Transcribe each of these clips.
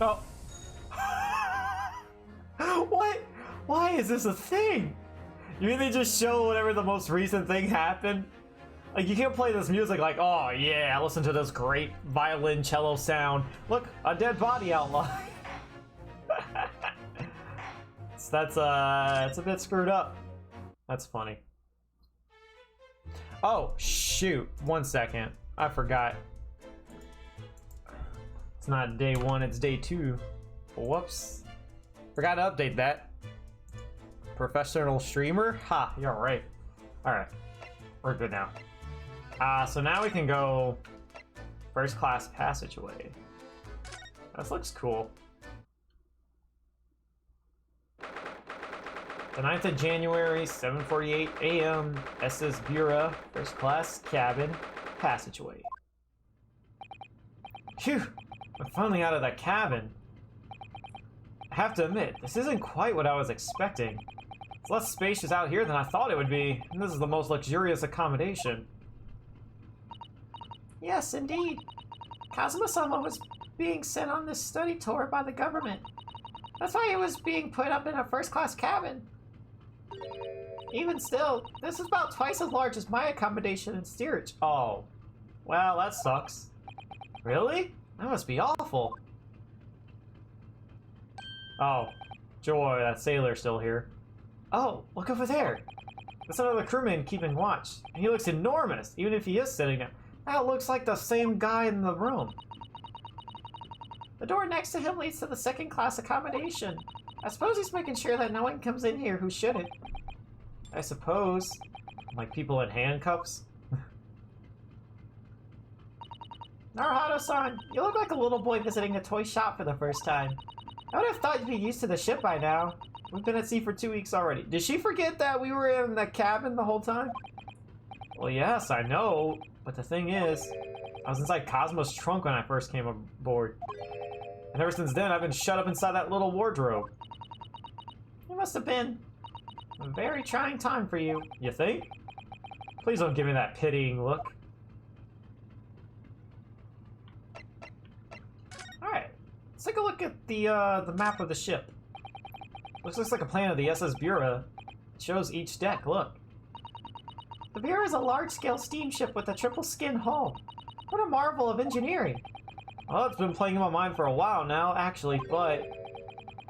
Oh. What? Why is this a thing? You mean they just show whatever the most recent thing happened? Like, you can't play this music like, oh yeah, listen to this great violin cello sound. Look, a dead body outline. So it's a bit screwed up. That's funny. Oh, shoot. 1 second. I forgot. It's not day 1, it's day 2. Whoops. Forgot to update that. Professional streamer? Ha, you're right. Alright. We're good now. So now we can go first class passageway. This looks cool. The 9th of January, 7:48 a.m. SS Bureau, first class cabin, passageway. Phew! I'm finally out of that cabin. I have to admit, this isn't quite what I was expecting. It's less spacious out here than I thought it would be, and this is the most luxurious accommodation. Yes, indeed. Kazuma-sama was being sent on this study tour by the government. That's why he was being put up in a first-class cabin. Even still, this is about twice as large as my accommodation in steerage. Oh. Well, that sucks. Really? That must be awful. Oh. Joy, that sailor's still here. Oh, look over there. That's another crewman keeping watch. And he looks enormous, even if he is sitting down. That looks like the same guy in the room. The door next to him leads to the second-class accommodation. I suppose he's making sure that no one comes in here who shouldn't. I suppose. Like people in handcuffs? Naruhodo-san, you look like a little boy visiting a toy shop for the first time. I would have thought you'd be used to the ship by now. We've been at sea for 2 weeks already. Did she forget that we were in the cabin the whole time? Well, yes, I know. But the thing is, I was inside Cosmo's trunk when I first came aboard. And ever since then, I've been shut up inside that little wardrobe. It must have been a very trying time for you. You think? Please don't give me that pitying look. Alright, let's take a look at the map of the ship. Looks like a plan of the SS Bureau. It shows each deck, look. The Bureau is a large-scale steamship with a triple skin hull. What a marvel of engineering. Well, it's been playing in my mind for a while now, actually, but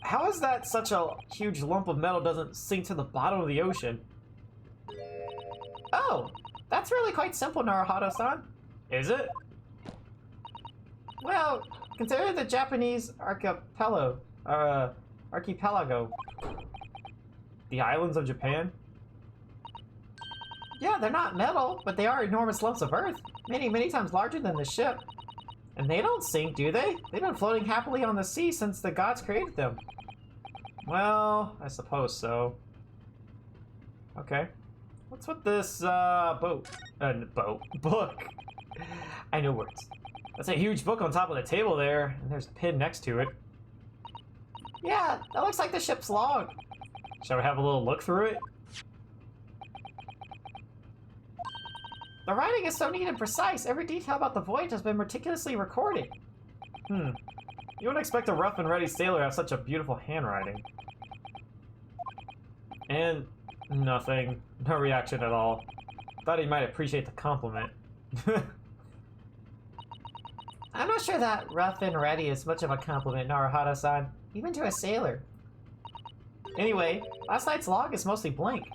how is that such a huge lump of metal doesn't sink to the bottom of the ocean? Oh, that's really quite simple, Naruhodo-san. Is it? Well, consider the Japanese archipelago. The islands of Japan? Yeah, they're not metal, but they are enormous lumps of earth. Many, many times larger than the ship. And they don't sink, do they? They've been floating happily on the sea since the gods created them. Well, I suppose so. Okay. What's with this, book? I know words. That's a huge book on top of the table there, and there's a pin next to it. Yeah, that looks like the ship's log. Shall we have a little look through it? The writing is so neat and precise. Every detail about the voyage has been meticulously recorded. You wouldn't expect a rough and ready sailor to have such a beautiful handwriting. And nothing. No reaction at all. Thought he might appreciate the compliment. I'm not sure that rough and ready is much of a compliment, Naruhodo-san. Even to a sailor. Anyway, last night's log is mostly blank.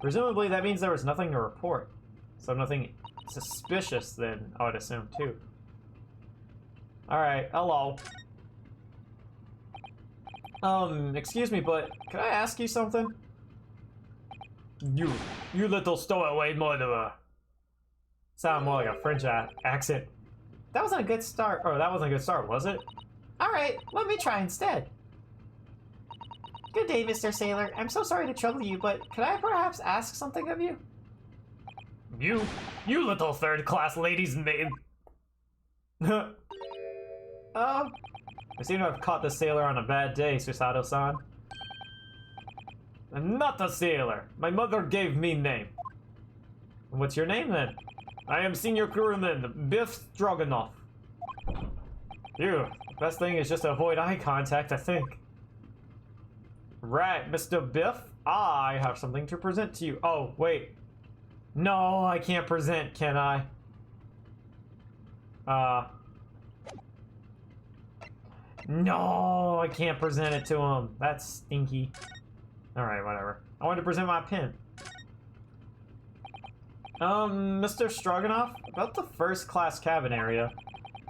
Presumably that means there was nothing to report. So nothing suspicious then, I would assume, too. Alright, hello. Excuse me, but can I ask you something? You little stowaway murderer. Sound more like a French accent. That wasn't a good start. Oh, that wasn't a good start, was it? Alright, let me try instead. Good day, Mr. Sailor. I'm so sorry to trouble you, but could I perhaps ask something of you? You little third-class ladies' maid. I seem to have caught the sailor on a bad day, Susato-san. I'm not a sailor. My mother gave me name. What's your name, then? I am Senior Crewman Biff Stroganoff. Phew, best thing is just to avoid eye contact, I think. Right, Mr. Biff, I have something to present to you. Oh, wait. No, I can't present, can I? No, I can't present it to him. That's stinky. Alright, whatever. I want to present my pin. Mr. Stroganoff, about the first class cabin area.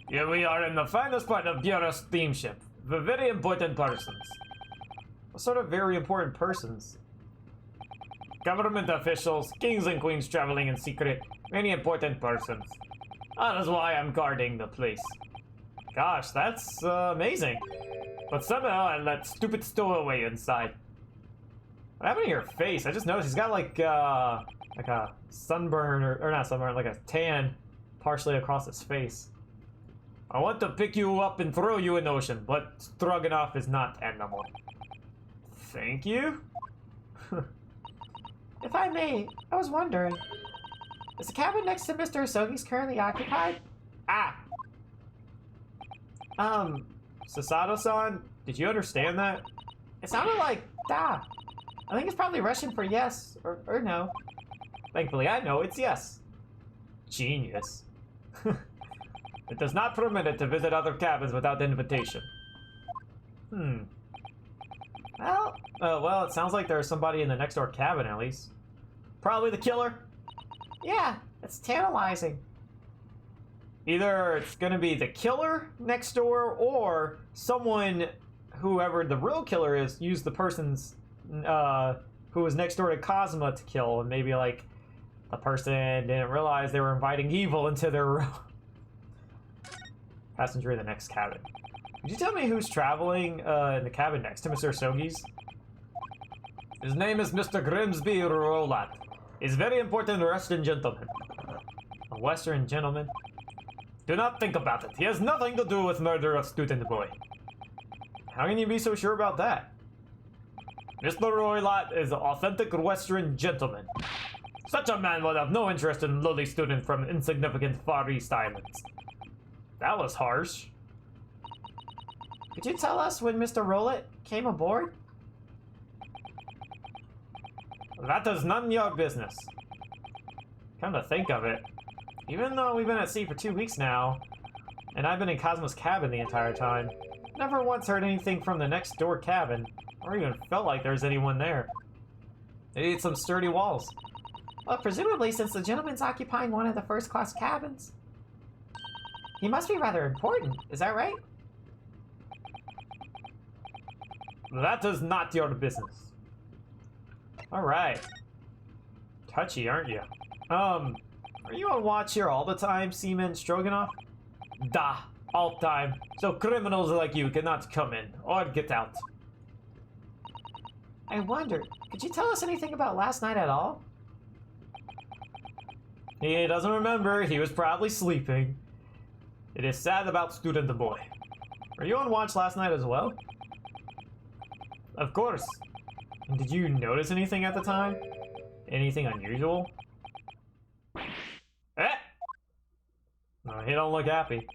Here we are in the finest part of Bureau's steamship. The very important persons. What sort of very important persons? Government officials, kings and queens traveling in secret, many important persons. That is why I'm guarding the place. Gosh, that's amazing. But somehow I let stupid stowaway inside. What happened to your face? I just noticed he's got like a sunburn, or not sunburn, like a tan partially across his face. I want to pick you up and throw you in the ocean, but Stroganoff is not animal. Thank you? If I may, I was wondering, is the cabin next to Mr. Asogi's currently occupied? Ah! Sasato-san, did you understand that? It sounded like da. I think it's probably Russian for yes, or no. Thankfully, I know it's yes. Genius. It does not permit it to visit other cabins without invitation. Well, it sounds like there's somebody in the next door cabin at least. Probably the killer. Yeah, it's tantalizing. Either it's gonna be the killer next door, or someone, whoever the real killer is, used the person's, who was next door to Kazuma to kill, and maybe like the person didn't realize they were inviting evil into their room. Passenger in the next cabin. Could you tell me who's traveling in the cabin next to Mr. Sogi's? His name is Mr. Grimsby Rolat. He's a very important Western gentleman. A Western gentleman? Do not think about it. He has nothing to do with murder of student boy. How can you be so sure about that? Mr. Roylat is an authentic Western gentleman. Such a man would have no interest in lowly student from insignificant Far East Islands. That was harsh. Could you tell us when Mr. Rolet came aboard? That is none of your business. Come to think of it, even though we've been at sea for 2 weeks now, and I've been in Cosmo's cabin the entire time, never once heard anything from the next door cabin, or even felt like there's anyone there. They need some sturdy walls. Well, presumably since the gentleman's occupying one of the first class cabins, he must be rather important, is that right? That is not your business. Alright. Touchy, aren't you? Are you on watch here all the time, Seaman Stroganoff? Da, all time. So criminals like you cannot come in, or get out. I wonder, could you tell us anything about last night at all? He doesn't remember, he was probably sleeping. It is sad about student boy. Were you on watch last night as well? Of course. And did you notice anything at the time? Anything unusual? Eh! No, he don't look happy.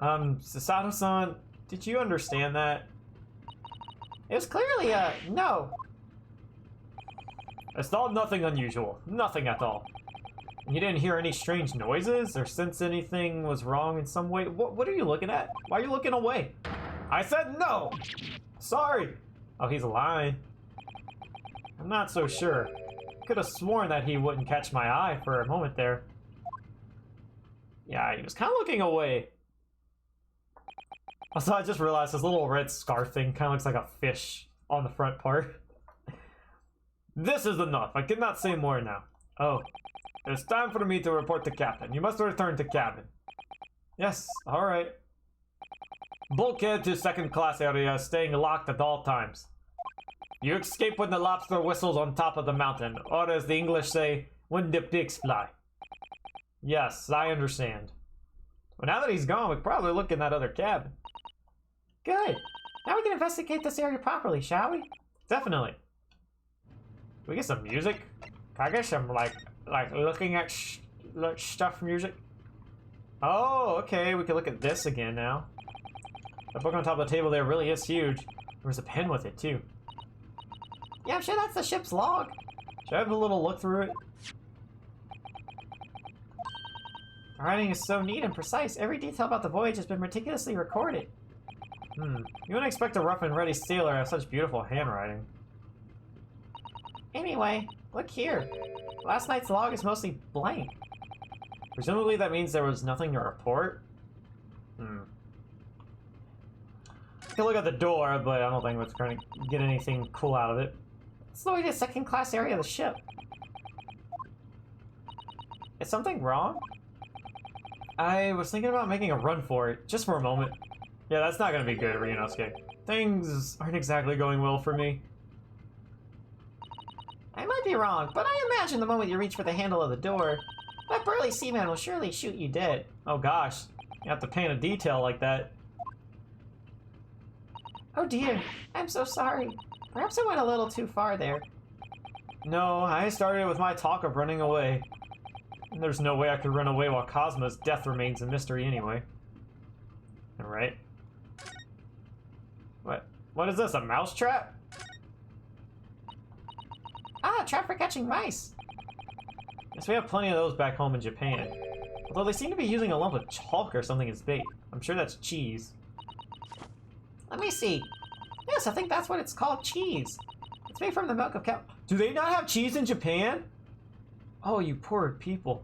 Sasato-san, did you understand that? It was clearly a no. I saw nothing unusual. Nothing at all. And you didn't hear any strange noises or sense anything was wrong in some way? What are you looking at? Why are you looking away? I said no! Sorry! Oh, he's lying. I'm not so sure. Could have sworn that he wouldn't catch my eye for a moment there. Yeah, he was kind of looking away. Also, I just realized this little red scarf thing kind of looks like a fish on the front part. This is enough. I cannot say more now. Oh, it's time for me to report to Captain. You must return to cabin. Yes, alright. Bulkhead to second class area, staying locked at all times. You escape when the lobster whistles on top of the mountain, or as the English say, when the pigs fly. Yes, I understand. Well, now that he's gone, we can probably look in that other cabin. Good. Now we can investigate this area properly, shall we? Definitely. Can we get some music? Can I get some, like looking at stuff music? Oh, okay, we can look at this again now. The book on top of the table there really is huge. There's a pen with it, too. Yeah, I'm sure that's the ship's log. Should I have a little look through it? The writing is so neat and precise. Every detail about the voyage has been meticulously recorded. You wouldn't expect a rough and ready sailor to have such beautiful handwriting. Anyway, look here. Last night's log is mostly blank. Presumably that means there was nothing to report? Take a look at the door, but I don't think it's going to get anything cool out of it. It's the way to the second-class area of the ship. Is something wrong? I was thinking about making a run for it, just for a moment. Yeah, that's not going to be good, Ryunosuke. Things aren't exactly going well for me. I might be wrong, but I imagine the moment you reach for the handle of the door, that burly seaman will surely shoot you dead. Oh gosh, you have to paint a detail like that. Oh dear, I'm so sorry. Perhaps I went a little too far there. No, I started with my talk of running away. And there's no way I could run away while Cosmo's death remains a mystery anyway. Alright. What is this, a mouse trap? Ah, a trap for catching mice. Yes, we have plenty of those back home in Japan. Although they seem to be using a lump of chalk or something as bait. I'm sure that's cheese. Let me see. Yes, I think that's what it's called, cheese. It's made from the milk of cow. Do they not have cheese in Japan? Oh, you poor people.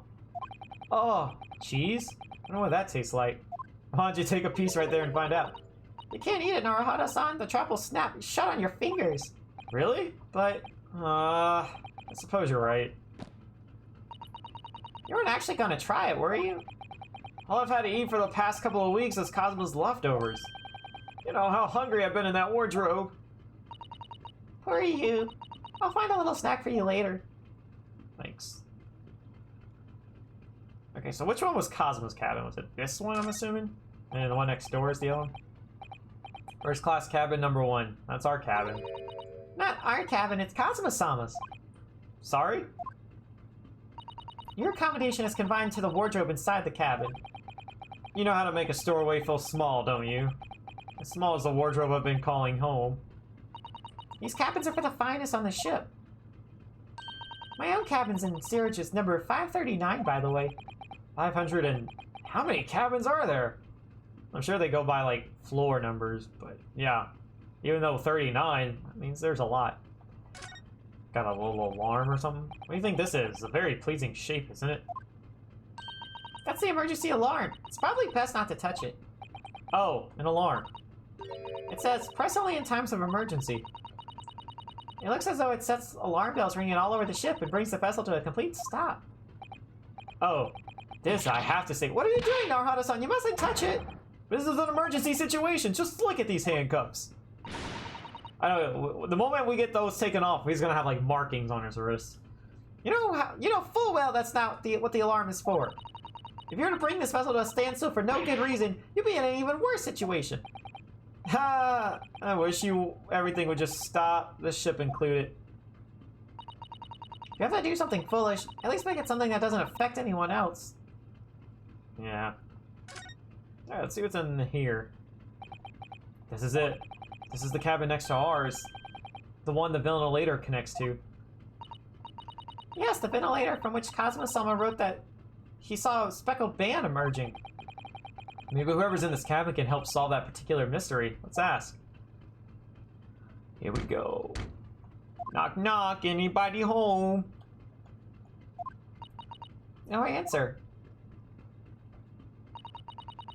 Oh, cheese? I don't know what that tastes like. Why don't you take a piece right there and find out? You can't eat it, Naruhara-san. The trap will snap shut on your fingers. Really? But, I suppose you're right. You weren't actually gonna try it, were you? All I've had to eat for the past couple of weeks is Cosmo's leftovers. You know how hungry I've been in that wardrobe. Poor you. I'll find a little snack for you later. Thanks. Okay, so which one was Cosmo's cabin? Was it this one, I'm assuming? And the one next door is the other one? First class cabin number 1. That's our cabin. Not our cabin, it's Kazuma-sama's. Sorry? Your accommodation is confined to the wardrobe inside the cabin. You know how to make a stowaway feel small, don't you? As small as the wardrobe I've been calling home. These cabins are for the finest on the ship. My own cabin's in Steerage's number 539, by the way. 500 and... How many cabins are there? I'm sure they go by, like, floor numbers, but yeah. Even though 39, that means there's a lot. Got a little alarm or something? What do you think this is? It's a very pleasing shape, isn't it? That's the emergency alarm. It's probably best not to touch it. Oh, an alarm. It says, press only in times of emergency. It looks as though it sets alarm bells ringing all over the ship and brings the vessel to a complete stop. Oh, this I have to say. What are you doing, Naruhara-san? You mustn't touch it! This is an emergency situation. Just look at these handcuffs. I know. The moment we get those taken off, he's gonna have like markings on his wrist. You know full well that's not what the alarm is for. If you were to bring this vessel to a standstill for no good reason, you'd be in an even worse situation. Ha! I wish everything would just stop. This ship included. If you have to do something foolish, at least make it something that doesn't affect anyone else. Yeah. Alright, let's see what's in here. This is it. This is the cabin next to ours. The one the ventilator connects to. Yes, the ventilator from which Kazuma-sama wrote that he saw a speckled band emerging. Maybe whoever's in this cabin can help solve that particular mystery. Let's ask. Here we go. Knock knock, anybody home? No answer.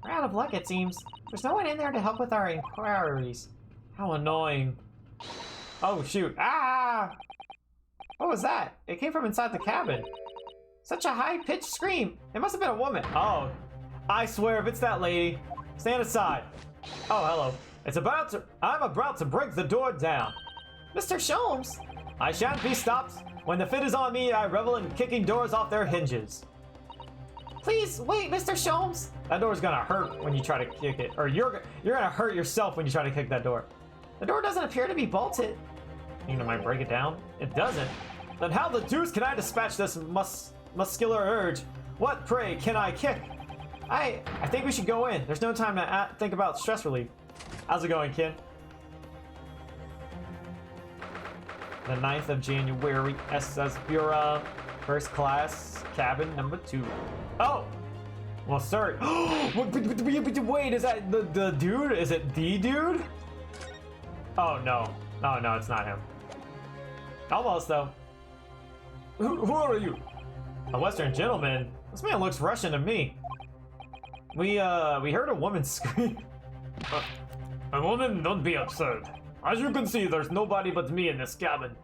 We're out of luck, it seems. There's no one in there to help with our inquiries. How annoying. Oh, shoot. Ah! What was that? It came from inside the cabin. Such a high-pitched scream. It must have been a woman. Oh, I swear if it's that lady, stand aside. Oh, hello. I'm about to break the door down. Mr. Sholmes! I shan't be stopped. When the fit is on me, I revel in kicking doors off their hinges. Please, wait, Mr. Sholmes! That door's gonna hurt when you try to kick it. Or you're gonna hurt yourself when you try to kick that door. The door doesn't appear to be bolted. You know, might break it down? It doesn't. Then how the deuce can I dispatch this muscular urge? What, pray, can I kick? I think we should go in. There's no time to think about stress relief. How's it going, Ken? The 9th of January, SS Bureau, first class, cabin number 2. Oh! Well, sir. Wait, is that the dude? Is it the dude? Oh, no. Oh, no, it's not him. Almost, though. Who are you? A Western gentleman? This man looks Russian to me. We heard a woman scream. A woman? Don't be absurd. As you can see, there's nobody but me in this cabin.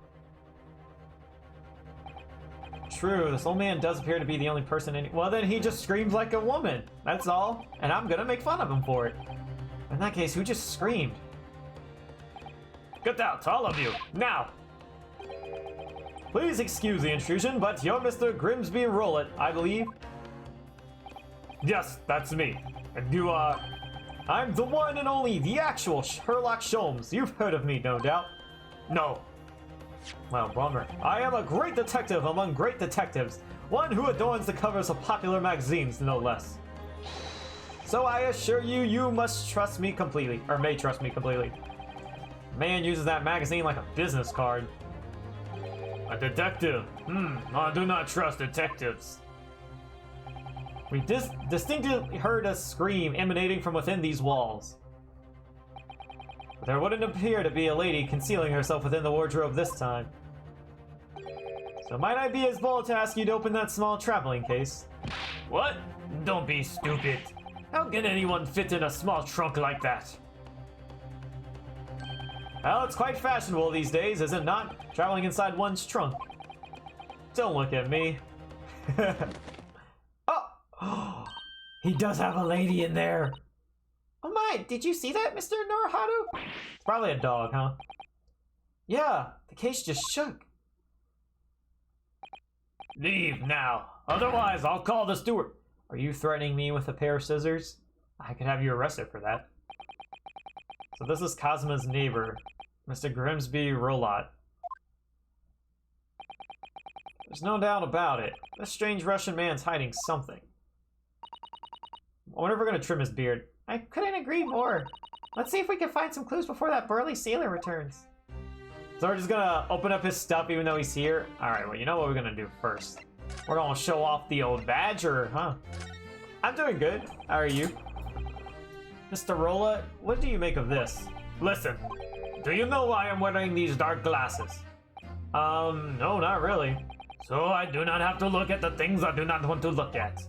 True, this old man does appear to be the only person in. Well, then he just screams like a woman. That's all. And I'm gonna make fun of him for it. In that case, who just screamed? Get out, all of you, now! Please excuse the intrusion, but you're Mr. Grimsby Rollet, I believe. Yes, that's me. And you are... I'm the one and only, the actual Sherlock Sholmes. You've heard of me, no doubt. No. Well, bummer. I am a great detective among great detectives. One who adorns the covers of popular magazines, no less. So I assure you, you must trust me completely. Or may trust me completely. Man uses that magazine like a business card. A detective? I do not trust detectives. We distinctly heard a scream emanating from within these walls. But there wouldn't appear to be a lady concealing herself within the wardrobe this time. So might I be as bold to ask you to open that small traveling case? What? Don't be stupid. How can anyone fit in a small trunk like that? Well, it's quite fashionable these days, is it not? Traveling inside one's trunk. Don't look at me. Oh! He does have a lady in there! Oh my, did you see that, Mr. Noroharu? It's probably a dog, huh? Yeah, the case just shook. Leave now, otherwise I'll call the steward. Are you threatening me with a pair of scissors? I could have you arrested for that. So this is Cosmo's neighbor, Mr. Grimsby Rolot. There's no doubt about it. This strange Russian man's hiding something. I wonder if we're gonna trim his beard. I couldn't agree more. Let's see if we can find some clues before that burly sailor returns. So we're just gonna open up his stuff even though he's here? Alright, well, you know what we're gonna do first. We're gonna show off the old badger, huh? I'm doing good. How are you? Mr. Rolla, what do you make of this? Listen, do you know why I'm wearing these dark glasses? No, not really. So I do not have to look at the things I do not want to look at.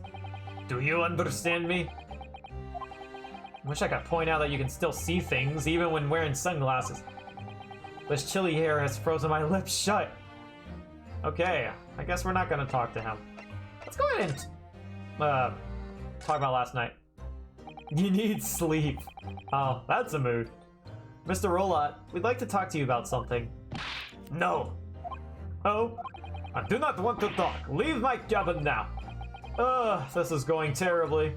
Do you understand me? I wish I could point out that you can still see things even when wearing sunglasses. This chilly hair has frozen my lips shut. Okay, I guess we're not gonna talk to him. Let's go ahead and talk about last night. You need sleep. Oh, that's a mood. Mr. Rolot, we'd like to talk to you about something. No. Oh? I do not want to talk. Leave my cabin now. This is going terribly.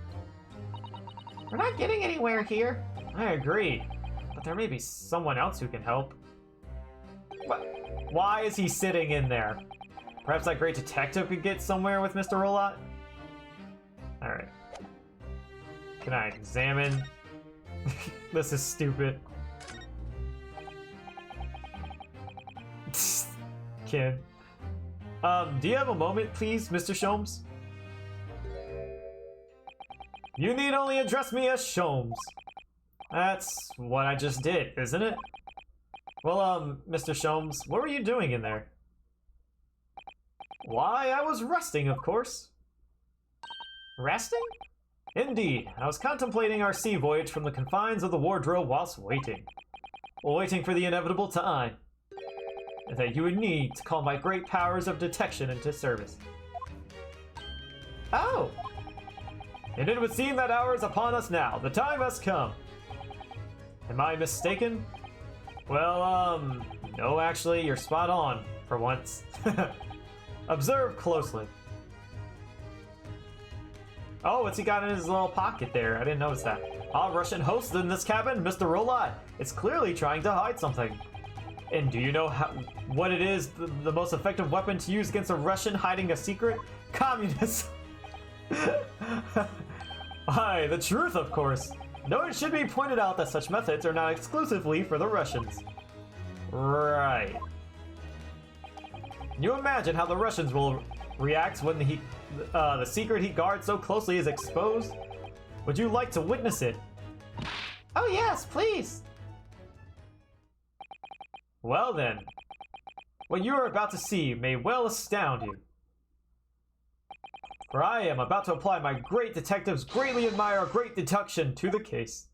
We're not getting anywhere here. I agree. But there may be someone else who can help. What? Why is he sitting in there? Perhaps that great detective could get somewhere with Mr. Rolot? Alright. Can I examine? This is stupid. Kid. Do you have a moment, please, Mr. Sholmes? You need only address me as Sholmes. That's what I just did, isn't it? Well, Mr. Sholmes, what were you doing in there? Why, I was resting, of course. Resting? Indeed, I was contemplating our sea voyage from the confines of the wardrobe whilst waiting. Waiting for the inevitable time that you would need to call my great powers of detection into service. Oh! And it would seem that hour is upon us now. The time has come. Am I mistaken? Well, no, actually, you're spot on, for once. Observe closely. Oh, what's he got in his little pocket there? I didn't notice that. Our Russian host in this cabin, Mr. Rolot, is clearly trying to hide something. And do you know what it is, the most effective weapon to use against a Russian hiding a secret? Communism! Aye, the truth, of course. Though it should be pointed out that such methods are not exclusively for the Russians. Right. Can you imagine how the Russians will react when the secret he guards so closely is exposed? Would you like to witness it? Oh yes, please! Well then, what you are about to see may well astound you. For I am about to apply my great detectives greatly admire great deduction to the case.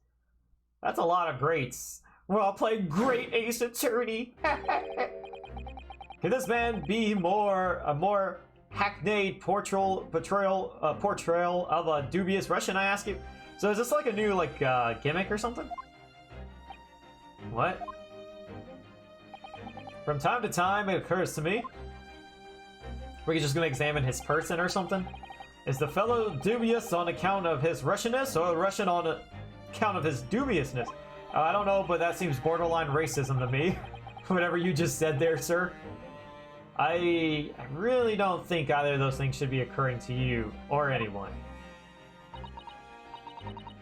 That's a lot of greats. Well, I'll play great ace attorney. Can this man be a more hackneyed portrayal of a dubious Russian, I ask you? So is this like a new gimmick or something? What? From time to time, it occurs to me. We're just gonna examine his person or something? Is the fellow dubious on account of his Russianness or Russian on account of his dubiousness? I don't know, but that seems borderline racism to me. Whatever you just said there, sir. I really don't think either of those things should be occurring to you or anyone.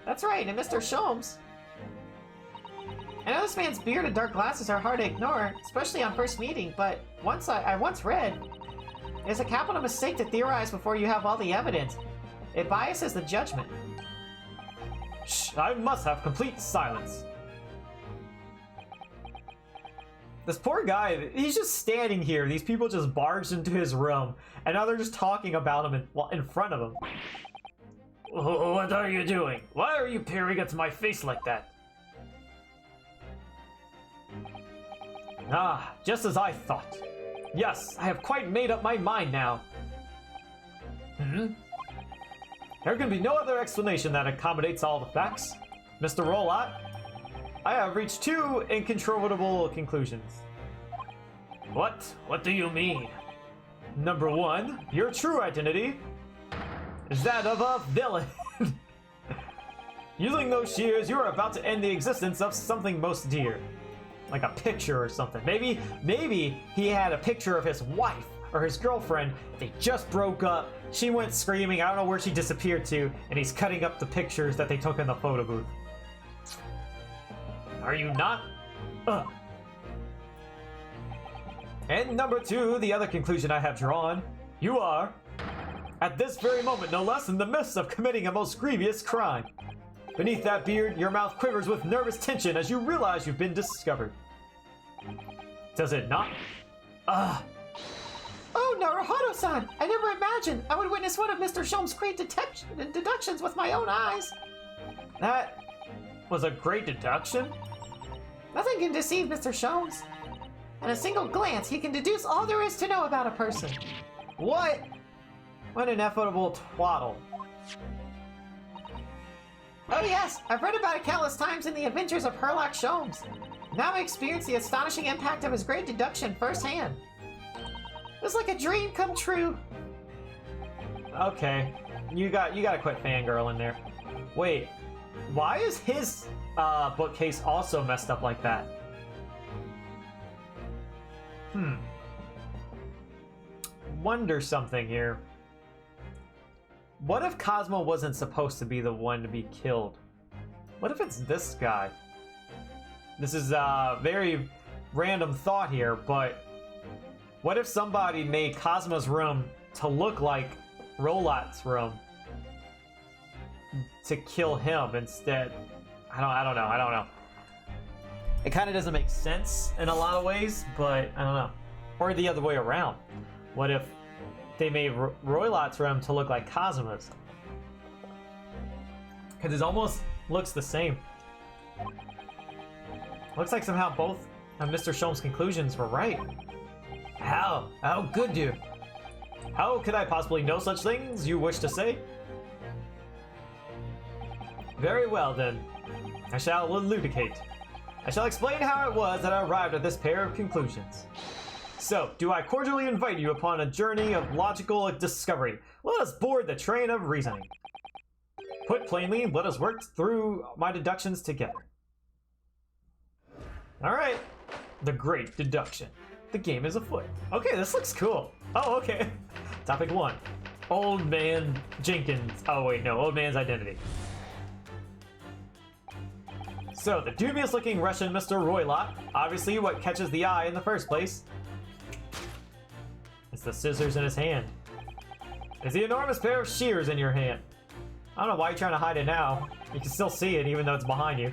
That's right, and Mr. Sholmes. I know this man's beard and dark glasses are hard to ignore, especially on first meeting, but I once read, it's a capital mistake to theorize before you have all the evidence. It biases the judgment. Shh, I must have complete silence. This poor guy, he's just standing here. These people just barged into his room, and now they're just talking about him in front of him. What are you doing? Why are you peering into my face like that? Ah, just as I thought. Yes, I have quite made up my mind now. There can be no other explanation that accommodates all the facts. Mr. Rollat, I have reached two incontrovertible conclusions. What? What do you mean? Number one, your true identity is that of a villain. Using those shears, you are about to end the existence of something most dear. Like a picture or something. Maybe he had a picture of his wife or his girlfriend. They just broke up. She went screaming. I don't know where she disappeared to. And he's cutting up the pictures that they took in the photo booth. Are you not? And number two, the other conclusion I have drawn. You are, at this very moment, no less, in the midst of committing a most grievous crime. Beneath that beard, your mouth quivers with nervous tension as you realize you've been discovered. Does it not? Oh, Naruhodo-san! I never imagined I would witness one of Mr. Sholmes' great deductions with my own eyes. That was a great deduction? Nothing can deceive Mr. Sholmes. In a single glance, he can deduce all there is to know about a person. What? What an ineffable twaddle. Oh yes, I've read about it countless times in the adventures of Herlock Sholmes. Now I experience the astonishing impact of his great deduction firsthand. It's like a dream come true. Okay, you gotta quit fangirling there. Wait, why is his bookcase also messed up like that? Wonder something here. What if Cosmo wasn't supposed to be the one to be killed? What if it's this guy? This is a very random thought here, but what if somebody made Cosmo's room to look like Rollat's room to kill him instead? I don't know. It kind of doesn't make sense in a lot of ways, but I don't know. Or the other way around. What if they made Rollat's room to look like Cosmo's? Because it almost looks the same. Looks like somehow both of Mr. Sholmes' conclusions were right. How? How could you? How could I possibly know such things you wish to say? Very well then. I shall elucidate. I shall explain how it was that I arrived at this pair of conclusions. So, do I cordially invite you upon a journey of logical discovery. Let us board the train of reasoning. Put plainly, let us work through my deductions together. Alright. The great deduction. The game is afoot. Okay, this looks cool. Oh, okay. Topic 1. Old Man Jenkins. Oh, wait, no. Old Man's identity. So, the dubious-looking Russian Mr. Roylott, obviously what catches the eye in the first place, is the scissors in his hand. Is the enormous pair of shears in your hand. I don't know why you're trying to hide it now. You can still see it even though it's behind you.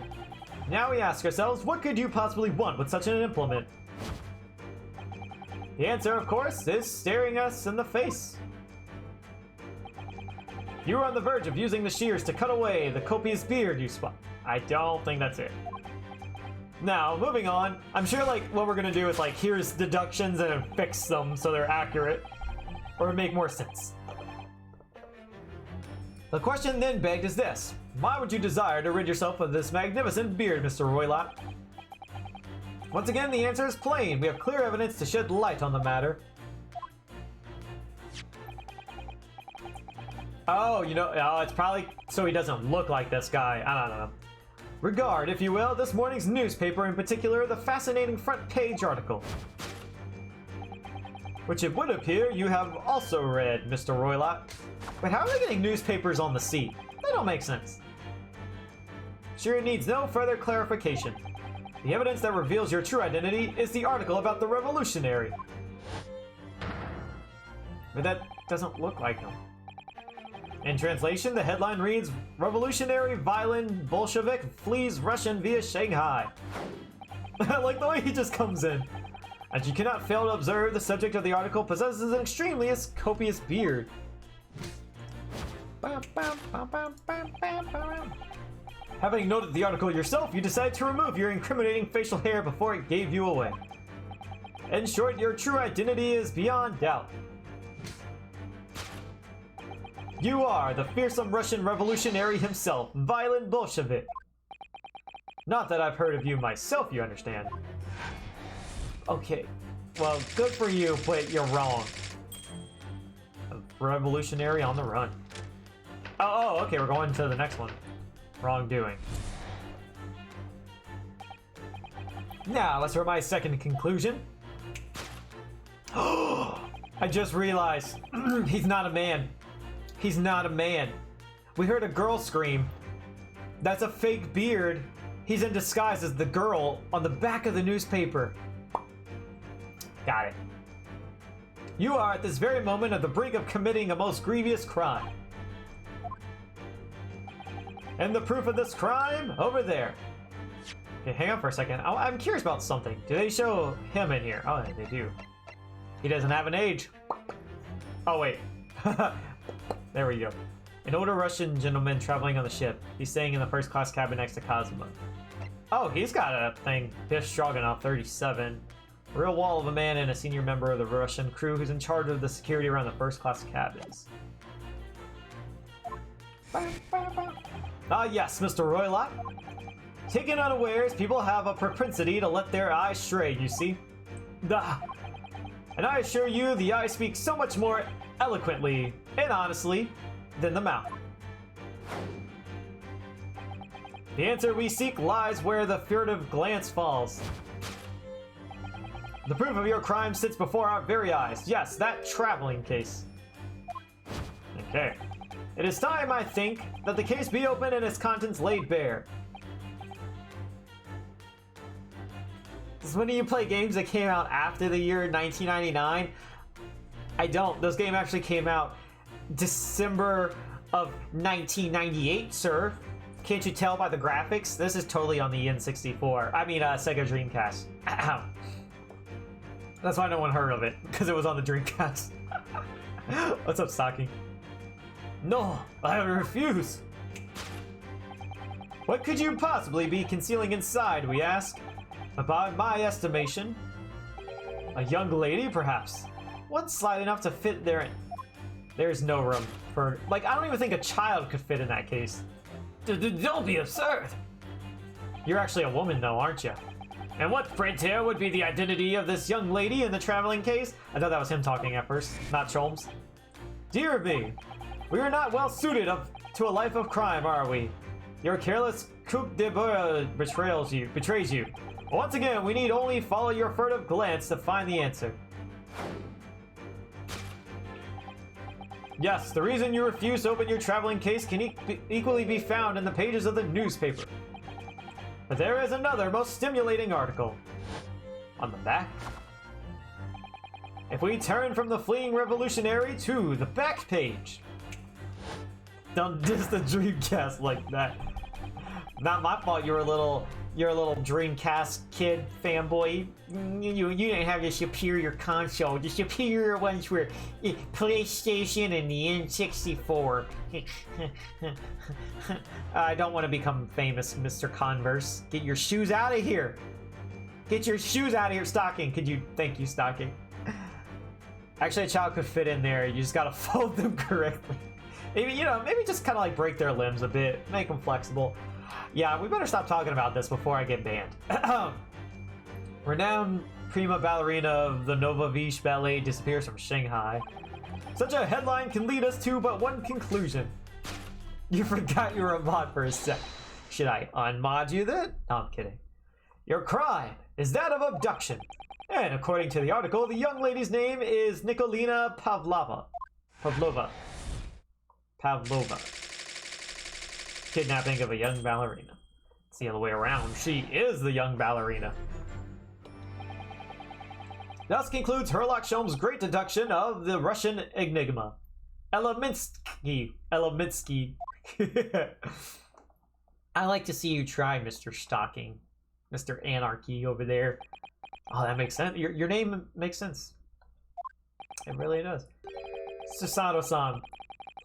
Now we ask ourselves, what could you possibly want with such an implement? The answer, of course, is staring us in the face. You are on the verge of using the shears to cut away the copious beard you spot. I don't think that's it. Now, moving on, I'm sure like what we're gonna do is like here's deductions and fix them so they're accurate or make more sense. The question then begged is this: why would you desire to rid yourself of this magnificent beard, Mr. Roylott? Once again, the answer is plain. We have clear evidence to shed light on the matter. Oh, it's probably so he doesn't look like this guy. I don't know. Regard, if you will, this morning's newspaper, in particular, the fascinating front page article, which it would appear you have also read, Mr. Roylott. But how are they getting newspapers on the sea? That don't make sense. Sure, it needs no further clarification. The evidence that reveals your true identity is the article about the revolutionary. But that doesn't look like him. In translation, the headline reads, Revolutionary Violent Bolshevik flees Russian via Shanghai. I like the way he just comes in. As you cannot fail to observe, the subject of the article possesses an extremely copious beard. Having noted the article yourself, you decide to remove your incriminating facial hair before it gave you away. In short, your true identity is beyond doubt. You are the fearsome Russian revolutionary himself, Violent Bolshevik. Not that I've heard of you myself, you understand. Okay, well, good for you, but you're wrong. A revolutionary on the run. Oh, okay, we're going to the next one. Wrongdoing. Now, let's hear my second conclusion. I just realized he's not a man. He's not a man. We heard a girl scream. That's a fake beard. He's in disguise as the girl on the back of the newspaper. Got it. You are at this very moment at the brink of committing a most grievous crime. And the proof of this crime? Over there. Okay, hang on for a second. I'm curious about something. Do they show him in here? Oh, they do. He doesn't have an age. Oh, wait. There we go. An older Russian gentleman traveling on the ship. He's staying in the first class cabin next to Kazuma. Oh, he's got a thing. Biff Stroganoff, 37. A real wall of a man and a senior member of the Russian crew who's in charge of the security around the first class cabins. Ah, yes, Mr. Roylott. Taken unawares, people have a propensity to let their eyes stray, you see. And I assure you, the eye speaks so much more eloquently and honestly than the mouth. The answer we seek lies where the furtive glance falls. The proof of your crime sits before our very eyes. Yes, that traveling case. Okay. It is time, I think, that the case be opened and its contents laid bare. Does when you play games that came out after the year 1999? I don't. Those games actually came out December of 1998, sir. Can't you tell by the graphics? This is totally on the N64. I mean, Sega Dreamcast. That's why no one heard of it, because it was on the Dreamcast. What's up, Saki? No, I refuse. What could you possibly be concealing inside, we ask? By my estimation, a young lady, perhaps. One slight enough to fit there. There's no room for... Like, I don't even think a child could fit in that case. Don't be absurd. You're actually a woman, though, aren't you? And what, Frontier, would be the identity of this young lady in the traveling case? I thought that was him talking at first, not Cholmes. Dear me, we are not well suited to a life of crime, are we? Your careless coup de bourre betrays you. Once again, we need only follow your furtive glance to find the answer. Yes, the reason you refuse to open your traveling case can equally be found in the pages of the newspaper. But there is another most stimulating article. On the back. If we turn from the fleeing revolutionary to the back page. Don't diss the Dreamcast like that. Not my fault. You're a little Dreamcast kid fanboy. You didn't have the superior console. The superior ones were PlayStation and the N64. I don't want to become famous, Mr. Converse. Get your shoes out of here. Get your shoes out of here, Stocking. Could you? Thank you, Stocking. Actually, a child could fit in there. You just gotta fold them correctly. Maybe, maybe just kind of like break their limbs a bit, make them flexible. Yeah, we better stop talking about this before I get banned. Renowned prima ballerina of the Nova Vish Ballet disappears from Shanghai. Such a headline can lead us to but one conclusion. You forgot you were a mod for a sec. Should I unmod you then? No, I'm kidding. Your crime is that of abduction. And according to the article, the young lady's name is Nikolina Pavlova. Kidnapping of a young ballerina. It's the other way around. She is the young ballerina. Thus concludes Herlock Sholmes' great deduction of the Russian enigma. Elemitsky. I like to see you try, Mr. Stocking. Mr. Anarchy over there. Oh, that makes sense. Your name makes sense. It really does. Susato-san.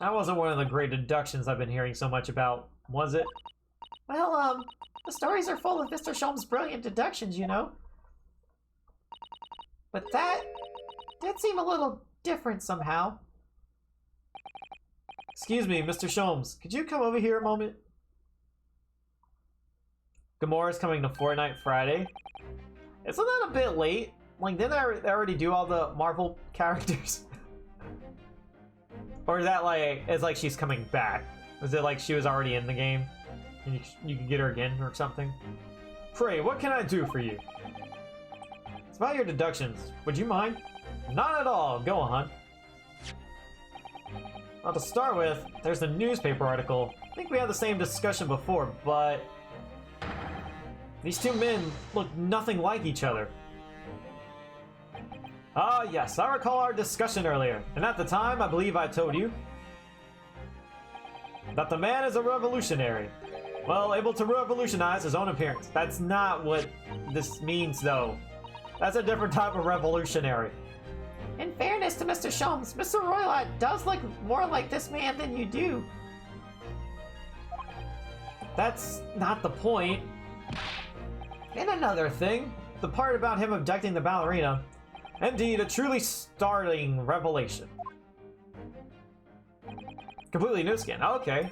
That wasn't one of the great deductions I've been hearing so much about, was it? Well, the stories are full of Mr. Sholmes' brilliant deductions, you know. But that did seem a little different somehow. Excuse me, Mr. Sholmes. Could you come over here a moment? Gamora's coming to Fortnite Friday. Isn't that a bit late? Like, didn't I already do all the Marvel characters? Or is that like, it's like she's coming back? Was it like she was already in the game? And you can get her again or something? Pray, what can I do for you? It's about your deductions. Would you mind? Not at all. Go on. Well, to start with, there's the newspaper article. I think we had the same discussion before, but these two men look nothing like each other. Ah, yes, I recall our discussion earlier, and at the time, I believe I told you that the man is a revolutionary. Well, able to revolutionize his own appearance. That's not what this means, though. That's a different type of revolutionary. In fairness to Mr. Sholmes, Mr. Roylott does look more like this man than you do. That's not the point. And another thing, the part about him abducting the ballerina. Indeed, a truly startling revelation. Completely new skin. Okay.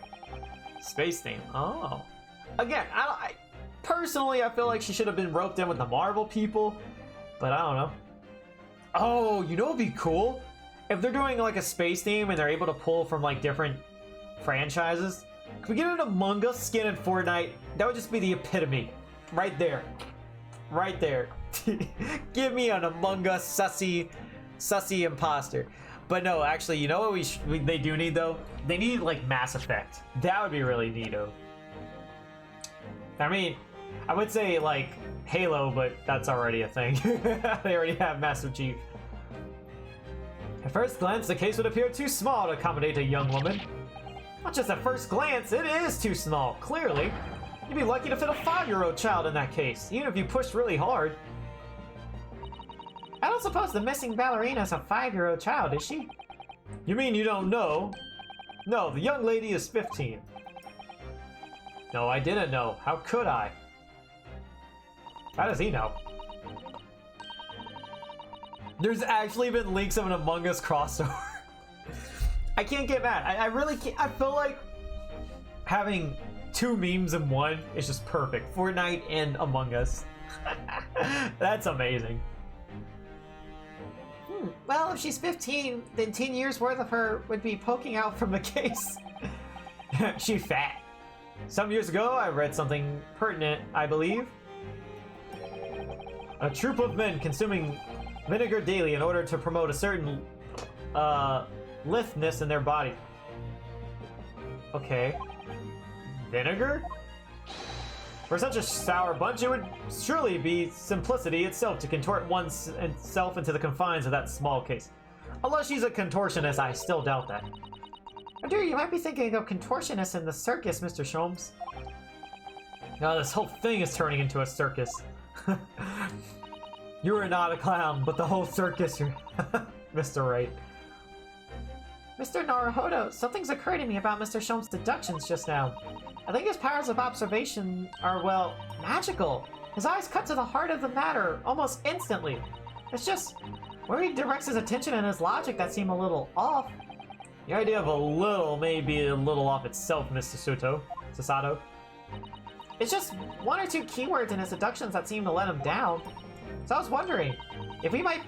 Space theme. Oh. Again, personally, I feel like she should have been roped in with the Marvel people, but I don't know. Oh, you know what'd be cool? If they're doing like a space theme and they're able to pull from like different franchises. Could we get an Among Us skin in Fortnite? That would just be the epitome. Right there. Right there. Give me an Among Us sussy imposter. But no, actually, you know what they do need though? They need like Mass Effect. That would be really neato. I mean, I would say like Halo, but that's already a thing. They already have Master Chief. At first glance, the case would appear too small to accommodate a young woman. Not just at first glance, it is too small, clearly. You'd be lucky to fit a 5-year-old child in that case, even if you pushed really hard. I don't suppose the missing ballerina is a 5-year-old child, is she? You mean you don't know? No, the young lady is 15. No, I didn't know. How could I? How does he know? There's actually been leaks of an Among Us crossover. I can't get mad. I really can't. I feel like having two memes in one is just perfect. Fortnite and Among Us. That's amazing. Well, if she's 15, then 10 years worth of her would be poking out from the case. She's fat. Some years ago, I read something pertinent, I believe. A troop of men consuming vinegar daily in order to promote a certain litheness in their body. Okay. Vinegar? For such a sour bunch, it would surely be simplicity itself to contort oneself into the confines of that small case. Unless she's a contortionist, I still doubt that. Oh dear, you might be thinking of contortionists in the circus, Mr. Sholmes. Now this whole thing is turning into a circus. You are not a clown, but the whole circus, Mr. Wright. Mr. Naruhodo, something's occurred to me about Mr. Sholmes' deductions just now. I think his powers of observation are, well, magical. His eyes cut to the heart of the matter almost instantly. It's just where he directs his attention and his logic that seem a little off. The idea of a little may be a little off itself, Mr. Sasato. It's just one or two keywords in his deductions that seem to let him down. So I was wondering if we might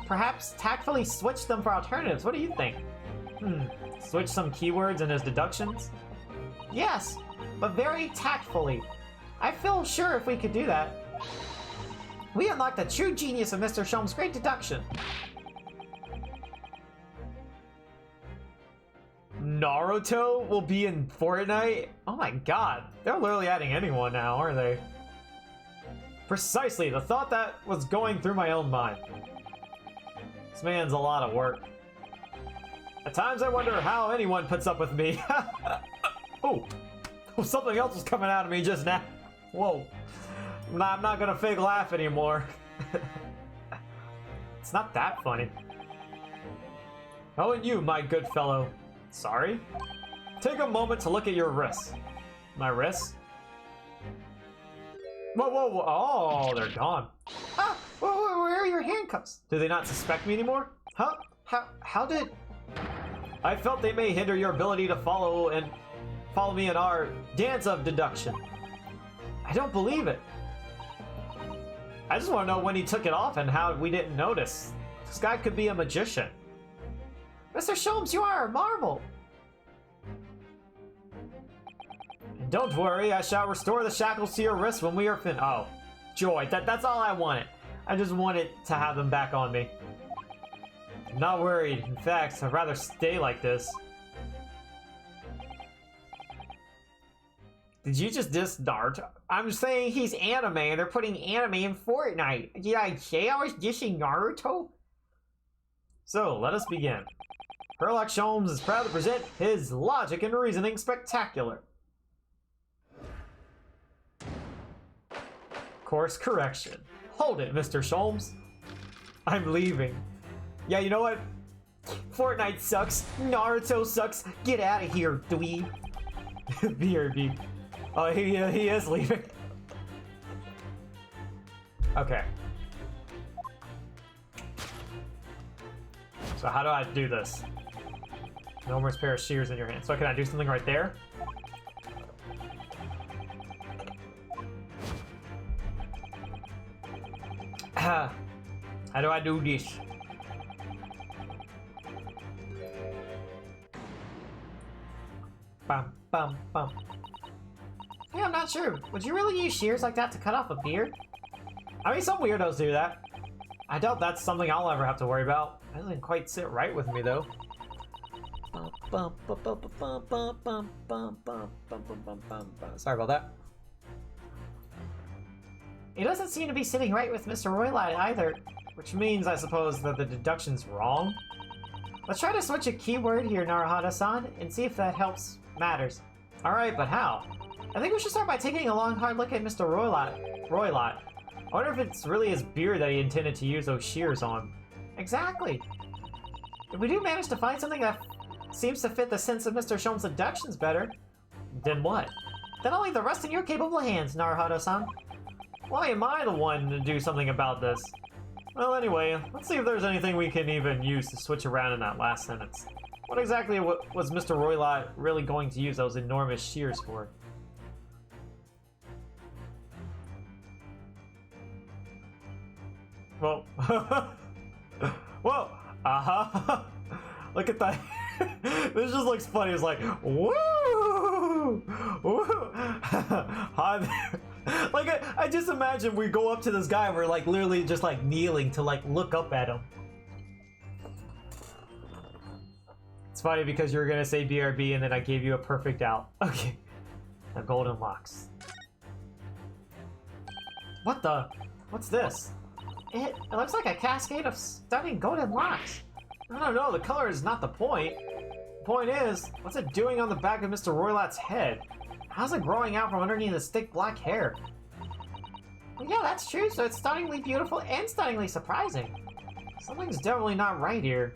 perhaps tactfully switch them for alternatives. What do you think? Switch some keywords in his deductions? Yes, but very tactfully. I feel sure if we could do that, we unlock the true genius of Mr. Sholmes' great deduction. Naruto will be in Fortnite? Oh my god, they're literally adding anyone now, aren't they? Precisely the thought that was going through my own mind. This man's a lot of work. At times I wonder how anyone puts up with me. Oh, something else was coming out of me just now. Whoa. I'm not gonna fake laugh anymore. It's not that funny. Oh, and you, my good fellow. Sorry? Take a moment to look at your wrists. My wrists? Whoa, whoa, whoa. Oh, they're gone. Ah, where are your handcuffs? Do they not suspect me anymore? Huh? How did... I felt they may hinder your ability to follow me in our dance of deduction. I don't believe it. I just want to know when he took it off and how we didn't notice. This guy could be a magician. Mr. Sholmes, you are a marvel. And don't worry, I shall restore the shackles to your wrists when we are Oh, joy, that's all I wanted. I just wanted to have them back on me. I'm not worried. In fact, I'd rather stay like this. Did you just diss Naruto? I'm saying he's anime and they're putting anime in Fortnite. Did I say I was dissing Naruto? So, let us begin. Sherlock Sholmes is proud to present his logic and reasoning spectacular. Course correction. Hold it, Mr. Sholmes. I'm leaving. Yeah, you know what? Fortnite sucks. Naruto sucks. Get out of here, dweeb. BRB. Oh, he is leaving. Okay. So how do I do this? Numerous pair of shears in your hand. So can I do something right there? How do I do this? Bum, bum, bum. Yeah, I'm not sure. Would you really use shears like that to cut off a beard? I mean, some weirdos do that. I doubt that's something I'll ever have to worry about. That doesn't quite sit right with me, though. Sorry about that. It doesn't seem to be sitting right with Mr. Roylott either. Which means, I suppose, that the deduction's wrong? Let's try to switch a keyword here, Naruhodo-san, and see if that helps matters. Alright, but how? I think we should start by taking a long, hard look at Mr. Roylott. I wonder if it's really his beard that he intended to use those shears on. Exactly. If we do manage to find something that seems to fit the sense of Mr. Sholmes' deductions better, then what? Then I'll leave the rest in your capable hands, Naruhodo-san. Why am I the one to do something about this? Well, anyway, let's see if there's anything we can even use to switch around in that last sentence. What exactly was Mr. Roylott really going to use those enormous shears for? Well, whoa, look at that. This just looks funny. It's like, woo, woo. Hi there. Like, I just imagine we go up to this guy and we're like literally just like kneeling to like look up at him. It's funny because you were gonna say BRB and then I gave you a perfect out. Okay. The golden locks. What the? What's this? It looks like a cascade of stunning golden locks. I don't know, the color is not the point. The point is, what's it doing on the back of Mr. Roylat's head? How's it growing out from underneath his thick black hair? Well, yeah, that's true, so it's stunningly beautiful and stunningly surprising. Something's definitely not right here.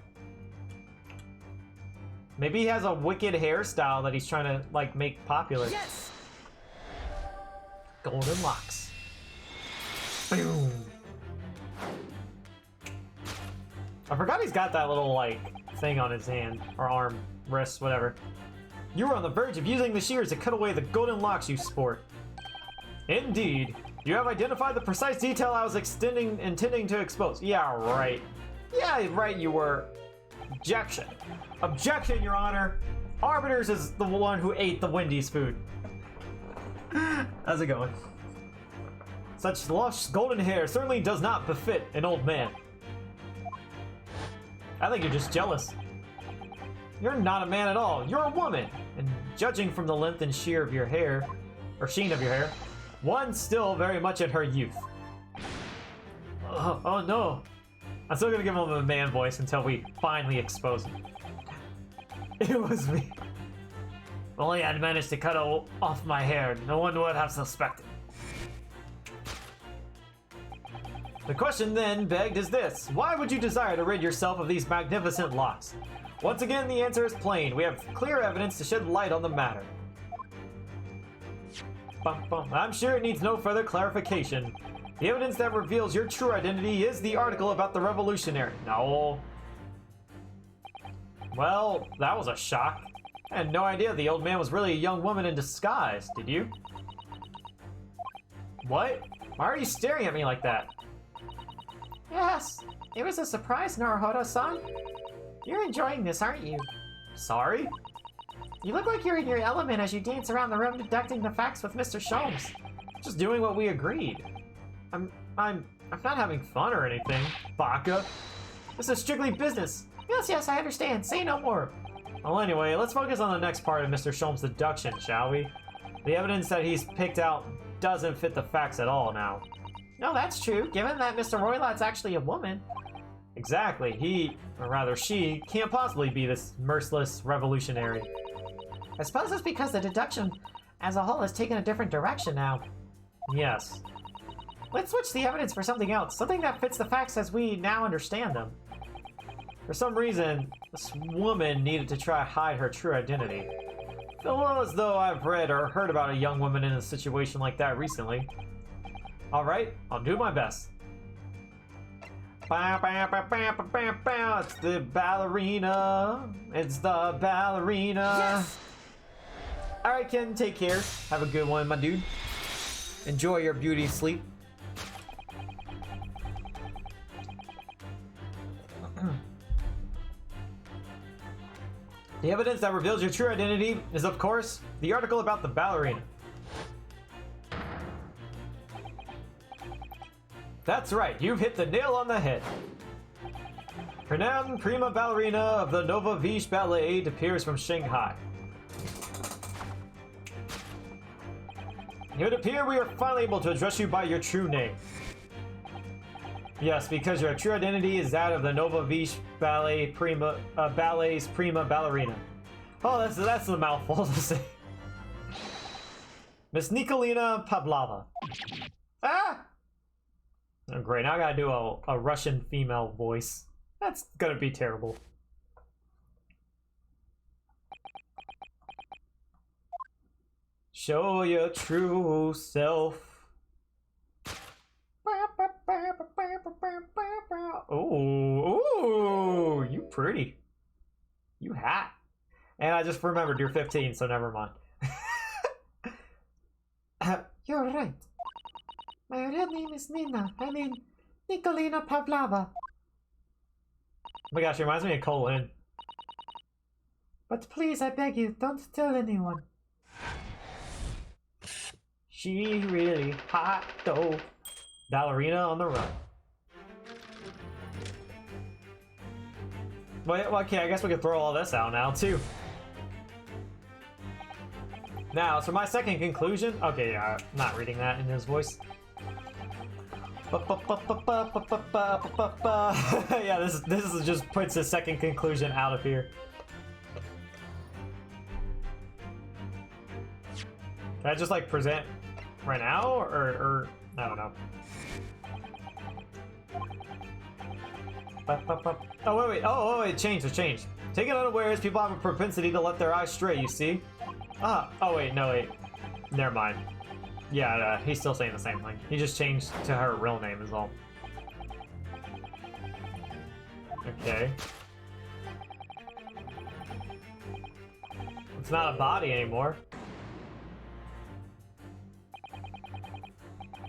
Maybe he has a wicked hairstyle that he's trying to, like, make popular. Yes! Golden locks. Boom. I forgot he's got that little, like, thing on his hand, or arm, wrist, whatever. You were on the verge of using the shears to cut away the golden locks you sport. Indeed. You have identified the precise detail I was intending to expose. Yeah, right. Yeah, right, you were. Objection. Objection, Your Honor. Arbiters is the one who ate the Wendy's food. How's it going? Such lush golden hair certainly does not befit an old man. I think you're just jealous. You're not a man at all. You're a woman. And judging from the length and sheer of your hair, or sheen of your hair, one's still very much in her youth. Oh no. I'm still gonna give him a man voice until we finally expose him. It was me. If only I'd managed to cut off my hair, no one would have suspected. The question then begged is this: why would you desire to rid yourself of these magnificent locks? Once again, the answer is plain. We have clear evidence to shed light on the matter. I'm sure it needs no further clarification. The evidence that reveals your true identity is the article about the revolutionary. No. Well, that was a shock. I had no idea the old man was really a young woman in disguise, did you? What? Why are you staring at me like that? Yes, it was a surprise, Naruhodo-san. You're enjoying this, aren't you? Sorry? You look like you're in your element as you dance around the room deducting the facts with Mr. Sholmes. Just doing what we agreed. I'm not having fun or anything, Baka. This is strictly business. Yes, I understand. Say no more. Well, anyway, let's focus on the next part of Mr. Sholmes' deduction, shall we? The evidence that he's picked out doesn't fit the facts at all now. No, that's true, given that Mr. Roylat's actually a woman. Exactly. He, or rather she, can't possibly be this merciless revolutionary. I suppose it's because the deduction as a whole has taken a different direction now. Yes. Let's switch the evidence for something else, something that fits the facts as we now understand them. For some reason, this woman needed to try to hide her true identity. I feel as though I've read or heard about a young woman in a situation like that recently. Alright, I'll do my best. It's the ballerina. It's the ballerina. Yes! Alright, Ken, take care. Have a good one, my dude. Enjoy your beauty sleep. The evidence that reveals your true identity is, of course, the article about the ballerina. That's right, you've hit the nail on the head. Renowned prima ballerina of the Nova Vish Ballet appears from Shanghai. It would appear we are finally able to address you by your true name. Yes, because your true identity is that of the Nova Vish Ballet's prima ballerina. Oh, that's a mouthful to say. Miss Nikolina Pavlova. Ah! Oh, great, now I gotta do a Russian female voice. That's gonna be terrible. Show your true self. Ooh, you pretty. You hot. And I just remembered you're 15, so never mind. You're right. My real name is Nina. I mean, Nikolina Pavlova. Oh my gosh, it reminds me of Colin. But please, I beg you, don't tell anyone. She really hot though. Ballerina on the run. Well, okay, I guess we could throw all this out now too. Now, so my second conclusion. Okay, yeah, I'm not reading that in his voice. Yeah, this is just puts a second conclusion out of here. Can I just like present right now, or I don't know. Oh wait, oh it changed, Taken unawares, people have a propensity to let their eyes stray, you see? Oh wait, no wait. Never mind. Yeah, he's still saying the same thing. He just changed to her real name is all. Okay. It's not a body anymore.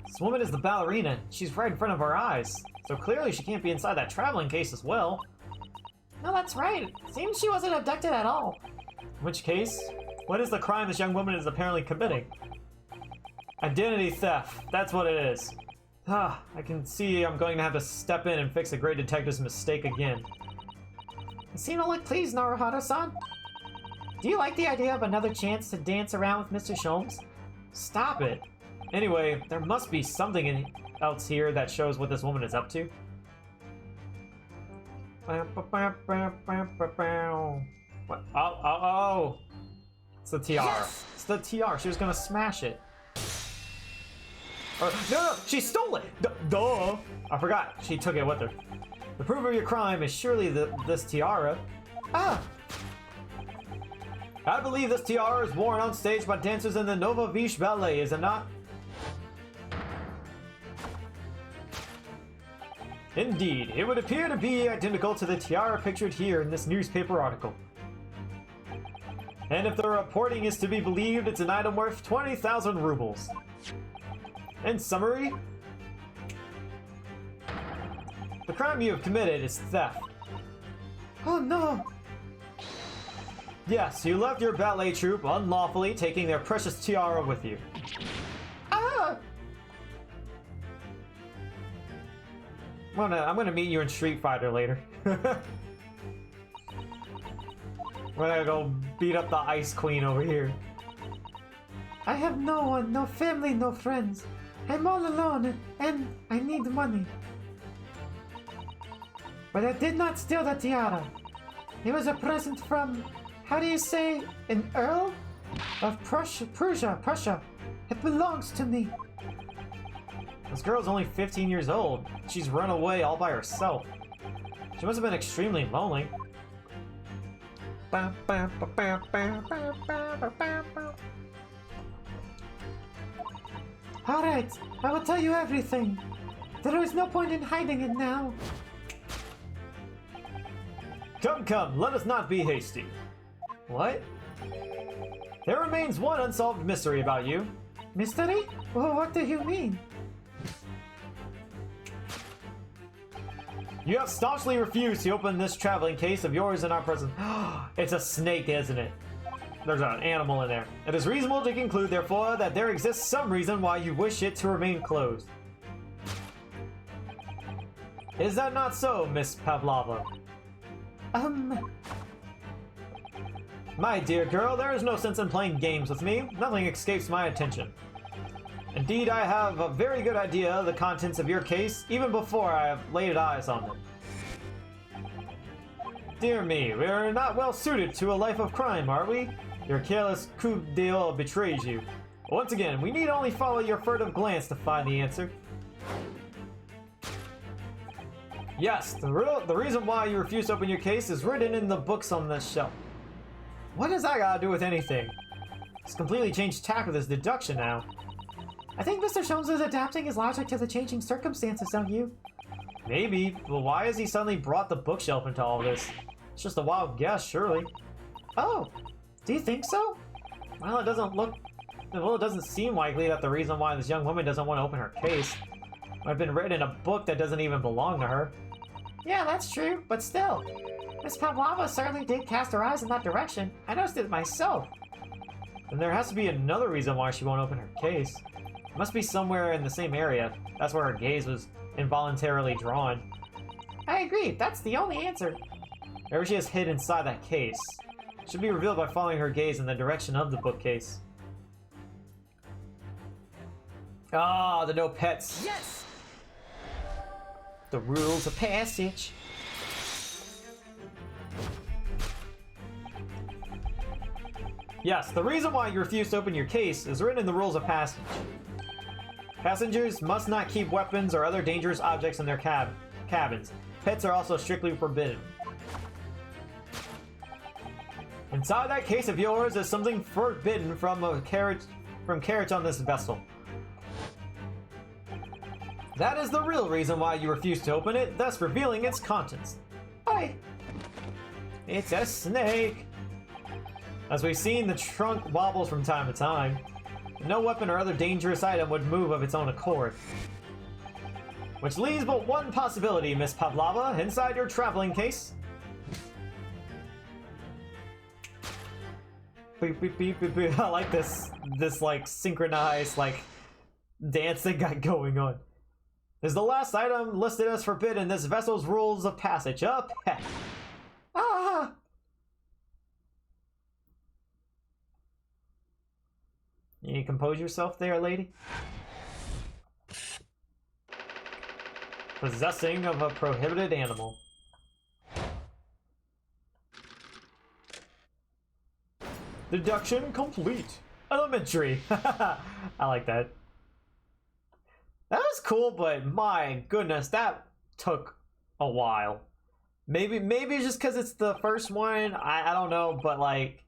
This woman is the ballerina. She's right in front of our eyes. So clearly she can't be inside that traveling case as well. No, that's right. Seems she wasn't abducted at all. In which case, what is the crime this young woman is apparently committing? Identity theft. That's what it is. I can see I'm going to have to step in and fix a great detective's mistake again. You seem to look pleased, Naruhito-san. Do you like the idea of another chance to dance around with Mr. Sholmes? Stop it. Anyway, there must be something else here that shows what this woman is up to. What? Oh! It's the tiara. Yes! It's the tiara. She was gonna smash it. Or, no, she stole it! Duh! I forgot. She took it with her. The proof of your crime is surely this tiara. Ah! I believe this tiara is worn on stage by dancers in the Nova Vish Ballet, is it not? Indeed, it would appear to be identical to the tiara pictured here in this newspaper article. And if the reporting is to be believed, it's an item worth 20,000 rubles. In summary, the crime you have committed is theft. Oh no! Yes, you left your ballet troupe unlawfully, taking their precious tiara with you. Ah! I'm gonna meet you in Street Fighter later. I'm gonna go beat up the Ice Queen over here. I have no one, no family, no friends. I'm all alone, and I need money. But I did not steal the tiara. It was a present from, how do you say, an earl? Of Prussia. It belongs to me. This girl's only 15 years old. She's run away all by herself. She must have been extremely lonely. Alright, I will tell you everything. There is no point in hiding it now. Come, let us not be hasty. What? There remains one unsolved mystery about you. Mystery? Well, what do you mean? You have staunchly refused to open this traveling case of yours in our presence. It's a snake, isn't it? There's an animal in there. It is reasonable to conclude, therefore, that there exists some reason why you wish it to remain closed. Is that not so, Miss Pavlova? My dear girl, there is no sense in playing games with me. Nothing escapes my attention. Indeed, I have a very good idea of the contents of your case, even before I have laid eyes on them. Dear me, we are not well suited to a life of crime, are we? Your careless coup d'eau betrays you. Once again, we need only follow your furtive glance to find the answer. Yes, the reason why you refuse to open your case is written in the books on this shelf. What does that gotta do with anything? It's completely changed tack with this deduction now. I think Mr. Sholmes is adapting his logic to the changing circumstances, don't you? Maybe, but why has he suddenly brought the bookshelf into all this? It's just a wild guess, surely. Oh, do you think so? Well, it doesn't seem likely that the reason why this young woman doesn't want to open her case might have been written in a book that doesn't even belong to her. Yeah, that's true, but still. Miss Pavlova certainly did cast her eyes in that direction. I noticed it myself. Then there has to be another reason why she won't open her case. It must be somewhere in the same area. That's where her gaze was involuntarily drawn. I agree, that's the only answer. Whatever she has hid inside that case should be revealed by following her gaze in the direction of the bookcase. Ah, the no pets. Yes! the rules of passage. Yes, the reason why you refuse to open your case is written in the rules of passage. Passengers must not keep weapons or other dangerous objects in their cabins. Pets are also strictly forbidden. Inside that case of yours is something forbidden from carriage on this vessel. That is the real reason why you refuse to open it, thus revealing its contents. Oi! It's a snake! As we've seen, the trunk wobbles from time to time. No weapon or other dangerous item would move of its own accord. Which leaves but one possibility, Miss Pavlova, inside your traveling case. Beep, beep, beep, beep, beep. I like this like synchronized like dance they got going on. Is the last item listed as forbidden in this vessel's rules of passage. Up. Ah! You compose yourself there, lady? Possessing of a prohibited animal. Deduction complete. Elementary. I like that. That was cool, but my goodness, that took a while. Maybe it's just because it's the first one. I don't know, but like,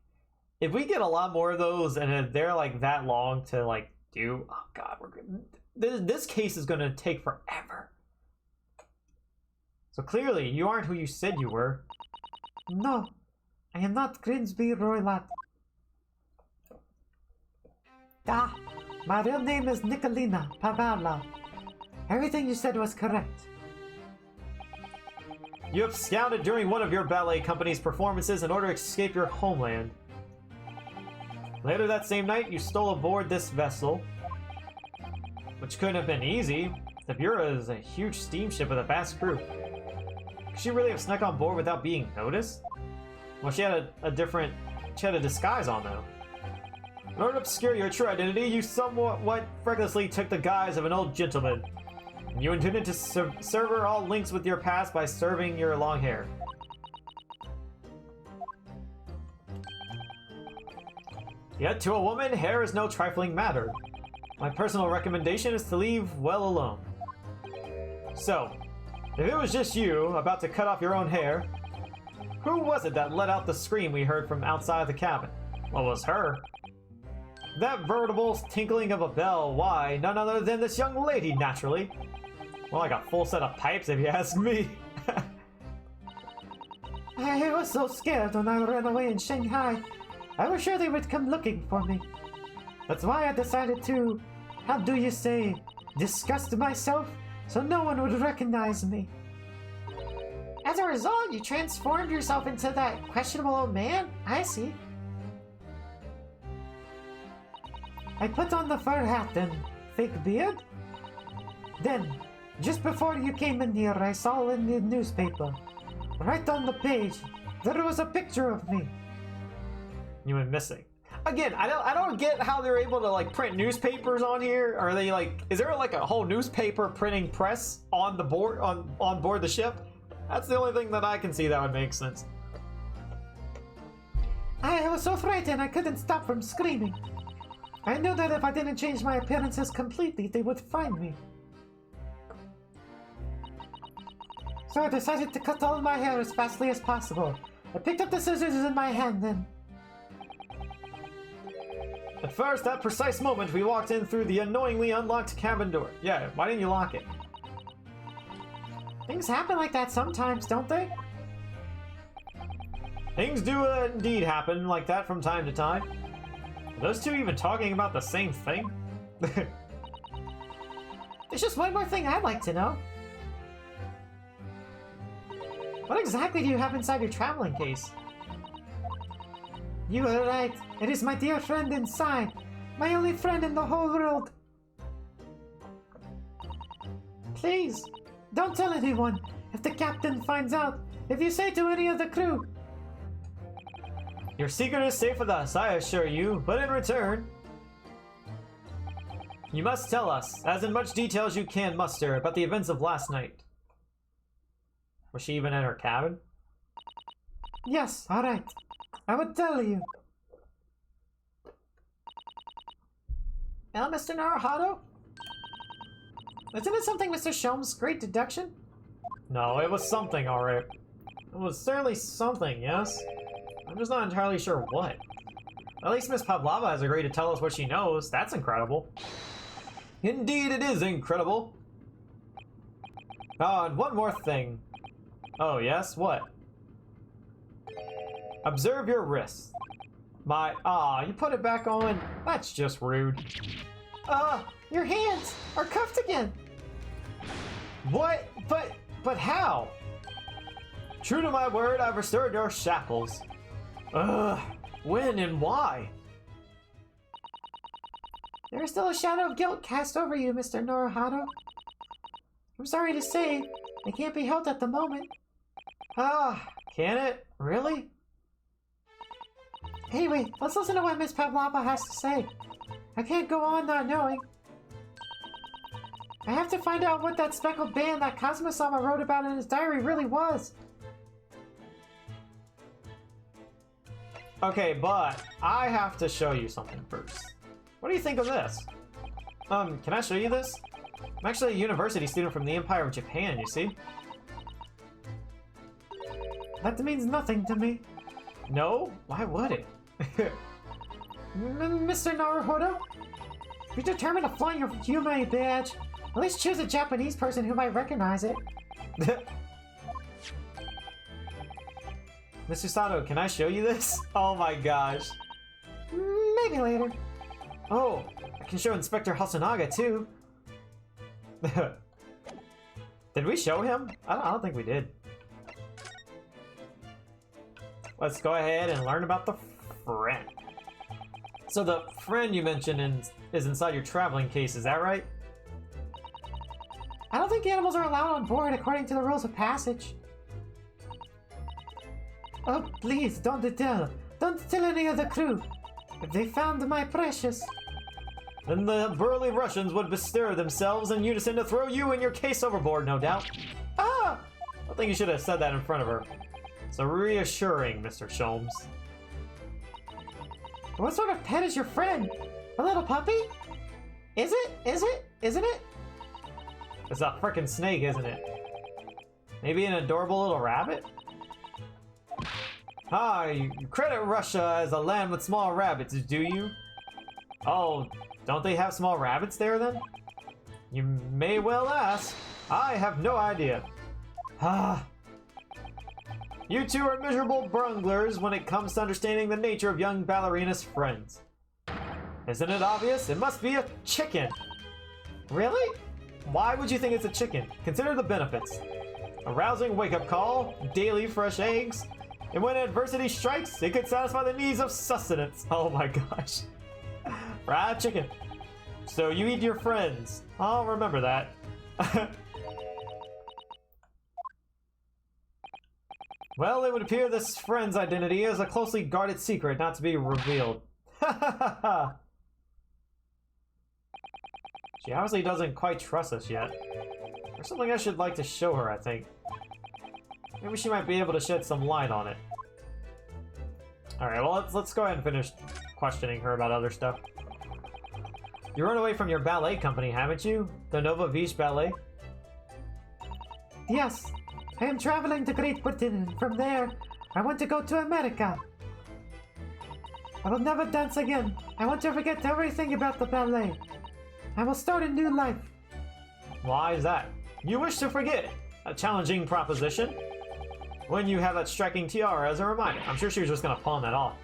if we get a lot more of those and they're like that long to like do, oh god, we're good. This case is gonna take forever. So clearly, you aren't who you said you were. No, I am not Grimsby Roylat. Ah, my real name is Nikolina Pavlova. Everything you said was correct. You absconded during one of your ballet company's performances in order to escape your homeland. Later that same night, you stole aboard this vessel, which couldn't have been easy. The Bureau is a huge steamship with a vast crew. Could she really have snuck on board without being noticed? Well, she had a disguise on though. In order to obscure your true identity, you somewhat recklessly took the guise of an old gentleman. And you intended to sever all links with your past by serving your long hair. Yet to a woman, hair is no trifling matter. My personal recommendation is to leave well alone. So, if it was just you, about to cut off your own hair, who was it that let out the scream we heard from outside the cabin? Well, it was her. That veritable tinkling of a bell, why, none other than this young lady, naturally. Well, like a full set of pipes, if you ask me. I was so scared when I ran away in Shanghai. I was sure they would come looking for me. That's why I decided to, how do you say, disgust myself so no one would recognize me. As a result, you transformed yourself into that questionable old man? I see. I put on the fur hat and fake beard. Then, just before you came in here, I saw in the newspaper, right on the page, there was a picture of me. You went missing. Again, I don't get how they're able to like print newspapers on here. Are they like, is there like a whole newspaper printing press on the board on board the ship? That's the only thing that I can see that would make sense. I was so frightened I couldn't stop from screaming. I knew that if I didn't change my appearances completely, they would find me. So I decided to cut all my hair as fastly as possible. I picked up the scissors in my hand and... At first, that precise moment, we walked in through the annoyingly unlocked cabin door. Yeah, why didn't you lock it? Things happen like that sometimes, don't they? Things do indeed happen like that from time to time. Are those two even talking about the same thing? There's just one more thing I'd like to know. What exactly do you have inside your traveling case? You are right. It is my dear friend inside. My only friend in the whole world. Please, don't tell anyone. If the captain finds out, if you say to any of the crew. Your secret is safe with us, I assure you, but in return, you must tell us, as in much detail as you can muster, about the events of last night. Was she even in her cabin? Yes, alright. I will tell you. Now, Mr. Naruhodo? Isn't it something Mr. Sholmes' great deduction? No, it was something, alright. It was certainly something, yes? I'm just not entirely sure what. At least Miss Pavlova has agreed to tell us what she knows. That's incredible. Indeed, it is incredible. Oh, and one more thing. Oh, yes? What? Observe your wrist. You put it back on? That's just rude. Your hands are cuffed again. What? But how? True to my word, I've restored your shackles. When and why? There is still a shadow of guilt cast over you, Mr. Naruhodo. I'm sorry to say, it can't be helped at the moment. Can it? Really? Anyway, let's listen to what Miss Pavlova has to say. I can't go on not knowing. I have to find out what that speckled band that Kazuma-sama wrote about in his diary really was. Okay, but I have to show you something first. What do you think of this? Can I show you this? I'm actually a university student from the Empire of Japan, you see? That means nothing to me. No? Why would it? Mr. Naruhodo? You're determined to flaunt your Yume badge. At least choose a Japanese person who might recognize it. Mr. Sato, can I show you this? Oh my gosh. Maybe later. Oh, I can show Inspector Hasanaga too. Did we show him? I don't think we did. Let's go ahead and learn about the friend. So the friend you mentioned is inside your traveling case, is that right? I don't think animals are allowed on board according to the rules of passage. Oh, please, don't tell. Don't tell any of the crew. If they found my precious... Then the burly Russians would bestir themselves in unison to throw you and your case overboard, no doubt. I think you should have said that in front of her. So reassuring, Mr. Sholmes. What sort of pet is your friend? A little puppy? Is it? Isn't it? It's a frickin' snake, isn't it? Maybe an adorable little rabbit? You credit Russia as a land with small rabbits, do you? Oh, don't they have small rabbits there then? You may well ask. I have no idea. You two are miserable bunglers when it comes to understanding the nature of young ballerina's friends. Isn't it obvious? It must be a chicken. Really? Why would you think it's a chicken? Consider the benefits. A rousing wake-up call, daily fresh eggs, and when adversity strikes, it could satisfy the needs of sustenance. Oh my gosh. Fried chicken. So you eat your friends. I'll remember that. Well, it would appear this friend's identity is a closely guarded secret not to be revealed. She obviously doesn't quite trust us yet. There's something I should like to show her, I think. Maybe she might be able to shed some light on it. Alright, well, let's go ahead and finish questioning her about other stuff. You run away from your ballet company, haven't you? The Nova Beach Ballet? Yes. I am traveling to Great Britain, and from there, I want to go to America. I will never dance again. I want to forget everything about the ballet. I will start a new life. Why is that? You wish to forget? A challenging proposition? When you have that striking tiara as a reminder. I'm sure she was just gonna pawn that off.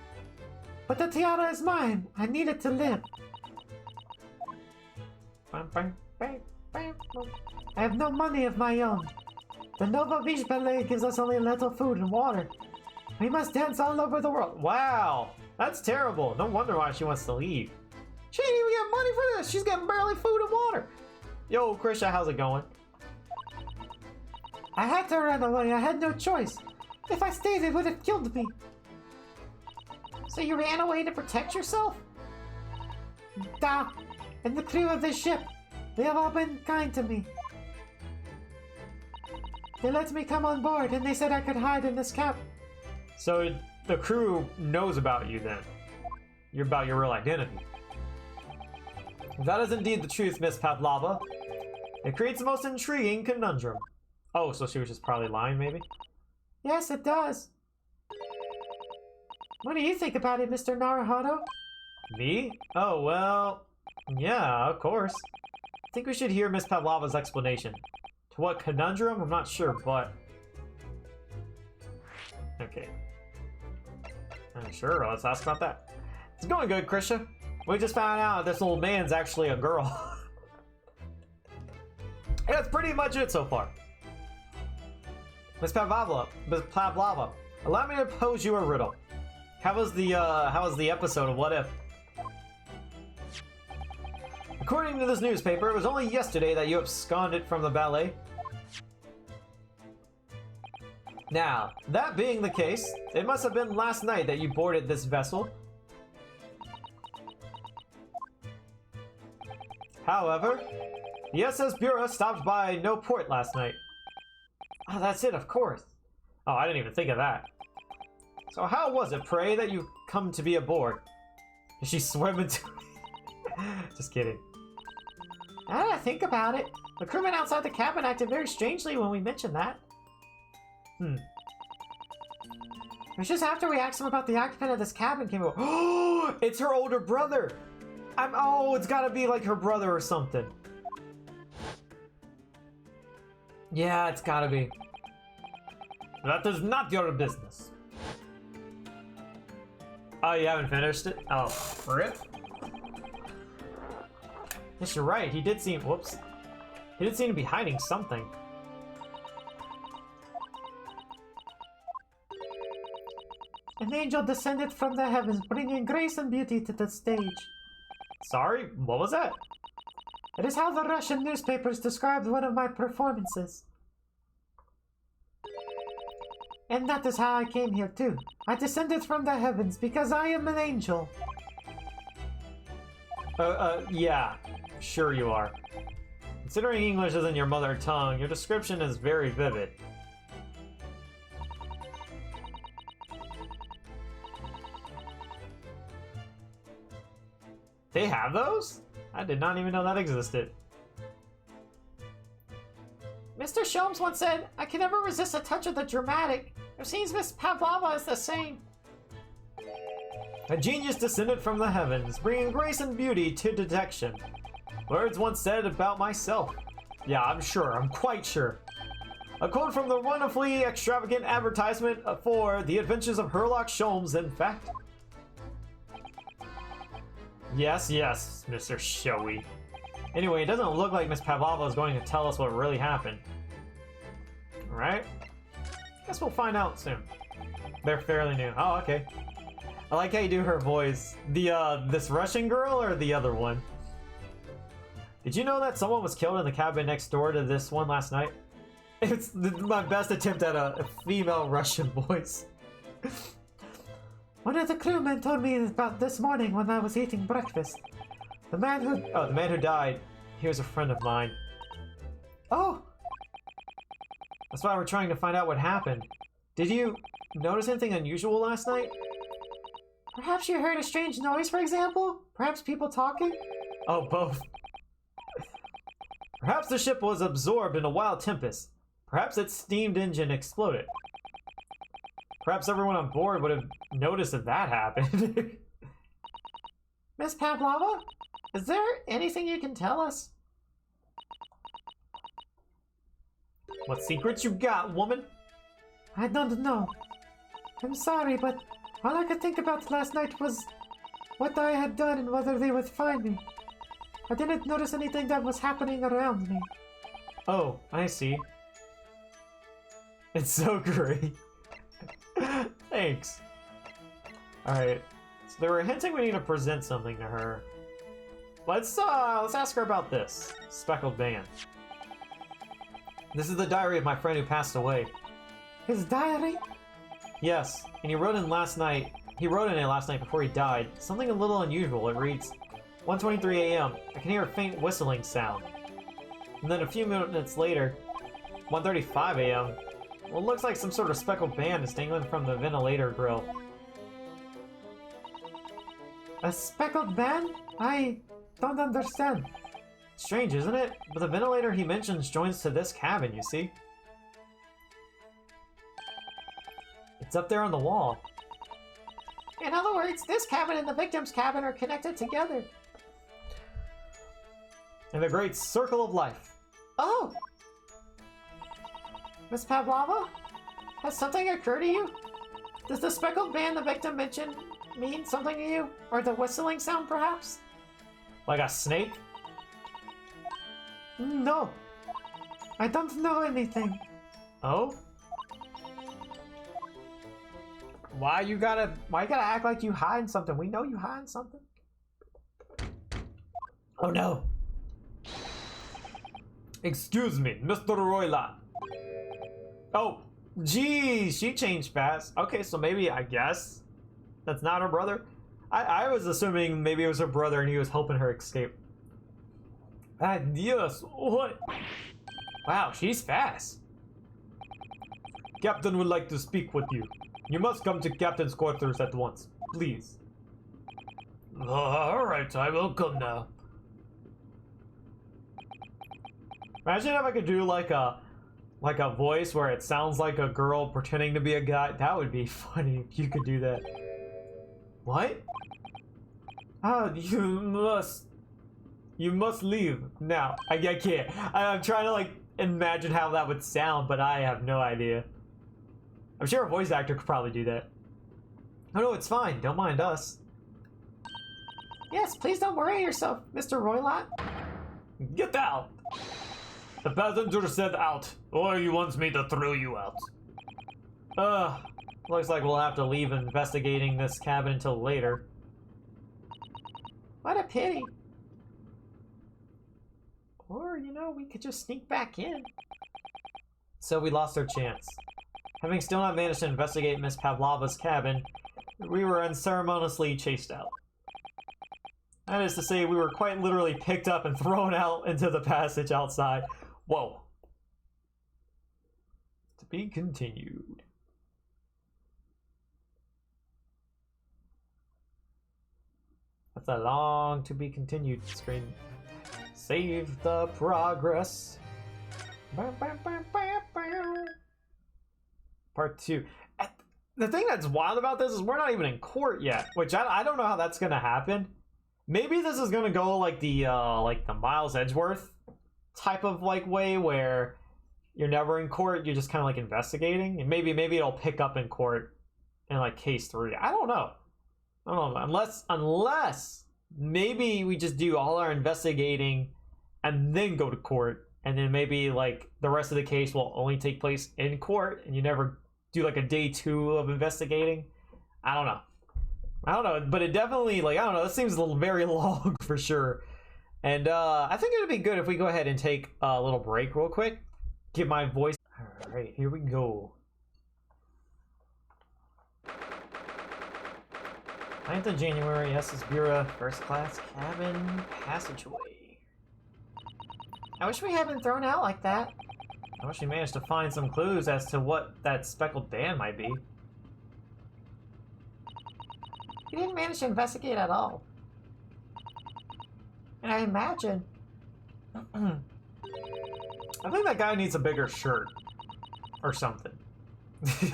But the tiara is mine. I need it to live. I have no money of my own. The Nova Beach Ballet gives us only a little food and water. We must dance all over the world. Wow, that's terrible. No wonder why she wants to leave. She ain't even get money for this. She's getting barely food and water. Yo, Krisha, how's it going? I had to run away. I had no choice. If I stayed, they would have killed me. So you ran away to protect yourself? Da! And the crew of this ship. They have all been kind to me. They let me come on board, and they said I could hide in this cap. So the crew knows about you then. You're about your real identity. If that is indeed the truth, Miss Pavlova, it creates the most intriguing conundrum. Oh, so she was just probably lying, maybe? Yes, it does. What do you think about it, Mr. Naruhodo? Me? Oh, well... yeah, of course. I think we should hear Miss Pavlova's explanation. To what conundrum? I'm not sure, but... okay. Sure, let's ask about that. It's going good, Krisha. We just found out this old man's actually a girl. That's pretty much it so far. Miss Pavlova, allow me to pose you a riddle. How was the episode of What If? According to this newspaper, it was only yesterday that you absconded from the ballet. Now, that being the case, it must have been last night that you boarded this vessel. However, the SS Bureau stopped by no port last night. Oh, that's it, of course. Oh, I didn't even think of that. So how was it, pray, that you come to be aboard? Did she swim into... just kidding. Now that I think about it, the crewmen outside the cabin acted very strangely when we mentioned that. Hmm. It was just after we asked them about the occupant of this cabin came over. Oh, it's her older brother! Oh, it's gotta be like her brother or something. Yeah, it's gotta be. That is not your business. Oh, you haven't finished it? Oh, rip. Yes, you're right. He did seem... whoops. He did seem to be hiding something. An angel descended from the heavens, bringing grace and beauty to the stage. Sorry, what was that? It is how the Russian newspapers described one of my performances. And that is how I came here too. I descended from the heavens because I am an angel. Yeah. Sure you are. Considering English isn't your mother tongue, your description is very vivid. They have those? I did not even know that existed. Mr. Sholmes once said, I can never resist a touch of the dramatic. It seems Miss Pavlova is the same. A genius descended from the heavens, bringing grace and beauty to detection. Words once said about myself. Yeah, I'm sure, I'm quite sure. A quote from the wonderfully extravagant advertisement for The Adventures of Herlock Sholmes, in fact. Yes, yes, Mr. Showy. Anyway, it doesn't look like Miss Pavlova is going to tell us what really happened. Right? Guess we'll find out soon. They're fairly new. Oh, okay. I like how you do her voice. This Russian girl or the other one? Did you know that someone was killed in the cabin next door to this one last night? It's my best attempt at a female Russian voice. One of the crewmen told me about this morning when I was eating breakfast. The man who died, he was a friend of mine. Oh! That's why we're trying to find out what happened. Did you notice anything unusual last night? Perhaps you heard a strange noise, for example? Perhaps people talking? Oh, both. Perhaps the ship was absorbed in a wild tempest. Perhaps its steam engine exploded. Perhaps everyone on board would have noticed if that happened. Miss Pavlova, is there anything you can tell us? What secrets you got, woman? I don't know. I'm sorry, but all I could think about last night was what I had done and whether they would find me. I didn't notice anything that was happening around me. Oh, I see. It's so great. Thanks. Alright. So they were hinting we need to present something to her. Let's ask her about this. Speckled band. This is the diary of my friend who passed away. His diary? Yes, and he wrote in it last night before he died. Something a little unusual. It reads, 1:23 a.m. I can hear a faint whistling sound. And then a few minutes later, 1:35 a.m. Well, it looks like some sort of speckled band is dangling from the ventilator grill. A speckled band? I don't understand. Strange, isn't it? But the ventilator he mentions joins to this cabin, you see? It's up there on the wall. In other words, this cabin and the victim's cabin are connected together. In the great circle of life. Oh! Miss Pavlova? Has something occurred to you? Does the speckled band the victim mentioned mean something to you? Or the whistling sound, perhaps? Like a snake? No. I don't know anything. Oh? Why you gotta act like you hiding something? We know you hiding something. Oh no. Excuse me, Mr. Roylat. Oh, geez, she changed fast. Okay, so maybe, I guess, that's not her brother? I was assuming maybe it was her brother and he was helping her escape. Yes, what? Wow, she's fast. Captain would like to speak with you. You must come to Captain's quarters at once, please. Alright, I will come now. Imagine if I could do like a voice where it sounds like a girl pretending to be a guy. That would be funny if you could do that. What? You must leave now. I can't. I'm trying to like imagine how that would sound, but I have no idea. I'm sure a voice actor could probably do that. Oh no, it's fine. Don't mind us. Yes, please don't worry yourself, Mr. Roylat. Get out! The passenger said out, or he wants me to throw you out. Looks like we'll have to leave investigating this cabin until later. What a pity. Or, you know, we could just sneak back in. So we lost our chance. Having still not managed to investigate Miss Pavlova's cabin, we were unceremoniously chased out. That is to say, we were quite literally picked up and thrown out into the passage outside. Whoa. To be continued. That's a long to be continued screen. Save the progress. Part 2. The thing that's wild about this is we're not even in court yet, which I don't know how that's gonna happen. Maybe this is gonna go like the Miles Edgeworth type of like way where you're never in court, you're just kind of like investigating, and maybe it'll pick up in court in like case 3. I don't know. Unless maybe we just do all our investigating and then go to court, and then maybe like the rest of the case will only take place in court and you never do like a day 2 of investigating. I don't know, but it definitely, like, I don't know, this seems very long for sure. And I think it would be good if we go ahead and take a little break real quick. Get my voice. All right, here we go. 9th of January, SS Bureau, first class cabin passageway. I wish we hadn't been thrown out like that. I wish we managed to find some clues as to what that speckled band might be. We didn't manage to investigate at all. And I imagine... I think that guy needs a bigger shirt. Or something.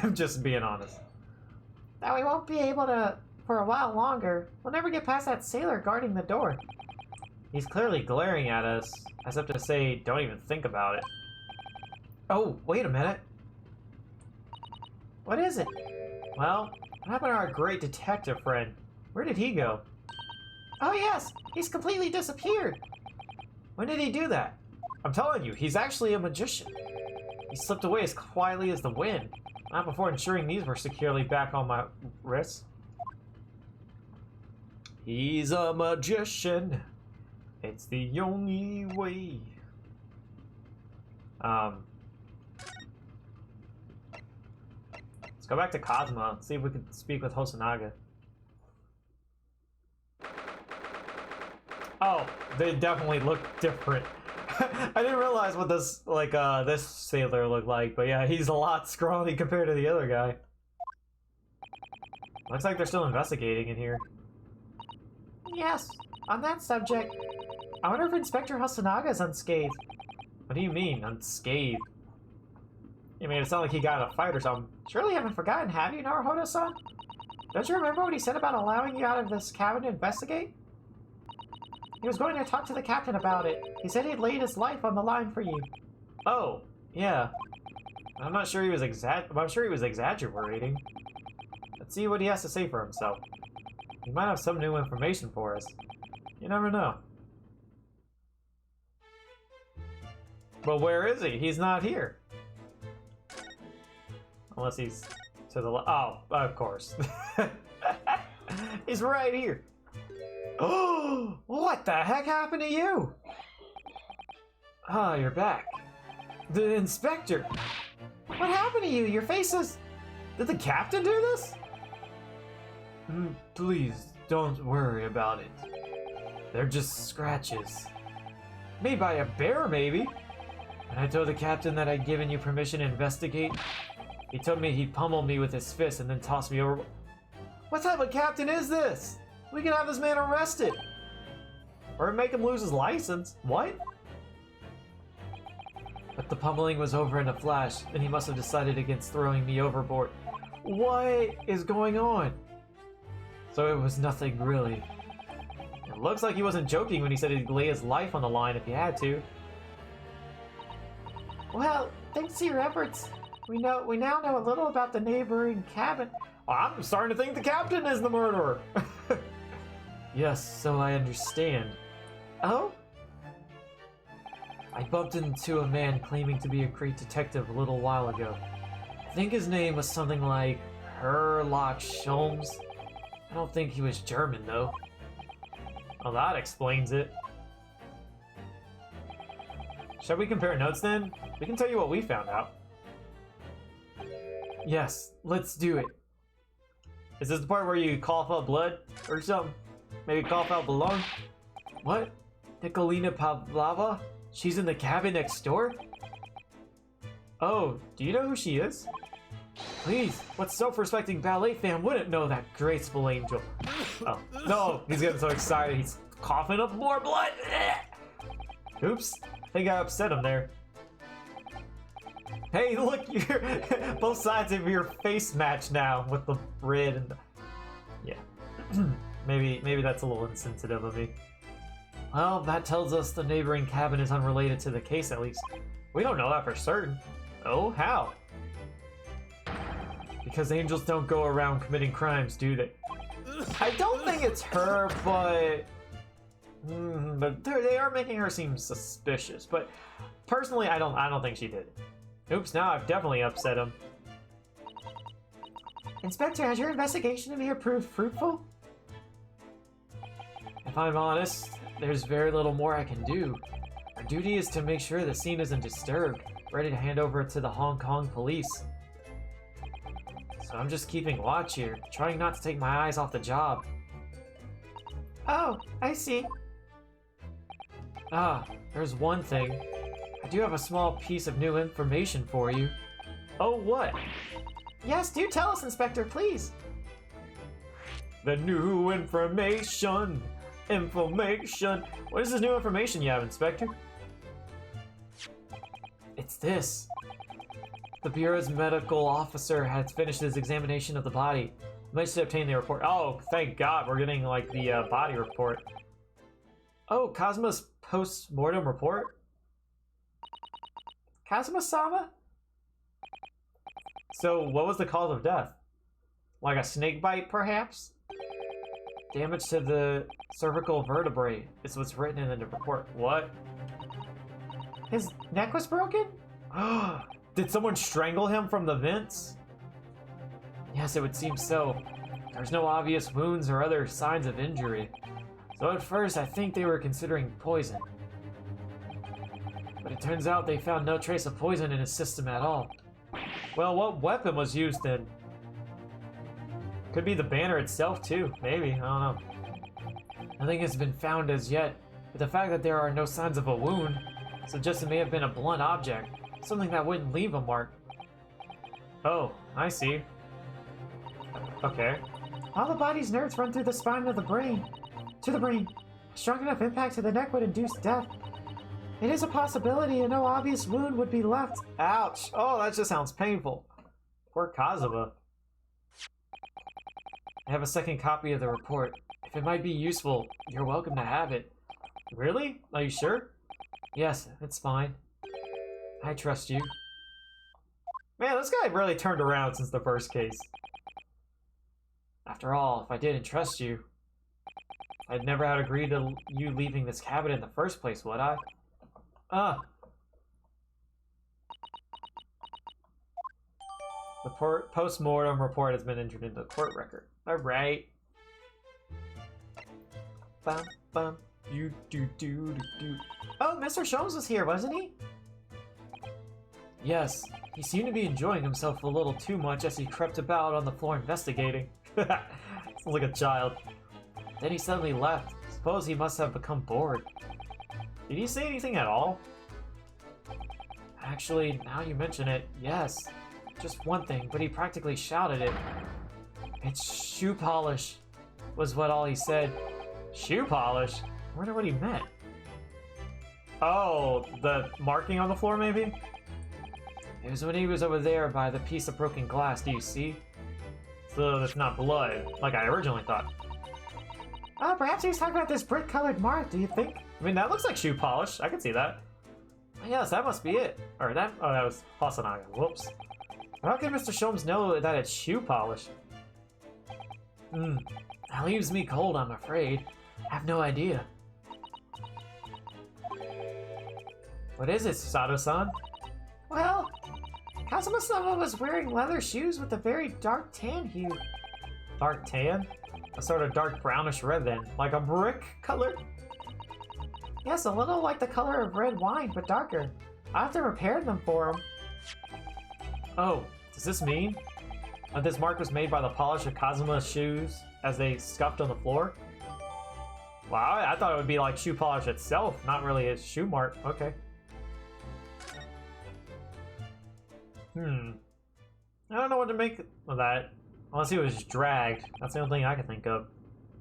I'm just being honest. that we won't be able to for a while longer. We'll never get past that sailor guarding the door. He's clearly glaring at us, as if to say, don't even think about it. Oh, wait a minute. What is it? Well, what happened to our great detective friend? Where did he go? Oh yes, he's completely disappeared. When did he do that? I'm telling you, he's actually a magician. He slipped away as quietly as the wind, not before ensuring these were securely back on my wrists. He's a magician. It's the only way. Let's go back to Cosmo and see if we can speak with Hosonaga. Oh, they definitely look different. I didn't realize what this, like, this sailor looked like, but yeah, he's a lot scrawny compared to the other guy. Looks like they're still investigating in here. Yes, on that subject, I wonder if Inspector Hasanaga is unscathed. What do you mean, unscathed? You made it sound like he got in a fight or something. Surely you haven't forgotten, have you, Naruhodo-san? Don't you remember what he said about allowing you out of this cabin to investigate? He was going to talk to the captain about it. He said he'd laid his life on the line for you. Oh, yeah. I'm not sure he was I'm sure he was exaggerating. Let's see what he has to say for himself. He might have some new information for us. You never know. But where is he? He's not here. Unless he's to the left. Oh, of course. He's right here. Oh, what the heck happened to you? Ah, you're back. The inspector. What happened to you? Your face is... Did the captain do this? Please, don't worry about it. They're just scratches. Made by a bear, maybe? When I told the captain that I'd given you permission to investigate, he told me he'd pummel me with his fist and then toss me over. What type of captain is this? We can have this man arrested. Or make him lose his license. What? But the pummeling was over in a flash, and he must have decided against throwing me overboard. What is going on? So it was nothing really. It looks like he wasn't joking when he said he'd lay his life on the line if he had to. Well, thanks to your efforts, we now know a little about the neighboring cabin. I'm starting to think the captain is the murderer. Yes, so I understand. Oh? I bumped into a man claiming to be a great detective a little while ago. I think his name was something like Herlock Sholmes. I don't think he was German, though. Well, that explains it. Shall we compare notes, then? We can tell you what we found out. Yes, let's do it. Is this the part where you cough up blood or something? Maybe cough out the lung? What? Nikolina Pavlova? She's in the cabin next door? Oh, do you know who she is? Please, what self-respecting ballet fan wouldn't know that graceful angel? Oh, no, he's getting so excited he's coughing up more blood. Oops, I think I upset him there. Hey, look, both sides of your face match now with the red and the... Yeah, maybe that's a little insensitive of me. Well, that tells us the neighboring cabin is unrelated to the case at least. We don't know that for certain. Oh, how? Because angels don't go around committing crimes, do they? I don't think it's her, but they are making her seem suspicious. But personally, I don't think she did it. Oops, now I've definitely upset him. Inspector, has your investigation of me proved fruitful? If I'm honest, there's very little more I can do. Our duty is to make sure the scene isn't disturbed, ready to hand over to the Hong Kong police. So I'm just keeping watch here, trying not to take my eyes off the job. Oh, I see. Ah, there's one thing. I do have a small piece of new information for you. Oh, what? Yes, do tell us, Inspector, please. The new information. Information. What is this new information you have, Inspector? It's this. The Bureau's medical officer has finished his examination of the body. Managed to obtain the report. Oh, thank God, we're getting, like, the body report. Oh, Cosmo's post-mortem report? Kazuma-sama? So, what was the cause of death? Like a snake bite, perhaps? Damage to the cervical vertebrae is what's written in the report. What? His neck was broken? Did someone strangle him from the vents? Yes, it would seem so. There's no obvious wounds or other signs of injury. So at first, I think they were considering poison. But it turns out they found no trace of poison in his system at all. Well, what weapon was used then? Could be the banner itself too, maybe, I don't know. Nothing has been found as yet, but the fact that there are no signs of a wound suggests it may have been a blunt object, something that wouldn't leave a mark. Oh, I see. Okay. All the body's nerves run through the spine of the brain. To the brain. A strong enough impact to the neck would induce death. It is a possibility and no obvious wound would be left. Ouch! Oh, that just sounds painful. Poor Kazuma. I have a second copy of the report. If it might be useful, you're welcome to have it. Really? Are you sure? Yes, it's fine. I trust you. Man, this guy really turned around since the first case. After all, if I didn't trust you, I'd never have agreed to you leaving this cabin in the first place, would I? The post-mortem report has been entered into the court record. Alright. Bum, bum, you do do do do. Oh, Mr. Sholmes was here, wasn't he? Yes, he seemed to be enjoying himself a little too much as he crept about on the floor investigating. Sounds like a child. Then he suddenly left. Suppose he must have become bored. Did he say anything at all? Actually, now you mention it, yes. Just one thing, but he practically shouted it. It's shoe polish, was what all he said. Shoe polish? I wonder what he meant. Oh, the marking on the floor, maybe? It was when he was over there by the piece of broken glass, do you see? So that's not blood, like I originally thought. Perhaps he was talking about this brick-colored mark, do you think? I mean, that looks like shoe polish. I can see that. Yes, that must be it. Or that, oh, that was Hasanaga. Whoops. How can Mr. Sholmes know that it's shoe polish? That leaves me cold, I'm afraid. I have no idea. What is it, Sato-san? Well, Kazuma-sama was wearing leather shoes with a very dark tan hue. Dark tan? A sort of dark brownish red then, like a brick color? Yes, a little like the color of red wine, but darker. I have to repair them for him. Oh, does this mean that this mark was made by the polish of Kazuma's shoes as they scuffed on the floor? Wow, I thought it would be like shoe polish itself, not really his shoe mark. Okay. I don't know what to make of that. Unless he was dragged. That's the only thing I can think of.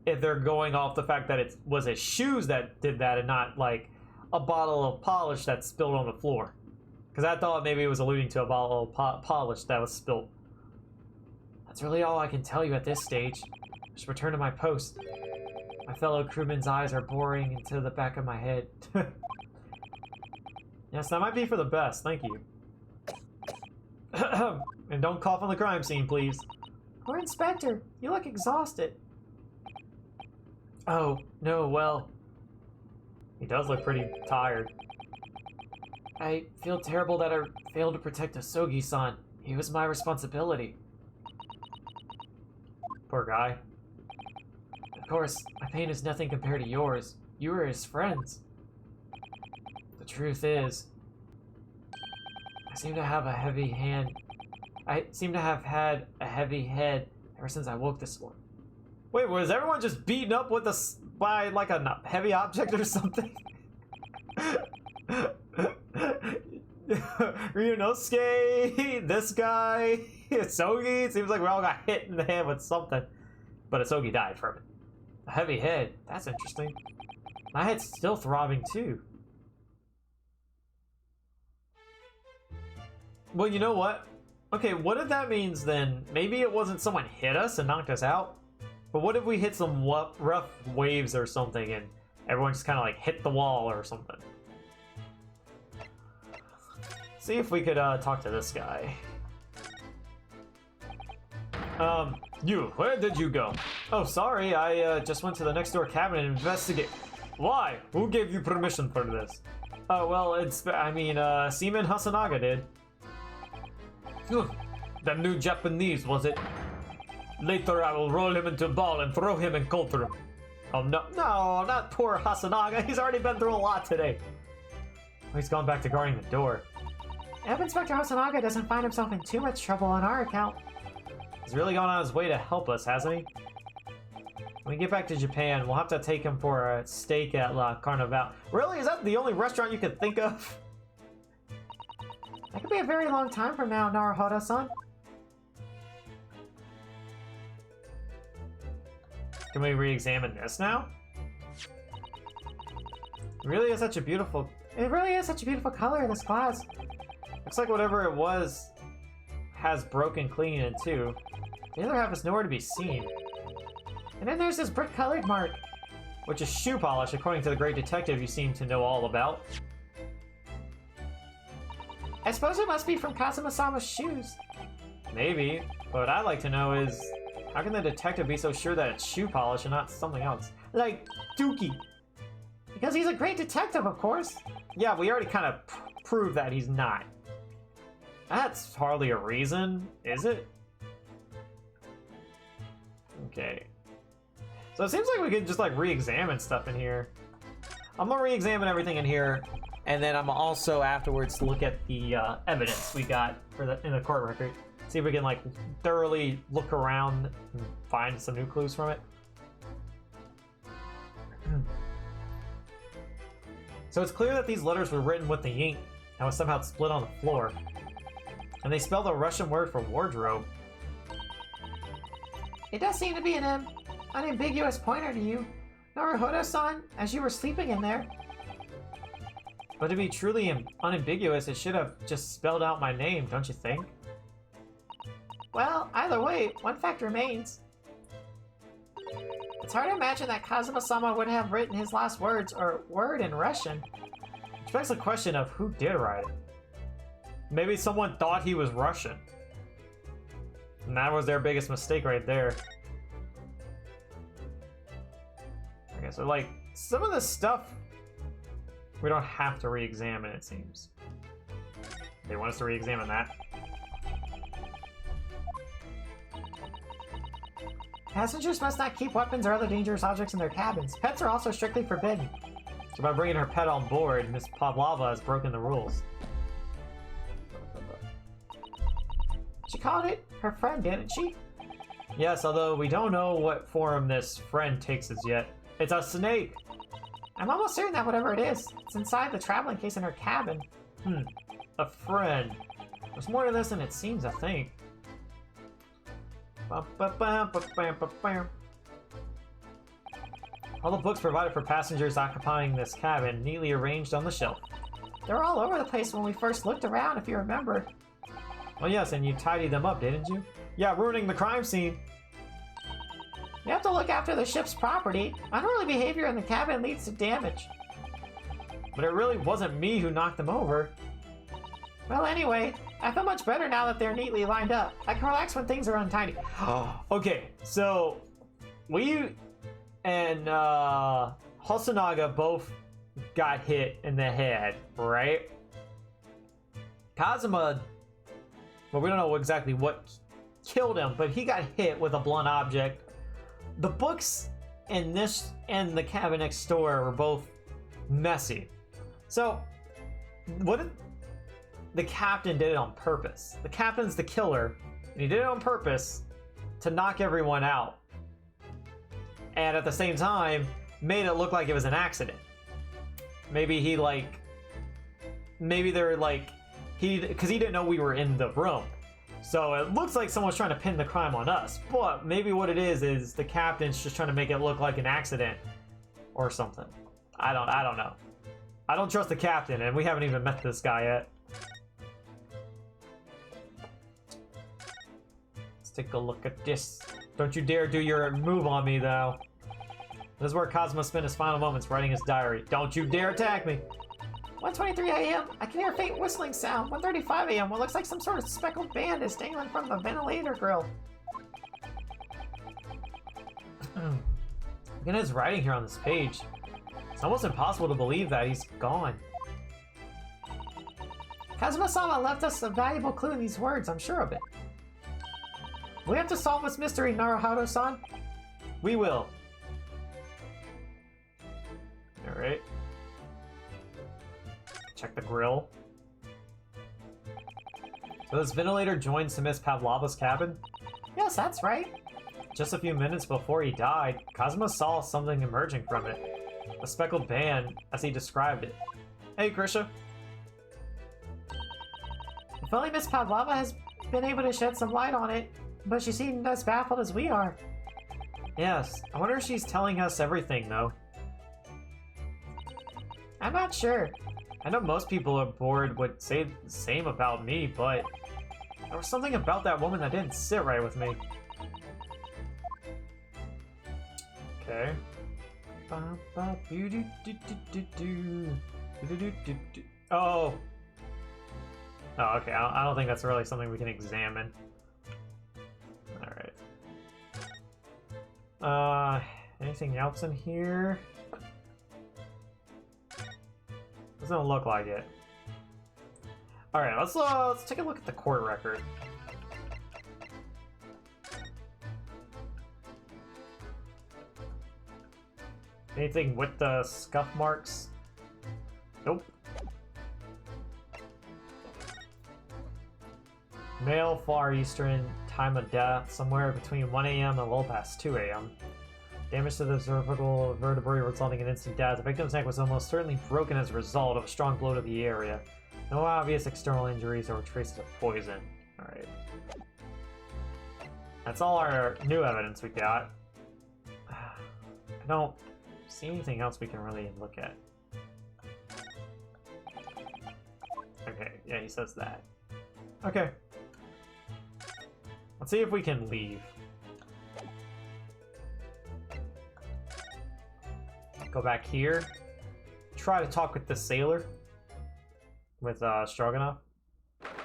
If they're going off the fact that it was his shoes that did that and not like a bottle of polish that spilled on the floor. Because I thought maybe it was alluding to a bottle of polish that was spilled. That's really all I can tell you at this stage. I should return to my post. My fellow crewmen's eyes are boring into the back of my head. Yes, that might be for the best, thank you. And don't cough on the crime scene, please. Poor Inspector, you look exhausted. Oh, no, well... He does look pretty tired. I feel terrible that I failed to protect Osogi-san. He was my responsibility. Poor guy. Of course, my pain is nothing compared to yours. You were his friends. The truth is, I seem to have had a heavy head ever since I woke this morning. Wait, was everyone just beaten up with by like a heavy object or something? Ryunosuke, this guy, Asogi, it seems like we all got hit in the head with something. But Asogi died from it. A heavy head, that's interesting. My head's still throbbing too. Well, you know what? Okay, what if that means then, maybe it wasn't someone hit us and knocked us out? But what if we hit some rough waves or something and everyone just kind of like hit the wall or something? See if we could talk to this guy. You, where did you go? Oh, sorry, I just went to the next door cabin and investigate. Why? Who gave you permission for this? Oh, well, Seaman Hasanaga did. The new Japanese, was it? Later I will roll him into a ball and throw him in cold room. Oh no, not poor Hasanaga. He's already been through a lot today. He's gone back to guarding the door. I hope Inspector Hasanaga doesn't find himself in too much trouble on our account. He's really gone on his way to help us, hasn't he? When we get back to Japan, we'll have to take him for a steak at La Carnival. Really? Is that the only restaurant you could think of? That could be a very long time from now, Naruhodo-san. Can we re-examine this now? It really is such a beautiful... It really is such a beautiful color in this glass. Looks like whatever it was has broken clean in two. The other half is nowhere to be seen. And then there's this brick-colored mark. Which is shoe polish, according to the great detective you seem to know all about. I suppose it must be from Kazuma-sama's shoes. Maybe, but what I'd like to know is, how can the detective be so sure that it's shoe polish and not something else? Like Dookie. Because he's a great detective, of course. Yeah, we already kind of proved that he's not. That's hardly a reason, is it? Okay. So it seems like we could just like re-examine stuff in here. I'm gonna re-examine everything in here, and then I'm also afterwards look at the evidence we got for in the court record. See if we can like thoroughly look around and find some new clues from it. So it's clear that these letters were written with the ink and was somehow split on the floor. And they spelled a Russian word for wardrobe. It does seem to be an unambiguous pointer to you, Naruhodo-san, as you were sleeping in there. But to be truly unambiguous, it should have just spelled out my name, don't you think? Well, either way, one fact remains. It's hard to imagine that Kazuma-sama would have written his last words or word in Russian. Which begs the question of who did write it. Maybe someone thought he was Russian. And that was their biggest mistake right there. Okay, so like, some of the stuff we don't have to re-examine, it seems. They want us to re-examine that. Passengers must not keep weapons or other dangerous objects in their cabins. Pets are also strictly forbidden. So by bringing her pet on board, Miss Pavlova has broken the rules. She called it her friend, didn't she? Yes, although we don't know what form this friend takes as yet. It's a snake! I'm almost certain that whatever it is, it's inside the traveling case in her cabin. A friend. There's more to this than it seems, I think. All the books provided for passengers occupying this cabin, neatly arranged on the shelf. They're all over the place when we first looked around, if you remember. Oh yes, and you tidied them up, didn't you? Yeah, ruining the crime scene. You have to look after the ship's property. Unruly behavior in the cabin leads to damage. But it really wasn't me who knocked them over. Well, anyway, I feel much better now that they're neatly lined up. I can relax when things are untidy. Okay, so we and Hosonaga both got hit in the head, right? Kazuma, well, we don't know exactly what killed him, but he got hit with a blunt object. The books in this and the cabin next door were both messy. So, what if the captain did it on purpose? The captain's the killer, and he did it on purpose to knock everyone out. And at the same time, made it look like it was an accident. Maybe he maybe they're like, because he didn't know we were in the room. So it looks like someone's trying to pin the crime on us, but maybe what it is the captain's just trying to make it look like an accident or something. I don't know. I don't trust the captain, and we haven't even met this guy yet. Let's take a look at this. Don't you dare do your move on me, though. This is where Kazuma spent his final moments writing his diary. Don't you dare attack me! 1:23 a.m. I can hear a faint whistling sound. 1:35 a.m. What looks like some sort of speckled band is dangling from the ventilator grill. Look at his writing here on this page. It's almost impossible to believe that he's gone. Kazuma-sama left us a valuable clue in these words, I'm sure of it. We have to solve this mystery, Naruhodo-san. We will. Alright. Check the grill. So this ventilator joins to Miss Pavlova's cabin? Yes, that's right. Just a few minutes before he died, Kazuma saw something emerging from it. A speckled band, as he described it. Hey, Grisha. If only Miss Pavlova has been able to shed some light on it, but she seemed as baffled as we are. Yes, I wonder if she's telling us everything, though. I'm not sure. I know most people aboard would say the same about me, but there was something about that woman that didn't sit right with me. Okay. Oh. Oh, okay. I don't think that's really something we can examine. Alright. Anything else in here? Doesn't look like it. Alright, let's take a look at the court record. Anything with the scuff marks? Nope. Male Far Eastern, time of death, somewhere between 1 a.m. and a little past 2 a.m. Damage to the cervical vertebrae resulting in instant death. The victim's neck was almost certainly broken as a result of a strong blow to the area. No obvious external injuries or traces of poison. Alright. That's all our new evidence we got. I don't see anything else we can really look at. Okay, yeah, he says that. Okay. Let's see if we can leave. Go back here. Try to talk with the sailor. With Stroganoff.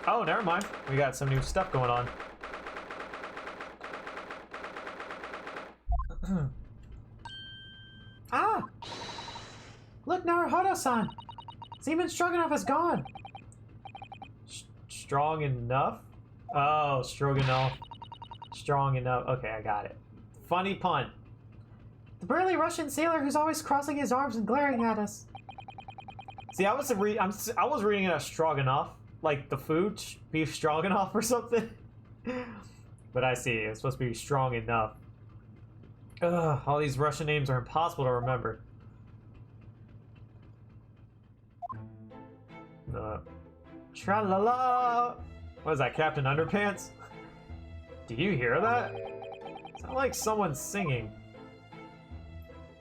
Oh, never mind. We got some new stuff going on. Ah! Look, Naruhodo-san! Seaman Stroganoff is gone! Strong enough? Oh, Stroganoff. Strong enough. Okay, I got it. Funny pun. The burly Russian sailor who's always crossing his arms and glaring at us. See, I was reading it as Stroganoff, like the food, beef stroganoff or something. But I see, it's supposed to be strong enough. Ugh, all these Russian names are impossible to remember. Tra-la-la! What is that, Captain Underpants? Do you hear that? Sounds like someone's singing.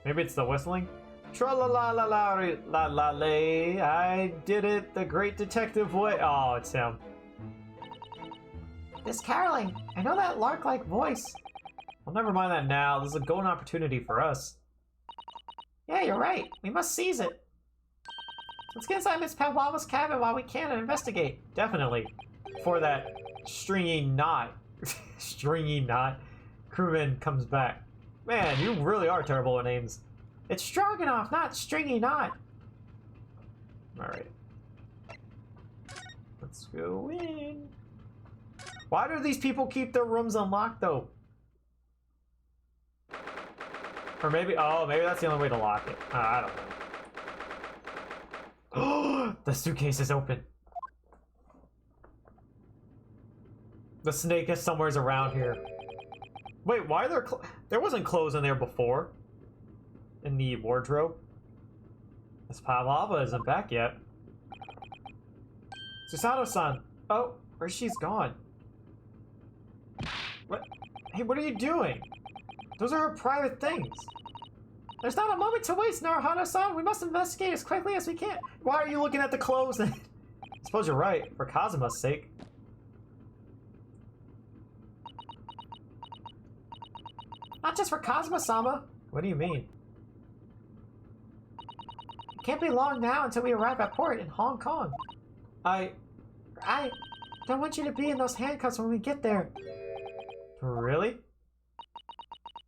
Maybe it's the whistling? Tra-la-la-la-la-la-la-lay, I did it the great detective way. Oh, it's him. This caroling, I know that lark-like voice. Well, never mind that now. This is a golden opportunity for us. Yeah, you're right. We must seize it. Let's get inside Miss Pavlova's cabin while we can and investigate. Definitely. Before that stringy knot, stringy knot, crewman comes back. Man, you really are terrible at names. It's Stroganoff, not Stringy Knot. Alright. Let's go in. Why do these people keep their rooms unlocked, though? Or maybe, oh, maybe that's the only way to lock it. I don't know. The suitcase is open. The snake is somewhere's around here. Wait, why are there wasn't clothes in there before? In the wardrobe? Miss Pavlova isn't back yet. Susato-san! Oh, where she's gone. What? Hey, what are you doing? Those are her private things. There's not a moment to waste, Naruhodo-san. We must investigate as quickly as we can. Why are you looking at the clothes then? I suppose you're right, for Kazuma's sake. Not just for Kazuma-sama. What do you mean? It can't be long now until we arrive at port in Hong Kong. I don't want you to be in those handcuffs when we get there. Really?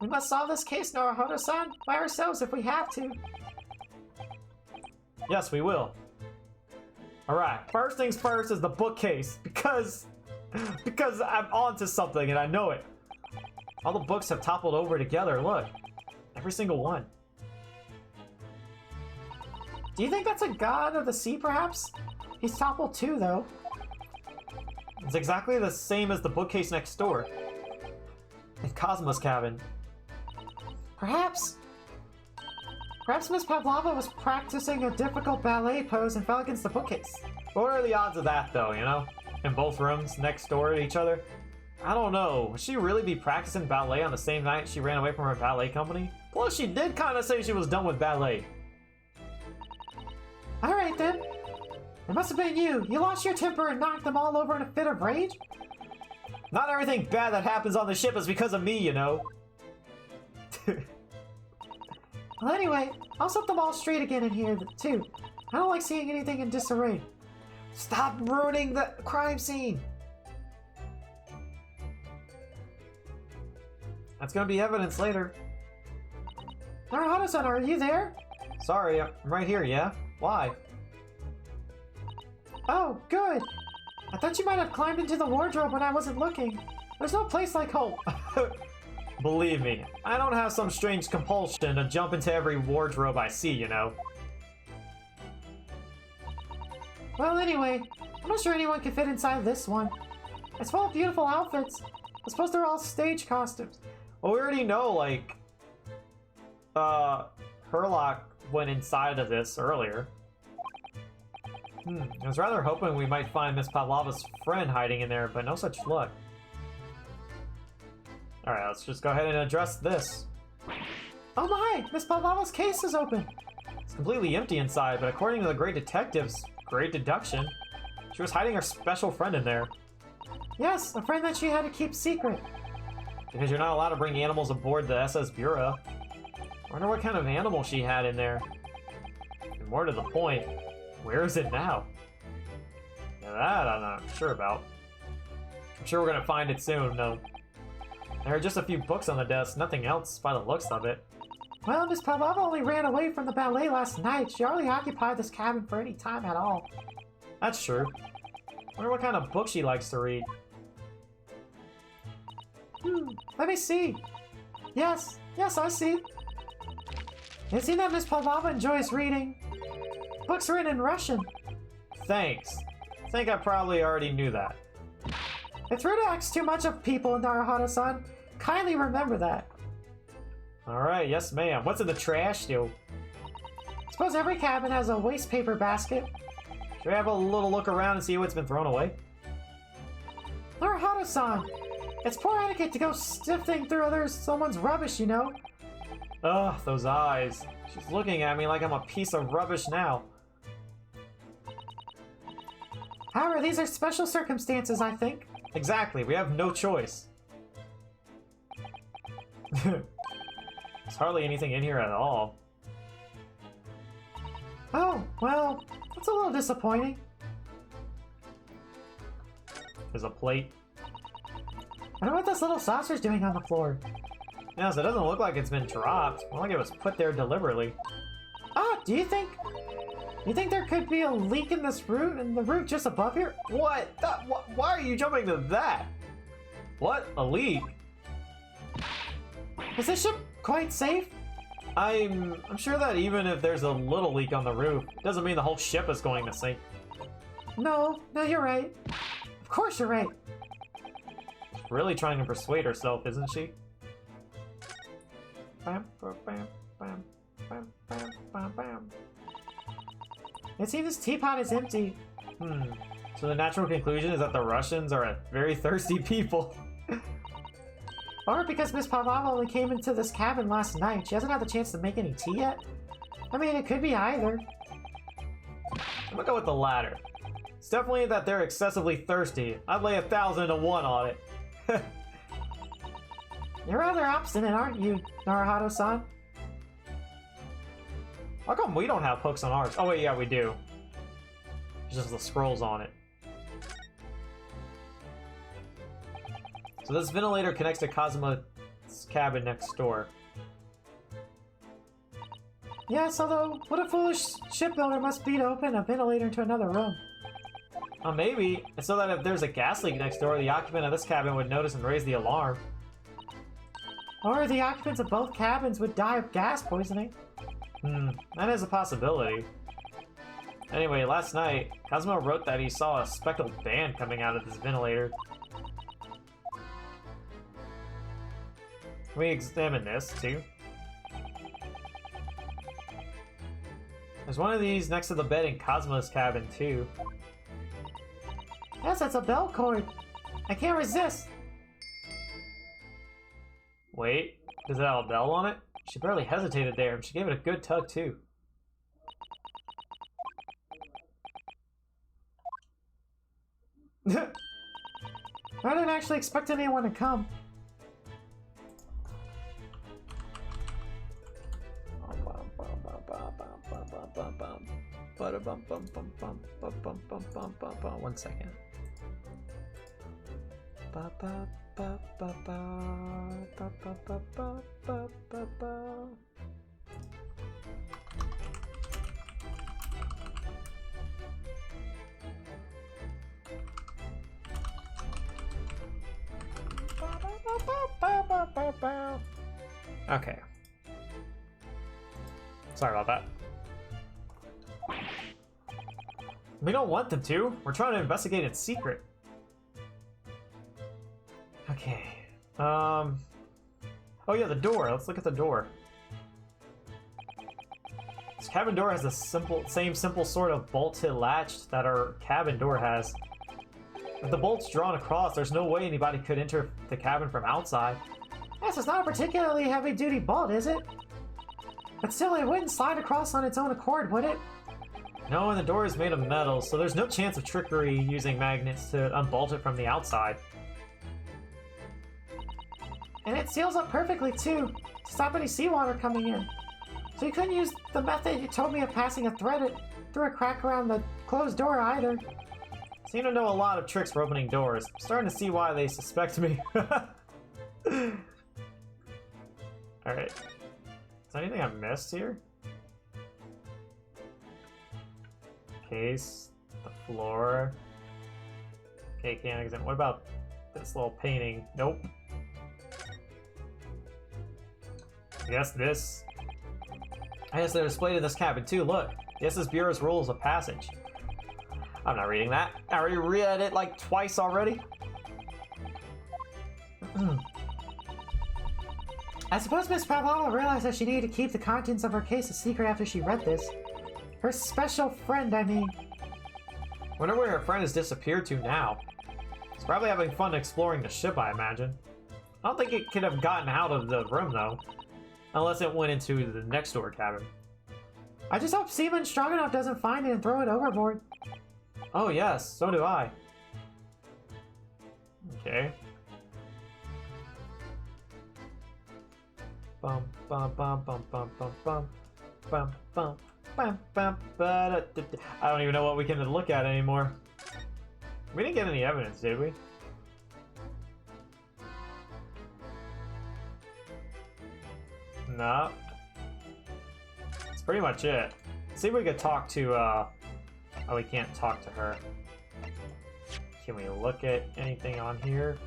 We must solve this case, Naruhodo-san, by ourselves if we have to. Yes, we will. Alright, first things first is the bookcase, because I'm onto something and I know it. All the books have toppled over together, look. Every single one. Do you think that's a god of the sea, perhaps? He's toppled too, though. It's exactly the same as the bookcase next door. in Cosmo's cabin. Perhaps Miss Pavlova was practicing a difficult ballet pose and fell against the bookcase. What are the odds of that, though, you know? In both rooms, next door to each other? I don't know. Would she really be practicing ballet on the same night she ran away from her ballet company? Plus, she did kind of say she was done with ballet. Alright then. It must have been you. You lost your temper and knocked them all over in a fit of rage? Not everything bad that happens on the ship is because of me, you know? Well, anyway, I'll set them all straight again in here, too. I don't like seeing anything in disarray. Stop ruining the crime scene! That's gonna be evidence later. Naruhodo-san, are you there? Sorry, I'm right here, yeah? Why? Oh, good. I thought you might have climbed into the wardrobe when I wasn't looking. There's no place like home. Believe me, I don't have some strange compulsion to jump into every wardrobe I see, you know? Well, anyway, I'm not sure anyone can fit inside this one. It's full of beautiful outfits. I suppose they're all stage costumes. Well, we already know, like, Herlock went inside of this earlier. I was rather hoping we might find Miss Pavlova's friend hiding in there, but no such luck. Alright, let's just go ahead and address this. Oh my! Miss Pavlova's case is open! It's completely empty inside, but according to the great detective's great deduction, she was hiding her special friend in there. Yes, a friend that she had to keep secret. Because you're not allowed to bring animals aboard the SS Bureau. I wonder what kind of animal she had in there. And more to the point, where is it now? Now that I'm not sure about. I'm sure we're gonna find it soon, though. There are just a few books on the desk, nothing else by the looks of it. Well, Miss Pavlova only ran away from the ballet last night. She hardly occupied this cabin for any time at all. That's true. Wonder what kind of book she likes to read. Let me see. Yes, I see. It seems that Miss Pavlova enjoys reading. Books written in Russian. Thanks. I think I probably already knew that. It's rude to ask too much of people, Naruhodo-san. Kindly remember that. Alright, yes ma'am. What's in the trash, still? Suppose every cabin has a waste paper basket. Should we have a little look around and see what's been thrown away? Naruhodo-san! It's poor etiquette to go sifting through someone's rubbish, you know? Ugh, those eyes. She's looking at me like I'm a piece of rubbish now. However, these are special circumstances, I think. Exactly, we have no choice. There's hardly anything in here at all. Oh, well, that's a little disappointing. There's a plate. I wonder what this little saucer's doing on the floor. Yeah, so it doesn't look like it's been dropped. More like it was put there deliberately. Ah, do you think there could be a leak in this room, in the room just above here? What? Why are you jumping to that? What? A leak? Is this ship quite safe? I'm sure that even if there's a little leak on the roof, it doesn't mean the whole ship is going to sink. No, you're right. Of course you're right. She's really trying to persuade herself, isn't she? Bam, bam, bam, bam, bam, bam, bam, bam. It seems this teapot is empty. So the natural conclusion is that the Russians are a very thirsty people. Or because Miss Pavlova only came into this cabin last night, she hasn't had the chance to make any tea yet? I mean, it could be either. I'm gonna go with the latter. It's definitely that they're excessively thirsty. I'd lay 1,000 to 1 on it. You're rather obstinate, aren't you, Naruhodo-san? How come we don't have hooks on ours? Oh wait, yeah, we do. It's just the scrolls on it. So this ventilator connects to Kazuma's cabin next door. Yes, although, what a foolish shipbuilder must be to open a ventilator into another room. Maybe it's so that if there's a gas leak next door, the occupant of this cabin would notice and raise the alarm. Or the occupants of both cabins would die of gas poisoning. That is a possibility. Anyway, last night, Kazuma wrote that he saw a speckled band coming out of this ventilator. We examine this too. There's one of these next to the bed in Cosmo's cabin too. Yes, it's a bell cord. I can't resist. Wait, does it have a bell on it? She barely hesitated there, and she gave it a good tug too. I didn't actually expect anyone to come. One second. Okay. Sorry about that. We don't want them to. We're trying to investigate in secret. Okay. Oh yeah, the door. Let's look at the door. This cabin door has the same simple sort of bolted latch that our cabin door has. If the bolt's drawn across, there's no way anybody could enter the cabin from outside. Yes, it's not a particularly heavy-duty bolt, is it? But still, it wouldn't slide across on its own accord, would it? No, and the door is made of metal, so there's no chance of trickery using magnets to unbolt it from the outside. And it seals up perfectly, too, to stop any seawater coming in. So you couldn't use the method you told me of passing a thread through a crack around the closed door either. Seem to know a lot of tricks for opening doors. I'm starting to see why they suspect me. Alright. Is there anything I missed here? Case, the floor. Okay, can't examine. What about this little painting? Nope. I guess this. I guess they're displayed in this cabin too. Look. Yes, this bureau's rules of passage. I'm not reading that. I already read it like twice already. I suppose Miss Pavlova realized that she needed to keep the contents of her case a secret after she read this. Her special friend, I mean. Wonder where her friend has disappeared to now. It's probably having fun exploring the ship, I imagine. I don't think it could have gotten out of the room, though. Unless it went into the next door cabin. I just hope Seaman strong enough doesn't find it and throw it overboard. Oh yes, so do I. Okay. Bum bum bum bum bum bum bum bum bum bum bum ba da. I don't even know what we can look at anymore. We didn't get any evidence, did we? No. That's pretty much it. See if we could talk to, oh, we can't talk to her. Can we look at anything on here?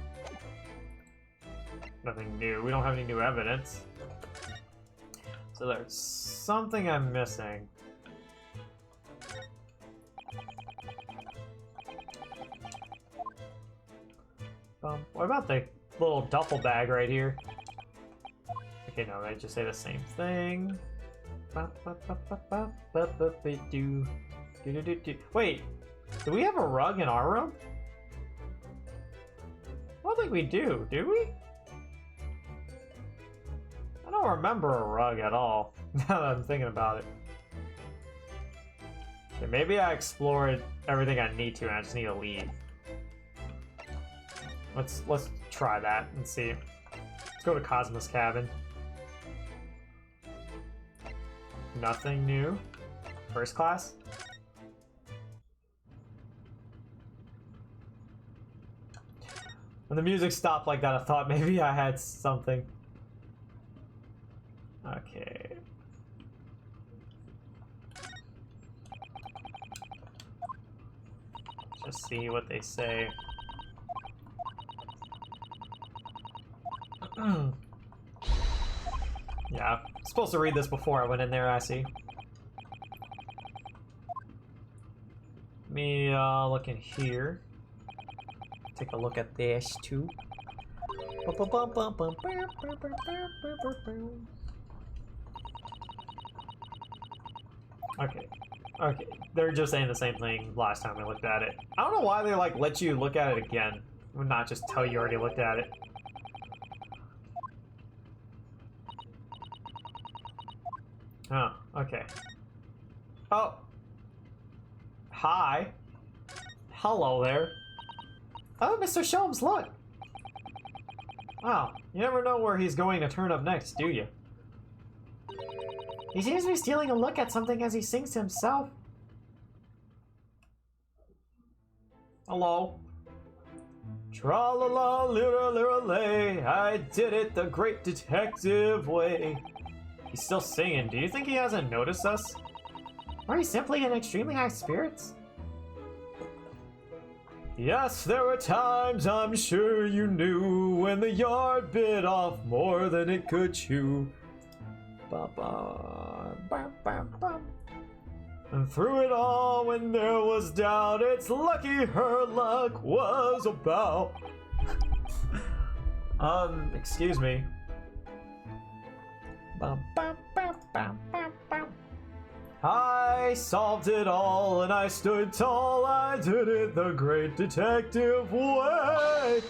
Nothing new. We don't have any new evidence. So there's something I'm missing. What about the little duffel bag right here? Okay, no, they just say the same thing. Wait, do we have a rug in our room? I don't think we do we? I don't remember a rug at all, now that I'm thinking about it. Okay, maybe I explored everything I need to and I just need to leave. Let's try that and see. Let's go to Cosmo's cabin. Nothing new. First class? When the music stopped like that, I thought maybe I had something. Okay. Just see what they say. Yeah, I'm supposed to read this before I went in there, I see. Let me look in here. Take a look at this too. Okay. Okay. They're just saying the same thing last time I looked at it. I don't know why they like let you look at it again. Would not just tell you already looked at it. Oh, okay. Oh. Hi. Hello there. Oh, Mr. Sholmes, look! Oh, you never know where he's going to turn up next, do you? He seems to be stealing a look at something as he sings to himself. Hello. Tra-la-la-lira-lira-lay, I did it the great detective way. He's still singing. Do you think he hasn't noticed us? Or he's simply in extremely high spirits? Yes, there were times I'm sure you knew when the yard bit off more than it could chew. Ba-ba, ba-ba-ba. And through it all, when there was doubt, it's lucky her luck was about. Excuse me. I solved it all and I stood tall. I did it the great detective way.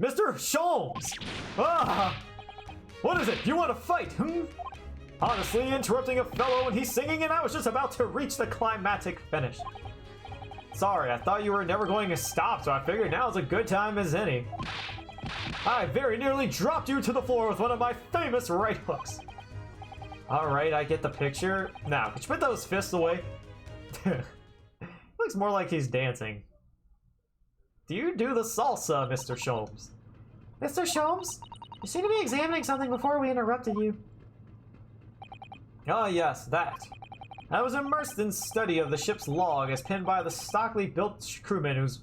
Mr. Sholmes! Ah! What is it? You want to fight? Honestly, interrupting a fellow when he's singing and I was just about to reach the climactic finish. Sorry, I thought you were never going to stop, so I figured now's a good time as any. I very nearly dropped you to the floor with one of my famous right hooks. Alright, I get the picture. Now, could you put those fists away? Looks more like he's dancing. Do you do the salsa, Mr. Sholmes? Mr. Sholmes? You seem to be examining something before we interrupted you. Ah, yes, that. I was immersed in study of the ship's log as penned by the stockily built crewman who's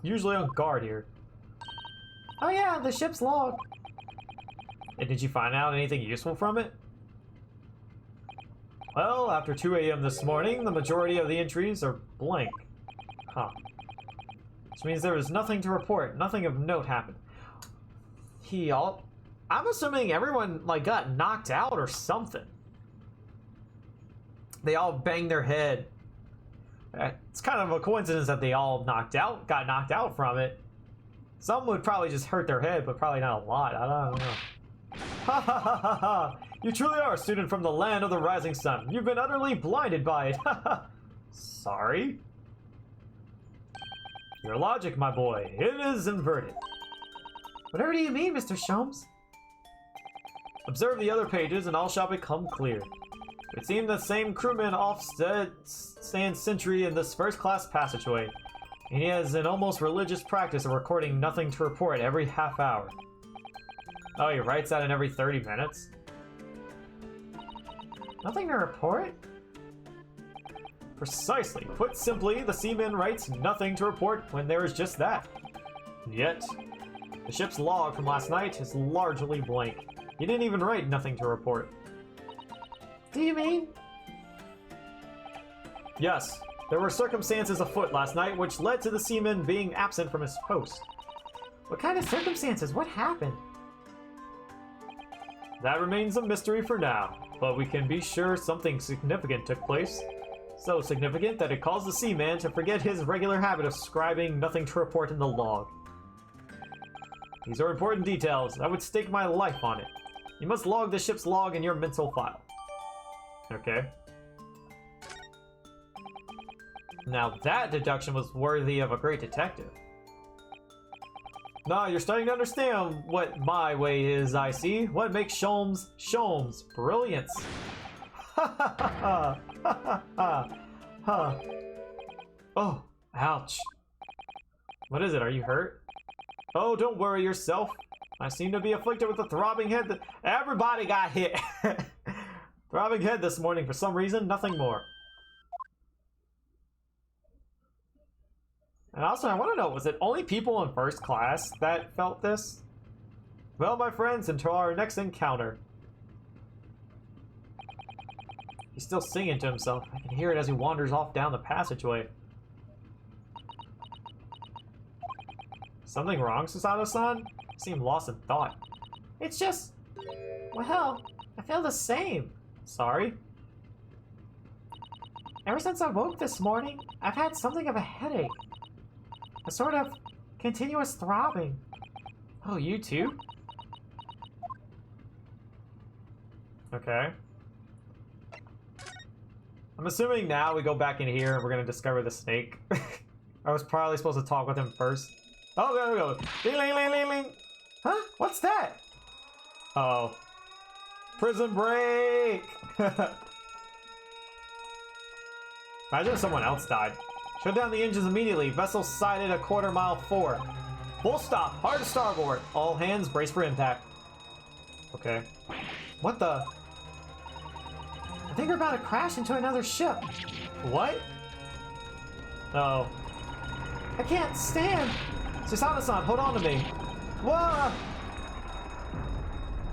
usually on guard here. Oh yeah, the ship's log. And did you find out anything useful from it? Well, after 2 a.m. this morning, the majority of the entries are blank. Huh. Which means there was nothing to report, nothing of note happened. I'm assuming everyone, like, got knocked out or something. They all banged their head. It's kind of a coincidence that they all got knocked out from it. Some would probably just hurt their head, but probably not a lot. I don't know. Ha ha ha ha ha! You truly are a student from the land of the rising sun. You've been utterly blinded by it. Ha ha! Sorry? Your logic, my boy. It is inverted. Whatever do you mean, Mr. Sholmes? Observe the other pages and all shall become clear. It seemed the same crewman stands sentry in this first-class passageway, and he has an almost religious practice of recording nothing to report every half hour. Oh, he writes that in every 30 minutes? Nothing to report? Precisely. Put simply, the seaman writes nothing to report when there is just that. Yet, the ship's log from last night is largely blank. He didn't even write nothing to report. Do you mean? Yes, there were circumstances afoot last night which led to the seaman being absent from his post. What kind of circumstances? What happened? That remains a mystery for now, but we can be sure something significant took place. So significant that it caused the seaman to forget his regular habit of scribing nothing to report in the log. These are important details. I would stake my life on it. You must log the ship's log in your mental file. Okay. Now that deduction was worthy of a great detective. Now you're starting to understand what my way is, I see. What makes Sholmes brilliance. Ha ha ha ha ha ha ha. Oh, ouch. What is it? Are you hurt? Oh, don't worry yourself. I seem to be afflicted with a throbbing head. Everybody got hit. Throbbing head this morning for some reason, nothing more. And also, I want to know, was it only people in first class that felt this? Well, my friends, until our next encounter. He's still singing to himself. I can hear it as he wanders off down the passageway. Something wrong, Susato-san? seem lost in thought. It's just... well, I feel the same. Sorry? Ever since I woke this morning, I've had something of a headache. A sort of continuous throbbing. Oh, you too? Okay. I'm assuming now we go back in here and we're gonna discover the snake. I was probably supposed to talk with him first. Oh, there we go. Ding, ling, ling, ling, ling. Huh? What's that? Uh-oh. Prison break! Imagine if someone else died. Shut down the engines immediately. Vessel sighted a quarter-mile forward. Full stop. Hard to starboard. All hands brace for impact. Okay. What the? I think we're about to crash into another ship. What? Oh. I can't stand. Susanoo-san, hold on to me. Whoa!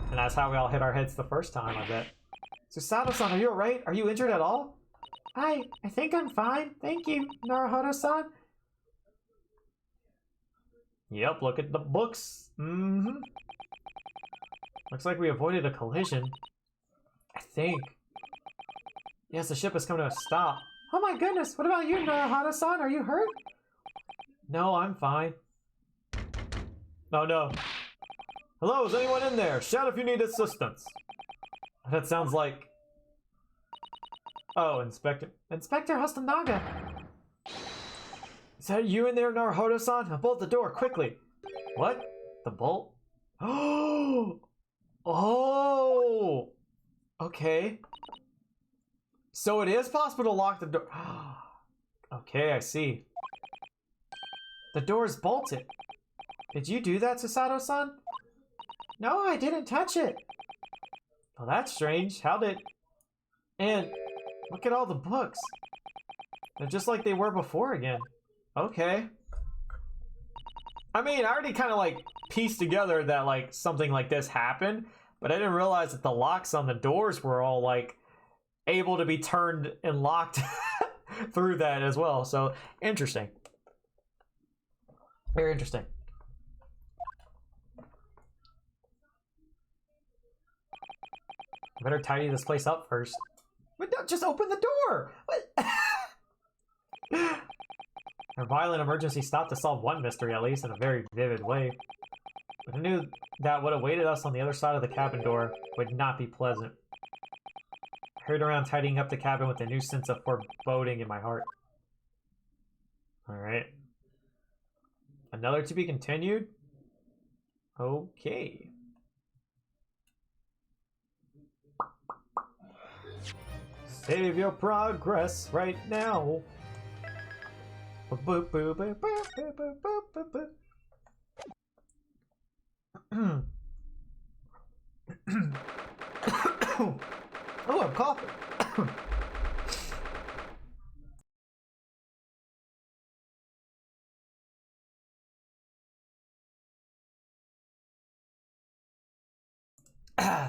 And that's how we all hit our heads the first time, I bet. Susanoo-san, are you alright? Are you injured at all? I think I'm fine. Thank you, Naruhodo-san. Yep, look at the books. Mm-hmm. Looks like we avoided a collision. I think. Yes, the ship has come to a stop. Oh my goodness, what about you, Naruhodo-san? Are you hurt? No, I'm fine. Oh no. Hello, is anyone in there? Shout if you need assistance. That sounds like... Oh, Inspector. Inspector Hostonaga. Is that you in there, Naruhodo-san? Bolt the door, quickly. What? The bolt? Oh! Oh! Okay. So it is possible to lock the door. Okay, I see. The door is bolted. Did you do that, Susanoo-san? No, I didn't touch it. Well, that's strange. How did... And look at all the books. They're just like they were before again. Okay. I mean, I already kind of like pieced together that like something like this happened, but I didn't realize that the locks on the doors were all like able to be turned and locked through that as well. So interesting. Very interesting. I better tidy this place up first. But no, just open the door! What? A violent emergency stopped to solve one mystery, at least in a very vivid way. But I knew that what awaited us on the other side of the cabin door would not be pleasant. I hurried around tidying up the cabin with a new sense of foreboding in my heart. Alright. Another to be continued? Okay. Save your progress right now. Boop, boop, boop, boop, boop, boop, boop, boop, boop. Oh, I'm coughing.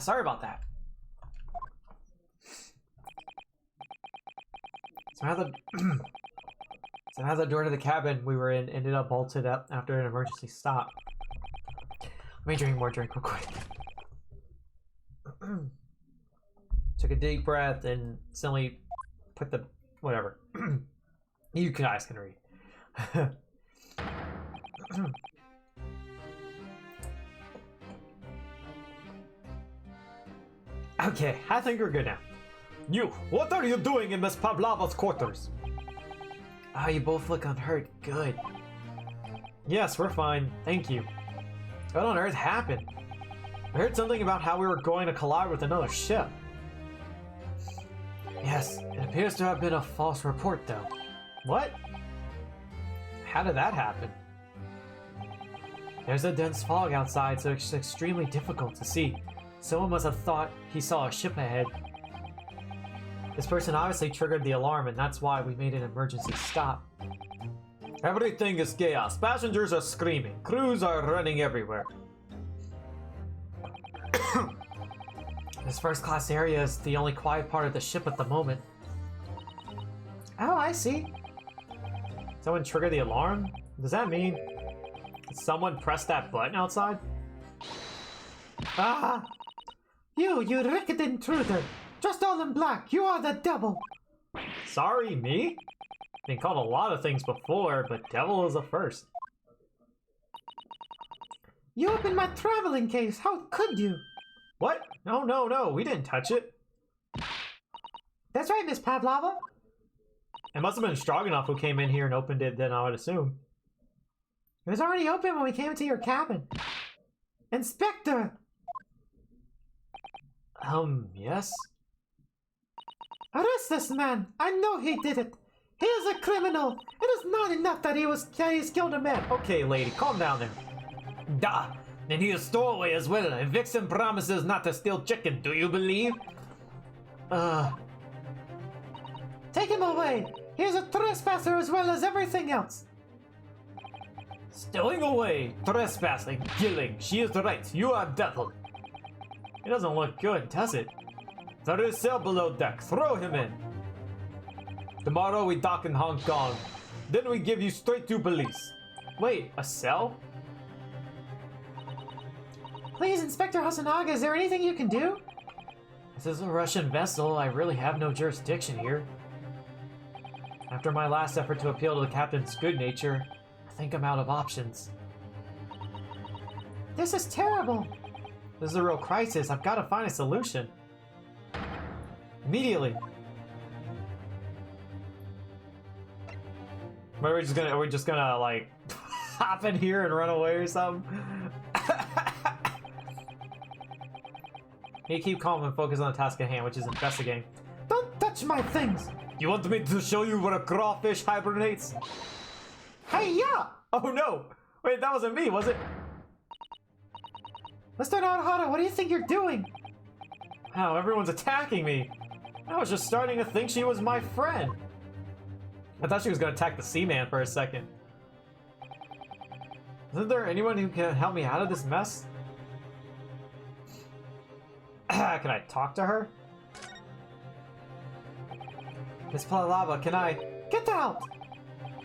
Sorry about that. So now the door to the cabin we were in ended up bolted up after an emergency stop. Let me drink more drink real quick. Took a deep breath and suddenly put the... whatever. You guys can read. Okay, I think we're good now. You, what are you doing in Miss Pavlova's quarters? Ah, you both look unhurt. Good. Yes, we're fine. Thank you. What on earth happened? I heard something about how we were going to collide with another ship. Yes, it appears to have been a false report, though. What? How did that happen? There's a dense fog outside, so it's extremely difficult to see. Someone must have thought he saw a ship ahead. This person obviously triggered the alarm, and that's why we made an emergency stop. Everything is chaos. Passengers are screaming. Crews are running everywhere. This first-class area is the only quiet part of the ship at the moment. Oh, I see. Someone triggered the alarm? Does that mean someone pressed that button outside? Ah! You wicked intruder! Dressed all in black, you are the devil! Sorry, me? Been called a lot of things before, but devil is a first. You opened my traveling case, how could you? What? No, we didn't touch it. That's right, Miss Pavlova. It must have been Stroganoff who came in here and opened it, then I would assume. It was already open when we came into your cabin. Inspector! Yes? Arrest this man! I know he did it! He is a criminal! It is not enough that he's killed a man! Okay, lady, calm down there. Duh! And he is stowaway as well. A vixen promises not to steal chicken, do you believe? Take him away! He is a trespasser as well as everything else! Stowing away, trespassing, killing. She is right, you are devil. It doesn't look good, does it? There is a cell below deck, throw him in. Tomorrow we dock in Hong Kong. Then we give you straight to police. Wait, a cell? Please, Inspector Hasanaga, is there anything you can do? This is a Russian vessel, I really have no jurisdiction here. After my last effort to appeal to the captain's good nature, I think I'm out of options. This is terrible! This is a real crisis, I've got to find a solution. Immediately. Are we just gonna like hop in here and run away or something? You keep calm and focus on the task at hand, which is investigating. Don't touch my things! You want me to show you where a crawfish hibernates? Hey, yeah! Oh no! Wait, that wasn't me, was it? Mr. Naruhara, what do you think you're doing? Wow, everyone's attacking me. I was just starting to think she was my friend. I thought she was gonna attack the Seaman for a second. Isn't there anyone who can help me out of this mess? Can I talk to her? Miss Palava, can I... Get out!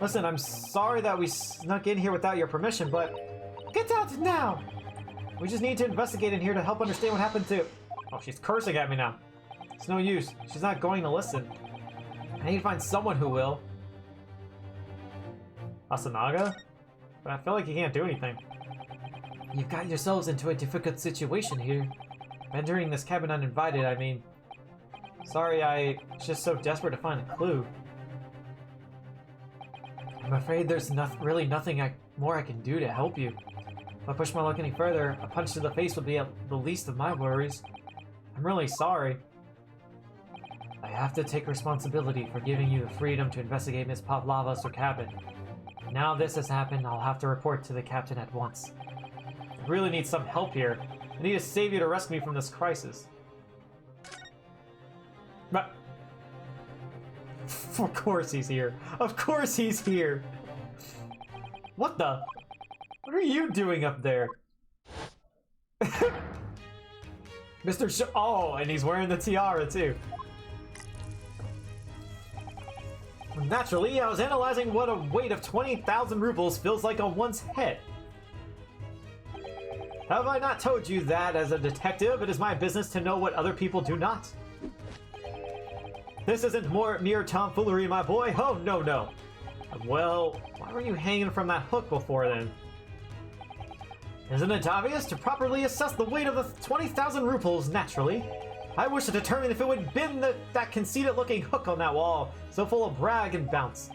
Listen, I'm sorry that we snuck in here without your permission, but... Get out now! We just need to investigate in here to help understand what happened to... Oh, she's cursing at me now. It's no use. She's not going to listen. I need to find someone who will. Asanaga? But I feel like you can't do anything. You've got yourselves into a difficult situation here. Entering this cabin uninvited, I mean... Sorry, I was just so desperate to find a clue. I'm afraid there's really nothing more I can do to help you. If I push my luck any further, a punch to the face would be the least of my worries. I'm really sorry. I have to take responsibility for giving you the freedom to investigate Miss Pavlova's cabin. Now this has happened, I'll have to report to the captain at once. I really need some help here. I need to save you to rescue me from this crisis. But... Of course he's here. Of course he's here! What the? What are you doing up there? Mr. Oh, and he's wearing the tiara too. Naturally, I was analyzing what a weight of 20,000 rubles feels like on one's head. Have I not told you that, as a detective, it is my business to know what other people do not? This isn't mere tomfoolery, my boy. Oh, no. Well, why were you hanging from that hook before then? Isn't it obvious? To properly assess the weight of the 20,000 rubles, naturally, I wish to determine if it would bend that conceited-looking hook on that wall, so full of brag and bounce.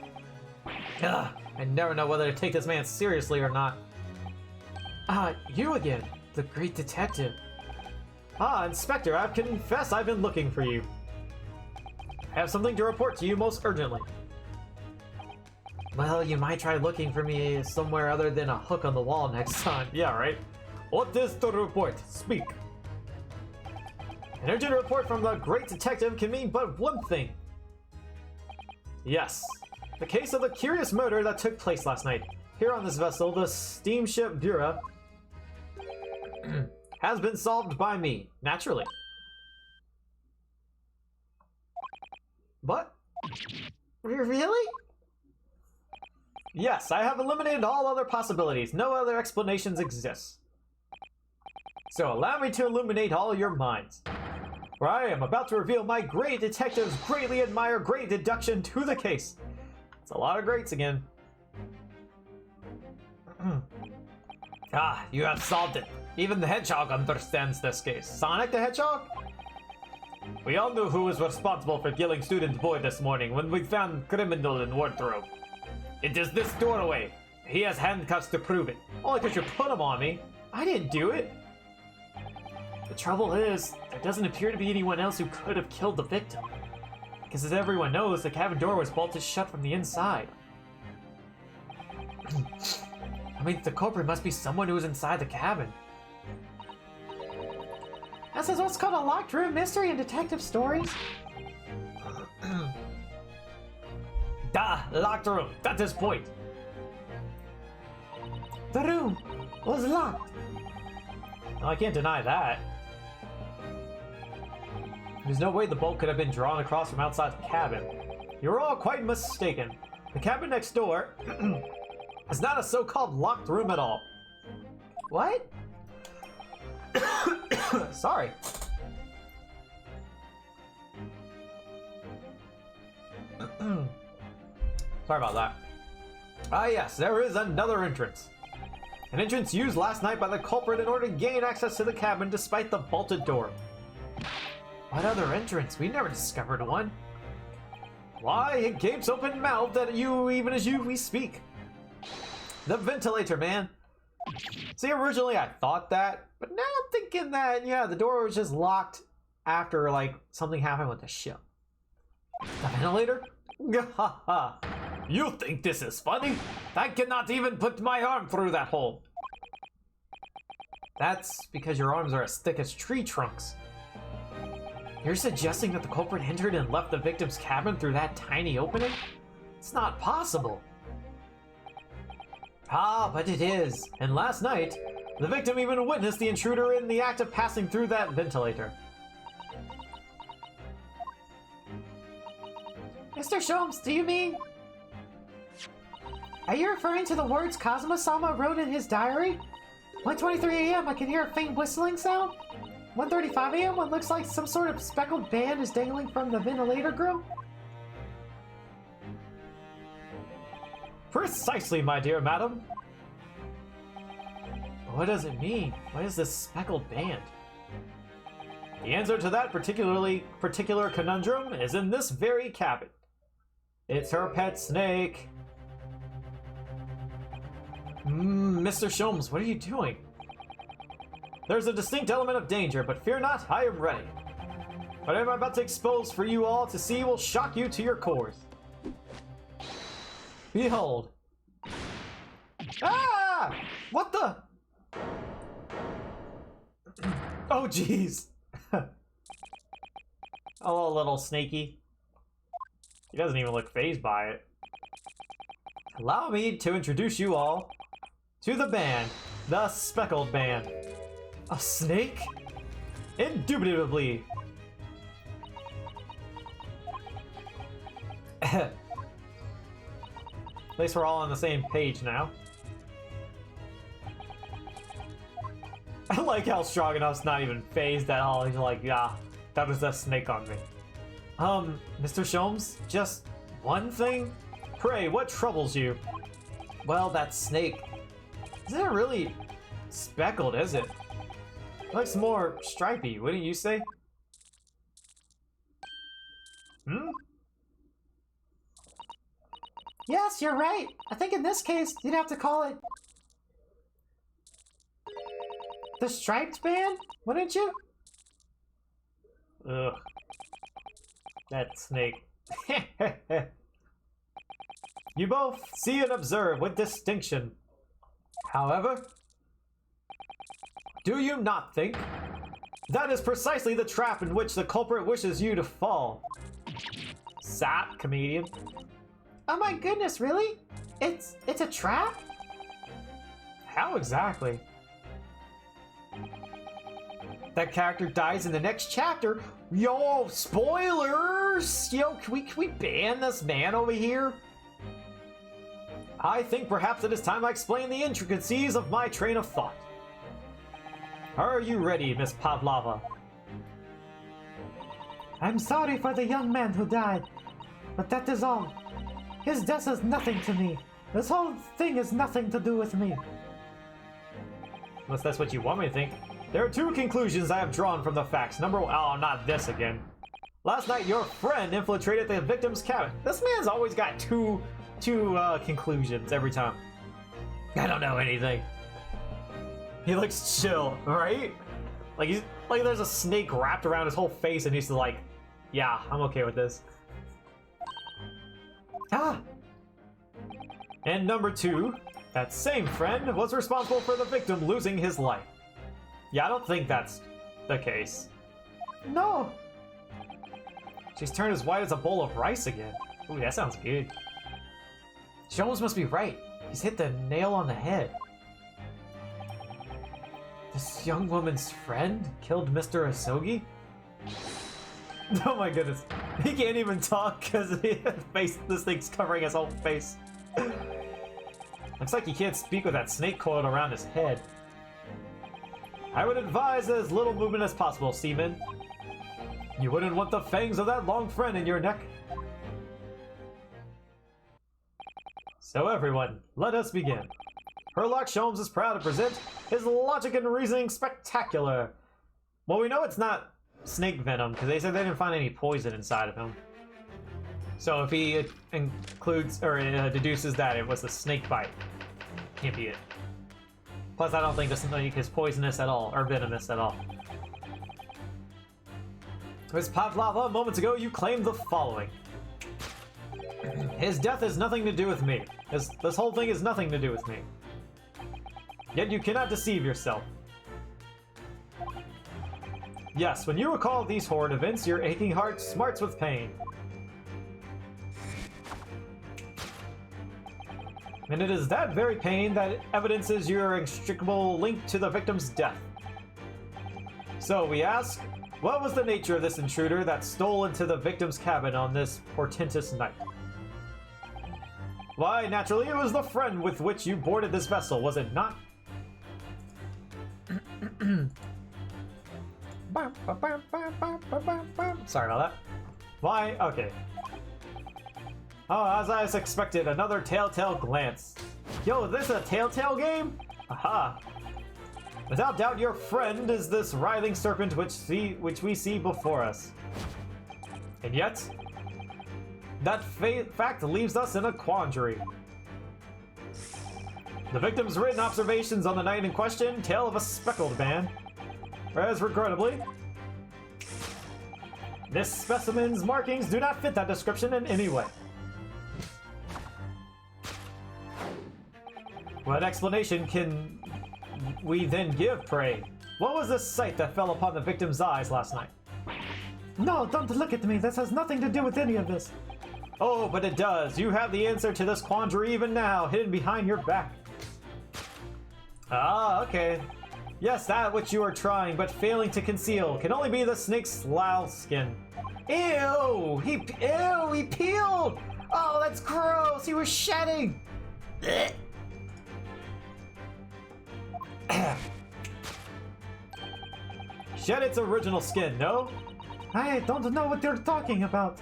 Ugh, I never know whether to take this man seriously or not. Ah, you again, the great detective. Ah, Inspector, I confess I've been looking for you. I have something to report to you most urgently. Well, you might try looking for me somewhere other than a hook on the wall next time. Yeah, right? What is the report? Speak. An urgent report from the great detective can mean but one thing. Yes, the case of the curious murder that took place last night. Here on this vessel, the steamship Bureau, has been solved by me, naturally. What? Really? Yes, I have eliminated all other possibilities. No other explanations exist. So allow me to illuminate all your minds. For I am about to reveal my great detective's greatly admired great deduction to the case. It's a lot of greats again. Ah, you have solved it. Even the Hedgehog understands this case. Sonic the Hedgehog? We all knew who was responsible for killing student boy this morning when we found criminal in wardrobe. It is this doorway. He has handcuffs to prove it. Only because you put them on me. I didn't do it. The trouble is, there doesn't appear to be anyone else who could have killed the victim. Because as everyone knows, the cabin door was bolted shut from the inside. I mean, the culprit must be someone who was inside the cabin. This is what's called a locked room mystery in detective stories. Locked room. That is point. The room was locked. Well, I can't deny that. There's no way the bolt could have been drawn across from outside the cabin. You're all quite mistaken. The cabin next door is not a so-called locked room at all. What? Sorry. Sorry about that. Ah yes, there is another entrance. An entrance used last night by the culprit in order to gain access to the cabin despite the bolted door. What other entrance? We never discovered one. Why, it gapes open-mouthed at you even as we speak. The ventilator, man. See, originally I thought that, but now I'm thinking that, yeah, the door was just locked after, like, something happened with the ship. The ventilator? Gahaha. You think this is funny? I cannot even put my arm through that hole. That's because your arms are as thick as tree trunks. You're suggesting that the culprit entered and left the victim's cabin through that tiny opening? It's not possible. Ah, but it is. And last night, the victim even witnessed the intruder in the act of passing through that ventilator. Mr. Sholmes, do you mean... Are you referring to the words Kazuma-sama wrote in his diary? 1:23 a.m. I can hear a faint whistling sound. 1:35 a.m. What looks like some sort of speckled band is dangling from the ventilator grill. Precisely, my dear madam. What does it mean? What is this speckled band? The answer to that particular conundrum is in this very cabin. It's her pet snake. Mr. Sholmes, what are you doing? There's a distinct element of danger, but fear not, I am ready. What I'm about to expose for you all to see will shock you to your cores. Behold. Ah! What the? Oh, jeez. Hello, little snaky. He doesn't even look fazed by it. Allow me to introduce you all to the band, the Speckled Band. A snake? Indubitably. At least we're all on the same page now. I like how Stroganoff's not even phased at all. He's like, yeah, that was a snake on me. Mr. Sholmes, just one thing? Pray, what troubles you? Well, that snake. Isn't it really speckled, is it? It looks more stripy, wouldn't you say? Yes, you're right. I think in this case, you'd have to call it... the Striped Band, wouldn't you? Ugh. That snake. You both see and observe with distinction. However, do you not think that is precisely the trap in which the culprit wishes you to fall? Sap, comedian. Oh my goodness, really? It's a trap? How exactly? That character dies in the next chapter. Yo, spoilers! Yo, can we ban this man over here? I think perhaps it is time I explain the intricacies of my train of thought. Are you ready, Miss Pavlova? I'm sorry for the young man who died, but that is all. His death is nothing to me. This whole thing has nothing to do with me. Unless that's what you want me to think. There are two conclusions I have drawn from the facts. Number one, oh, not this again. Last night, your friend infiltrated the victim's cabin. This man's always got two conclusions every time. I don't know anything. He looks chill, right? Like there's a snake wrapped around his whole face, and he's like, "Yeah, I'm okay with this." Ah. And number two, that same friend was responsible for the victim losing his life. Yeah, I don't think that's the case. No! She's turned as white as a bowl of rice again. Ooh, that sounds good. Jones must be right. He's hit the nail on the head. This young woman's friend killed Mr. Asogi? Oh my goodness. He can't even talk because this thing's covering his whole face. Looks like he can't speak with that snake coiled around his head. I would advise as little movement as possible, Seaman. You wouldn't want the fangs of that long friend in your neck. So everyone, let us begin. Herlock Sholmes is proud to present his logic and reasoning spectacular. Well, we know it's not snake venom, because they said they didn't find any poison inside of him. So if he includes, or deduces that it was a snake bite, can't be it. Plus, I don't think this snake is poisonous at all, or venomous at all. Ms. Pavlova, moments ago you claimed the following. His death has nothing to do with me. This whole thing has nothing to do with me. Yet you cannot deceive yourself. Yes, when you recall these horrid events, your aching heart smarts with pain. And it is that very pain that evidences your inextricable link to the victim's death. So we ask, what was the nature of this intruder that stole into the victim's cabin on this portentous night? Why, naturally, it was the friend with which you boarded this vessel, was it not? Sorry about that. Why? Okay. Oh, as I expected, another telltale glance. Yo, is this a telltale game? Aha. Without doubt, your friend is this writhing serpent which we see before us. And yet, that fact leaves us in a quandary. The victim's written observations on the night in question tell of a speckled man, whereas regrettably, this specimen's markings do not fit that description in any way. What explanation can we then give, pray? What was the sight that fell upon the victim's eyes last night? No, don't look at me. This has nothing to do with any of this. Oh, but it does. You have the answer to this quandary even now, hidden behind your back. Ah, okay. Yes, that which you are trying but failing to conceal can only be the snake's slough skin. Ew! He peeled! Oh, that's gross! He was shedding! Shed its original skin, no? I don't know what you're talking about.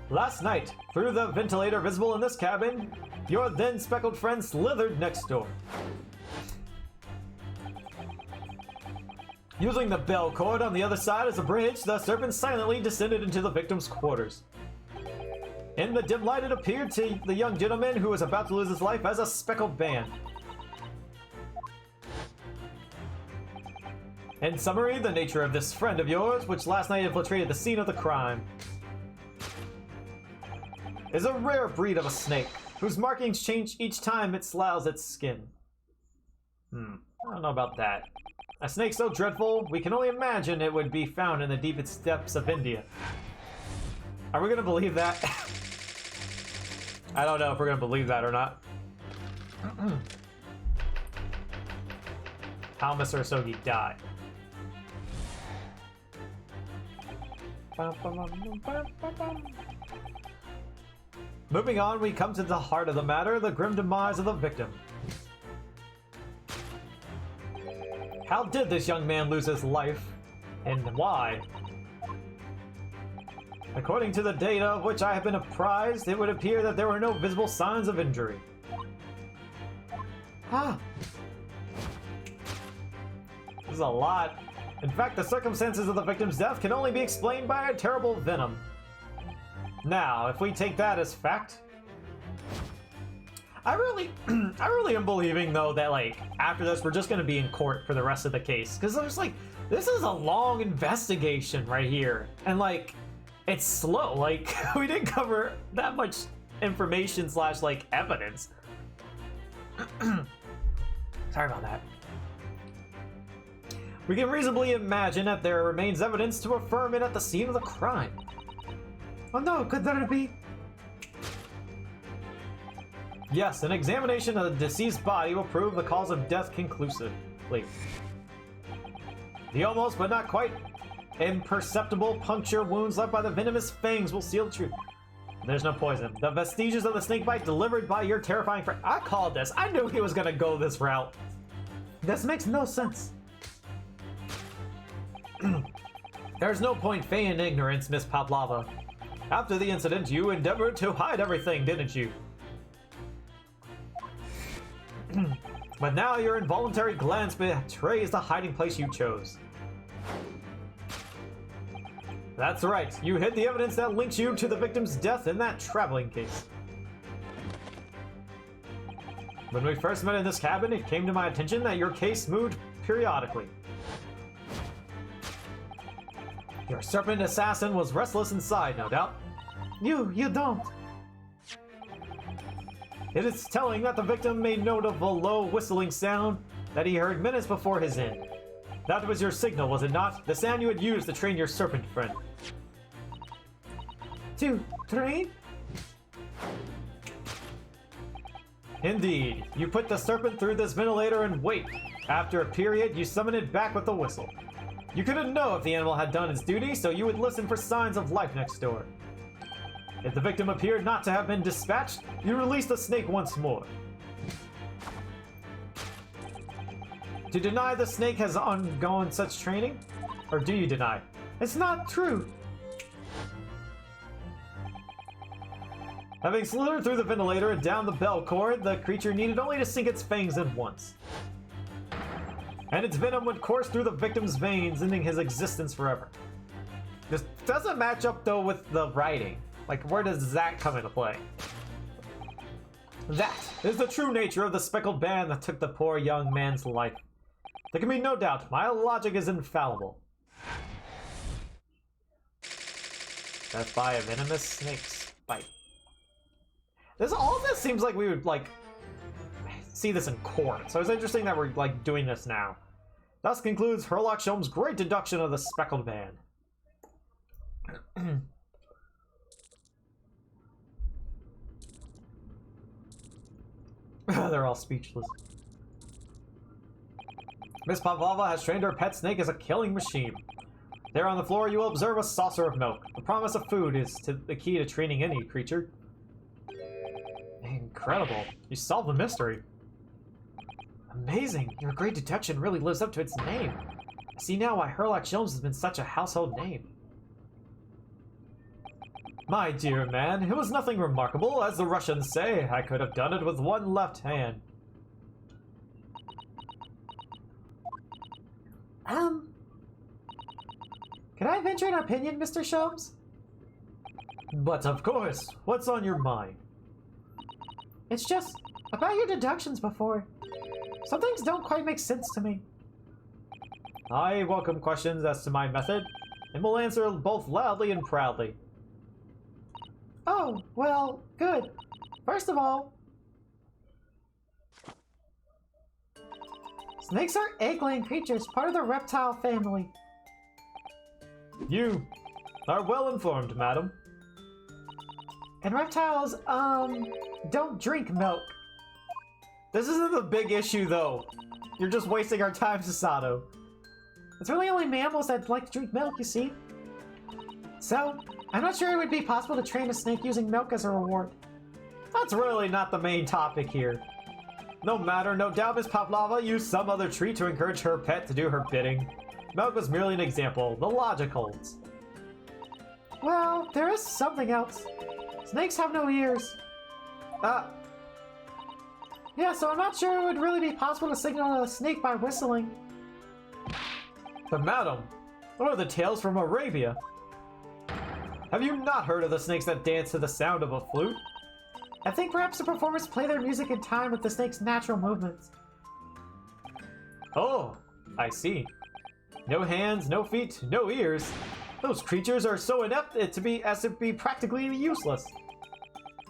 Last night, through the ventilator visible in this cabin, your then speckled friend slithered next door. Using the bell cord on the other side as a bridge, the serpent silently descended into the victim's quarters. In the dim light, it appeared to the young gentleman who was about to lose his life as a speckled band. In summary, the nature of this friend of yours, which last night infiltrated the scene of the crime, is a rare breed of a snake, whose markings change each time it sloughs its skin. I don't know about that. A snake so dreadful, we can only imagine it would be found in the deepest depths of India. Are we gonna believe that? I don't know if we're gonna believe that or not. How Mr. Asogi died. Moving on, we come to the heart of the matter, the grim demise of the victim. How did this young man lose his life, and why? According to the data of which I have been apprised, it would appear that there were no visible signs of injury. Ah, This is a lot. In fact, the circumstances of the victim's death can only be explained by a terrible venom. Now, if we take that as fact, I really am believing though that like after this we're just gonna be in court for the rest of the case, because there's like this is a long investigation right here, and like it's slow. Like we didn't cover that much information slash like evidence. Sorry about that. We can reasonably imagine that there remains evidence to affirm it at the scene of the crime. oh no, could there be? Yes, an examination of the deceased body will prove the cause of death conclusively. The almost, but not quite, imperceptible puncture wounds left by the venomous fangs will seal the truth. There's no poison. The vestiges of the snake bite delivered by your terrifying friend. I called this. I knew he was gonna go this route. This makes no sense. There's no point feigning ignorance, Miss Pavlova. After the incident, you endeavored to hide everything, didn't you? But now your involuntary glance betrays the hiding place you chose. That's right, you hid the evidence that links you to the victim's death in that traveling case. When we first met in this cabin, it came to my attention that your case moved periodically. Your serpent assassin was restless inside, no doubt. You don't. It is telling that the victim made note of a low whistling sound that he heard minutes before his end. That was your signal, was it not? The sound you had used to train your serpent friend. To train? Indeed. You put the serpent through this ventilator and wait. After a period, you summon it back with a whistle. You couldn't know if the animal had done its duty, so you would listen for signs of life next door. If the victim appeared not to have been dispatched, you release the snake once more. To deny the snake has undergone such training? Or do you deny? It's not true. Having slithered through the ventilator and down the bell cord, the creature needed only to sink its fangs in once. And its venom would course through the victim's veins, ending his existence forever. This doesn't match up though with the writing. Like, where does that come into play? That is the true nature of the speckled band that took the poor young man's life. There can be no doubt, my logic is infallible. Death by a venomous snake's bite. All this seems like we would, like, see this in court, so it's interesting that we're, like, doing this now. Thus concludes Herlock Sholm's great deduction of the speckled band. They're all speechless. Miss Pavlova has trained her pet snake as a killing machine. There on the floor, you will observe a saucer of milk. The promise of food is the key to training any creature. Incredible. You solved the mystery. Amazing. Your great detection really lives up to its name. I see now why Herlock Sholmes has been such a household name. My dear man, it was nothing remarkable. As the Russians say, I could have done it with one left hand. Can I venture an opinion, Mr. Sholmes? But of course, what's on your mind? It's just about your deductions before. Some things don't quite make sense to me. I welcome questions as to my method, and will answer both loudly and proudly. Oh, well, good. First of all, snakes are egg-laying creatures, part of the reptile family. You are well informed, madam. And reptiles, don't drink milk. This isn't the big issue, though. You're just wasting our time, Sasato. It's really only mammals that like to drink milk, you see. So, I'm not sure it would be possible to train a snake using milk as a reward. That's really not the main topic here. No matter, no doubt Miss Pavlova used some other treat to encourage her pet to do her bidding. Milk was merely an example. The logic holds. Well, there is something else. Snakes have no ears. Ah, Yeah, so I'm not sure it would really be possible to signal a snake by whistling. but madam, what are the tales from Arabia? Have you not heard of the snakes that dance to the sound of a flute? I think perhaps the performers play their music in time with the snake's natural movements. Oh, I see. No hands, no feet, no ears. Those creatures are so inept as to be practically useless.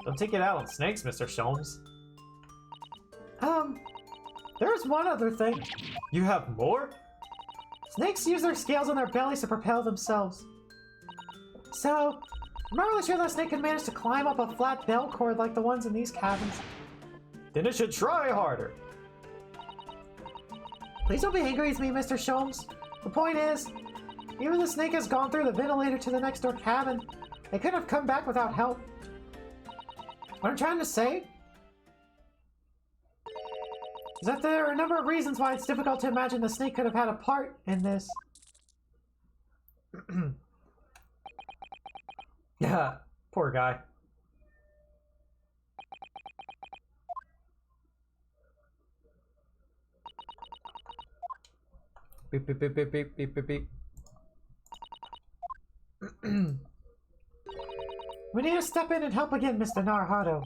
Don't take it out on snakes, Mr. Sholmes. There's one other thing. You have more? Snakes use their scales on their bellies to propel themselves. So, I'm not really sure that a snake can manage to climb up a flat bell cord like the ones in these cabins. Then it should try harder. Please don't be angry with me, Mr. Sholmes. The point is, even the snake has gone through the ventilator to the next door cabin. They couldn't have come back without help. What I'm trying to say is that there are a number of reasons why it's difficult to imagine the snake could have had a part in this. Yeah, poor guy. Beep, beep, beep, beep, beep, beep, beep, beep. We need to step in and help again, Mr. Naruhodo.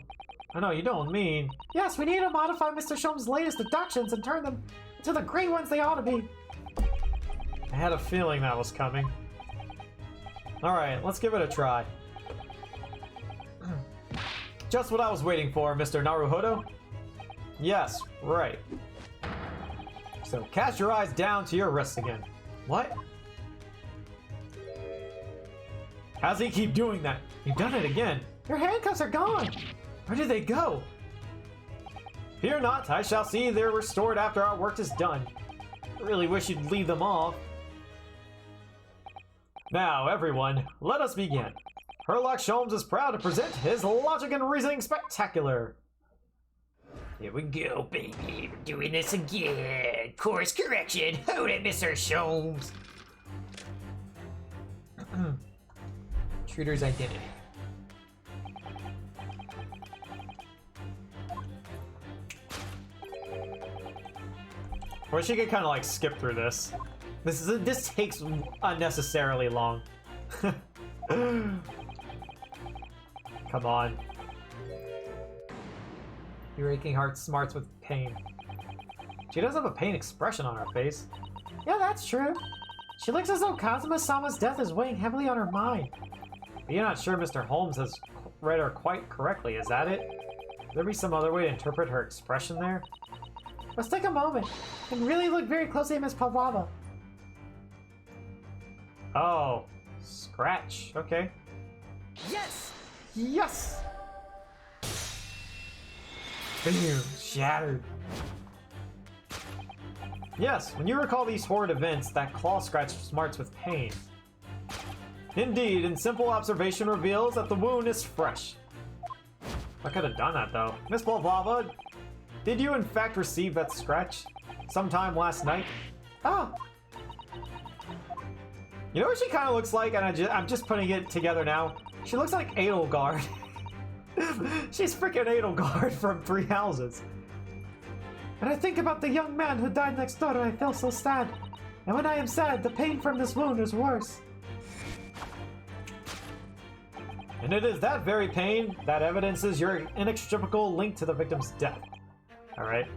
I know, you don't mean... Yes, we need to modify Mr. Sholmes' latest deductions and turn them into the great ones they ought to be. I had a feeling that was coming. Alright, let's give it a try. Just what I was waiting for, Mr. Naruhodo. Yes, right. So cast your eyes down to your wrists again. What? How's he keep doing that? You've done it again. Your handcuffs are gone. Where did they go? Fear not, I shall see they're restored after our work is done. I really wish you'd leave them off. Now, everyone, let us begin. Herlock Sholmes is proud to present his Logic and Reasoning Spectacular. Here we go, baby. We're doing this again. Course correction. Hold it, Mr. Sholmes. Intruder's identity. I wish you could kind of like skip through this. This takes unnecessarily long. Come on. Your aching heart smarts with pain. She does have a pain expression on her face. Yeah, that's true. She looks as though Kazuma-sama's death is weighing heavily on her mind. But you're not sure Mr. Holmes has read her quite correctly, is that it? Could there be some other way to interpret her expression there? Let's take a moment and really look very closely at Miss Pavlova. Oh, scratch. Okay. Yes! Yes! Boom, shattered. Yes, when you recall these horrid events, that claw scratch smarts with pain. Indeed, and simple observation reveals that the wound is fresh. I could have done that though. Miss Pavlova, did you in fact receive that scratch sometime last night? Oh, You know what she kind of looks like, and I'm just putting it together now. She looks like Edelgard. She's freaking Edelgard from Three Houses. and I think about the young man who died next door and I feel so sad. And when I am sad, the pain from this wound is worse. And it is that very pain that evidences your inextricable link to the victim's death. Alright.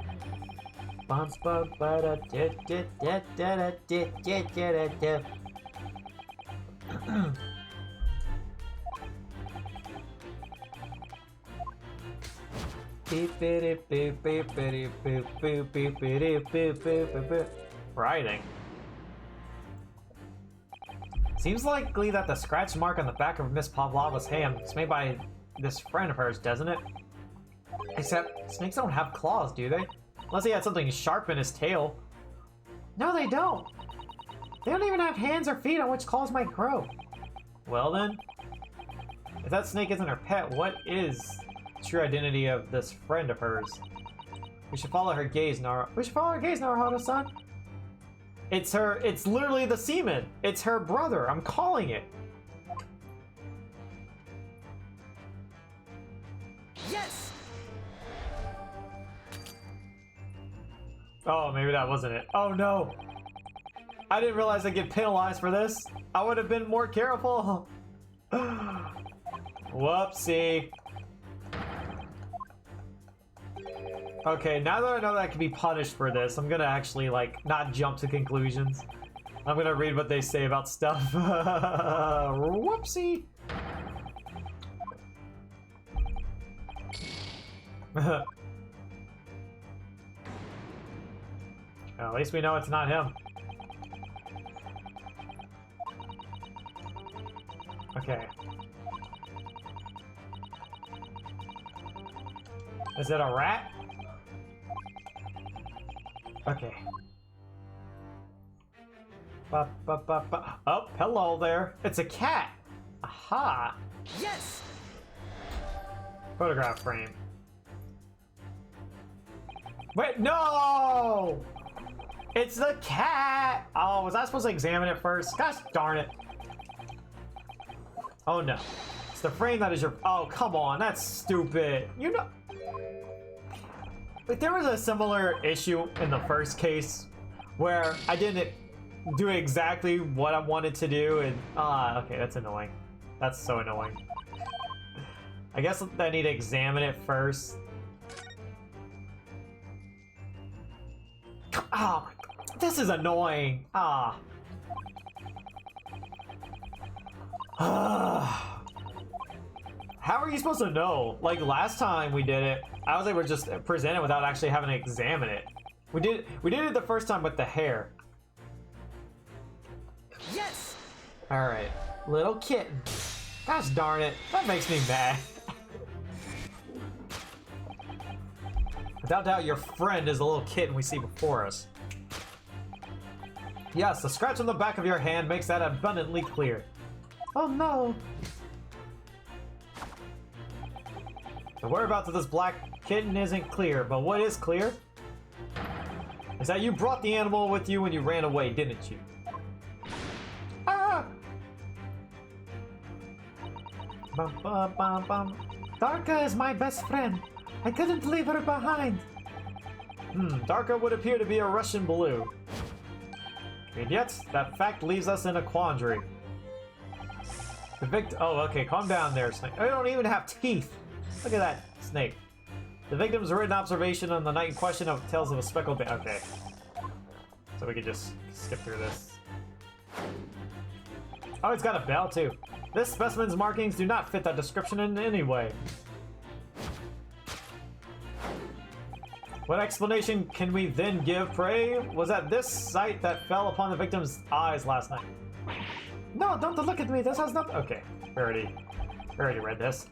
Writing. Seems likely that the scratch mark on the back of Miss Pavlova's hand was made by this friend of hers, doesn't it? Except, snakes don't have claws, do they? Unless he had something sharp in his tail. No, they don't. They don't even have hands or feet on which claws might grow. Well then, if that snake isn't her pet, what is the true identity of this friend of hers? We should follow her gaze, Nara. We should follow her gaze, Naruhodo-san. It's literally the seaman. It's her brother. I'm calling it. Yes! Oh, maybe that wasn't it. Oh no. I didn't realize I'd get penalized for this. I would have been more careful. Whoopsie. Okay, now that I know that I can be punished for this, I'm gonna actually, like, not jump to conclusions. I'm gonna read what they say about stuff. Whoopsie. Well, at least we know it's not him. Okay. Is it a rat? Okay. Oh, hello there. It's a cat. Aha. Yes! Photograph frame. Wait, no! It's the cat! Oh, was I supposed to examine it first? Gosh darn it. Oh no. It's the frame that is your... Oh, come on. That's stupid. You know... Like, there was a similar issue in the first case where I didn't do exactly what I wanted to do, and... okay, that's annoying. That's so annoying. I guess I need to examine it first. Oh, this is annoying. Ah. How are you supposed to know? Like last time we did it, I was able to just present it without actually having to examine it. We did it the first time with the hair. Yes! Alright. Little kitten. Gosh darn it. That makes me mad. Without doubt, your friend is the little kitten we see before us. Yes, the scratch on the back of your hand makes that abundantly clear. Oh no. The whereabouts of this black kitten isn't clear, but what is clear is that you brought the animal with you when you ran away, didn't you? Ah! Bum, bum, bum, bum. Darka is my best friend. I couldn't leave her behind. Darka would appear to be a Russian blue. And yet, that fact leaves us in a quandary. The victim... Oh, okay, calm down there, Snake. I don't even have teeth. Look at that, Snake. The victim's written observation on the night in question of tells of a speckled... Okay. So we could just skip through this. Oh, it's got a bell, too. This specimen's markings do not fit that description in any way. What explanation can we then give, pray? Was that this sight that fell upon the victim's eyes last night? No, don't look at me. This has not. Okay, we already read this.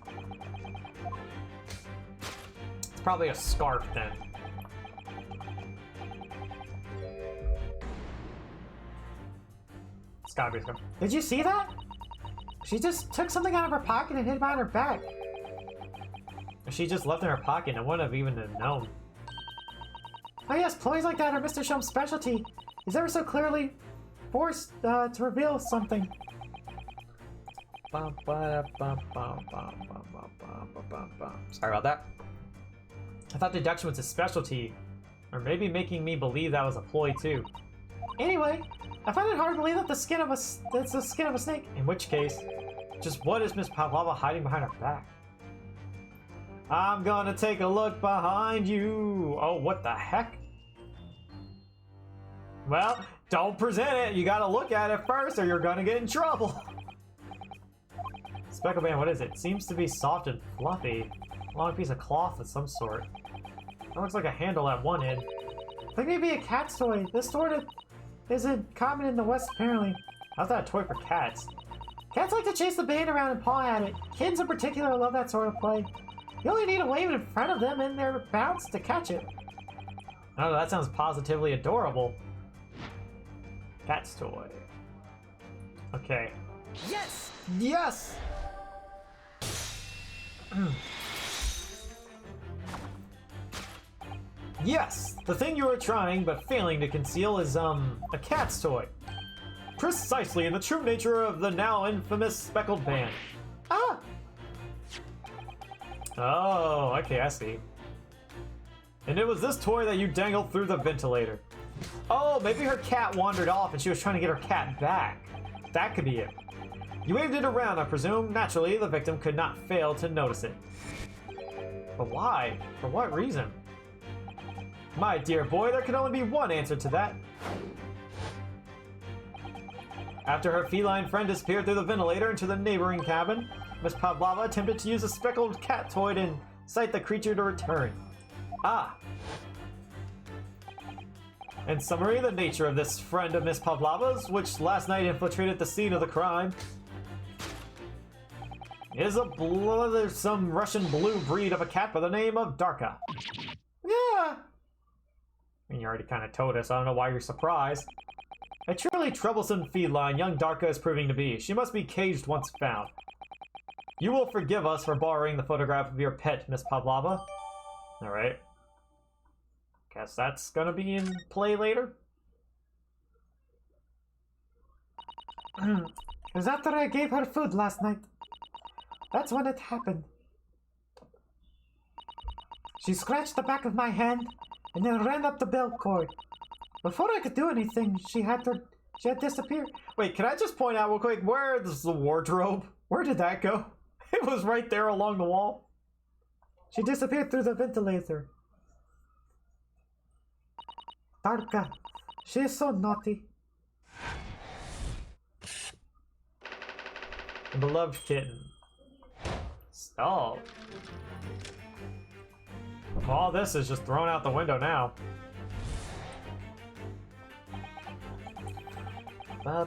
It's probably a scarf then. It's gotta be a scarf. Did you see that? She just took something out of her pocket and hid behind her back. If she just left in her pocket, I wouldn't have even known. Oh yes, ploys like that are Mr. Shum's specialty. He's ever so clearly forced to reveal something. Sorry about that. I thought deduction was a specialty, or maybe making me believe that was a ploy too. Anyway, I find it hard to believe that it's the skin of a snake. In which case, just what is Miss Pavlova hiding behind her back? I'm gonna take a look behind you. Oh, what the heck? Well, don't present it. You gotta look at it first or you're gonna get in trouble. Speckle band, what is it? Seems to be soft and fluffy. A long piece of cloth of some sort. That looks like a handle at one end. I think maybe a cat's toy. This sort of isn't common in the West, apparently. How's that a toy for cats? Cats like to chase the band around and paw at it. Kids in particular love that sort of play. You only need to wave it in front of them and they're bounce to catch it. Oh, that sounds positively adorable. Cat's toy. Okay. Yes! Yes, the thing you were trying but failing to conceal is, a cat's toy. Precisely in the true nature of the now infamous speckled band. Ah! Oh, okay, I see. And it was this toy that you dangled through the ventilator. Oh, maybe her cat wandered off and she was trying to get her cat back. That could be it. You waved it around, I presume. Naturally, the victim could not fail to notice it. But why? For what reason? My dear boy, there can only be one answer to that. After her feline friend disappeared through the ventilator into the neighboring cabin, Miss Pavlova attempted to use a speckled cat toy to incite the creature to return. Ah! In summary, the nature of this friend of Miss Pavlova's, which last night infiltrated the scene of the crime, is some Russian blue breed of a cat by the name of Darka. Yeah! I mean, you already kind of told us, I don't know why you're surprised. A truly troublesome feline young Darka is proving to be. She must be caged once found. You will forgive us for borrowing the photograph of your pet, Miss Pavlova. Alright. Guess that's gonna be in play later. It was after I gave her food last night. That's when it happened. She scratched the back of my hand and then ran up the belt cord. Before I could do anything, she had disappeared. Wait, can I just point out real quick, where is the wardrobe? Where did that go? It was right there along the wall. She disappeared through the ventilator. Darka, she is so naughty. The beloved kitten. Oh. All this is just thrown out the window now. I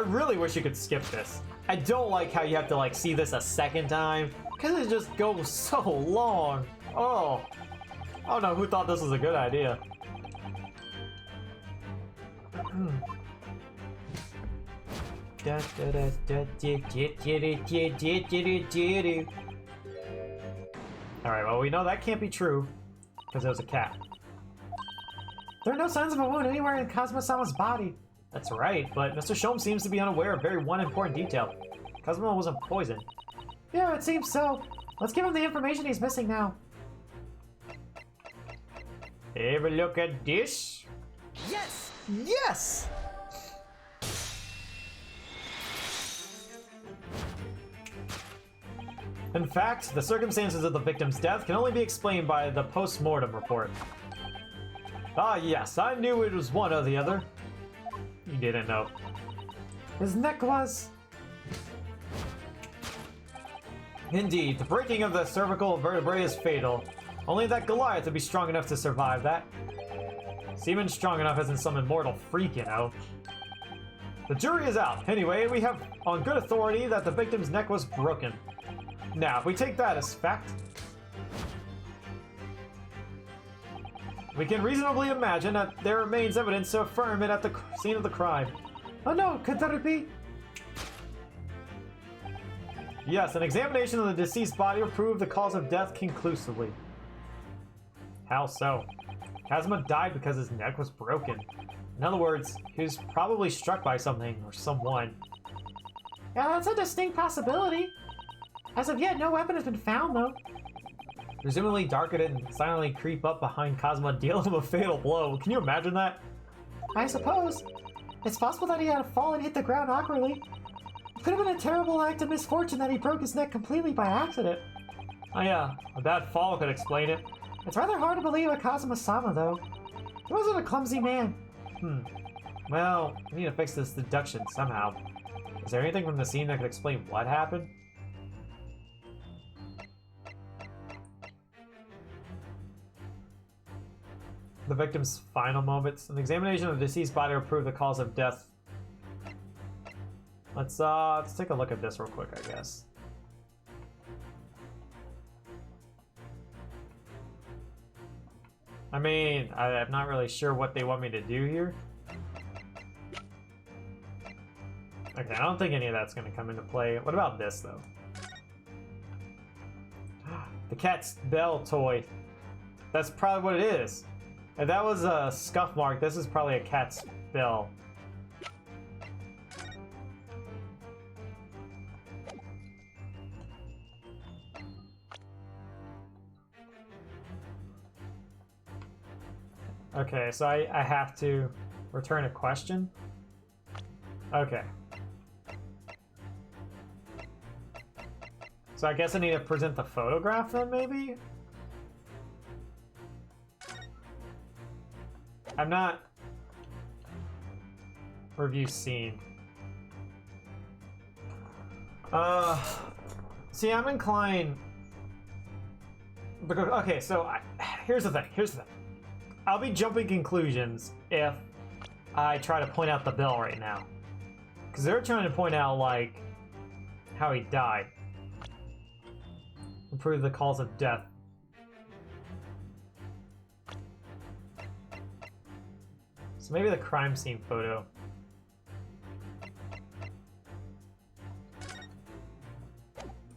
really wish you could skip this. I don't like how you have to like see this a second time because it just goes so long. Oh, I don't know who thought this was a good idea. Alright, well, we know that can't be true because it was a cat. There are no signs of a wound anywhere in Kazuma-sama's body. That's right, but Mr. Shom seems to be unaware of one important detail. Kazuma wasn't poisoned. Yeah, it seems so. Let's give him the information he's missing now. Have a look at this. Yes! Yes! In fact, the circumstances of the victim's death can only be explained by the post-mortem report. Ah yes, I knew it was one or the other. You didn't know. His neck was... Indeed, the breaking of the cervical vertebrae is fatal. Only that Goliath would be strong enough to survive that. Seaman strong enough isn't some immortal freak, you know. The jury is out. Anyway, we have on good authority that the victim's neck was broken. Now, if we take that as fact, we can reasonably imagine that there remains evidence to affirm it at the scene of the crime. Oh no, could that be? Yes, an examination of the deceased body will prove the cause of death conclusively. How so? Kazuma died because his neck was broken. In other words, he was probably struck by something or someone. Yeah, that's a distinct possibility. As of yet, no weapon has been found, though. Presumably, Darka didn't silently creep up behind Kazuma, dealing him a fatal blow. Can you imagine that? I suppose. It's possible that he had a fall and hit the ground awkwardly. It could have been a terrible act of misfortune that he broke his neck completely by accident. Oh yeah, a bad fall could explain it. It's rather hard to believe a Kazuma-sama, though. He wasn't a clumsy man. Well, we need to fix this deduction somehow. Is there anything from the scene that could explain what happened? The victim's final moments. An examination of the deceased body will prove the cause of death. Let's take a look at this real quick, I guess. I mean, I'm not really sure what they want me to do here. Okay, I don't think any of that's going to come into play. What about this, though? The cat's bell toy. That's probably what it is. If that was a scuff mark, this is probably a cat's bell. Okay, so I have to return a question? Okay. So I guess I need to present the photograph then, maybe? I'm not... Review scene. See, I'm inclined... Because, okay, so here's the thing, I'll be jumping conclusions if I try to point out the bell right now. Because they're trying to point out, like, how he died. Improve the cause of death. So maybe the crime scene photo.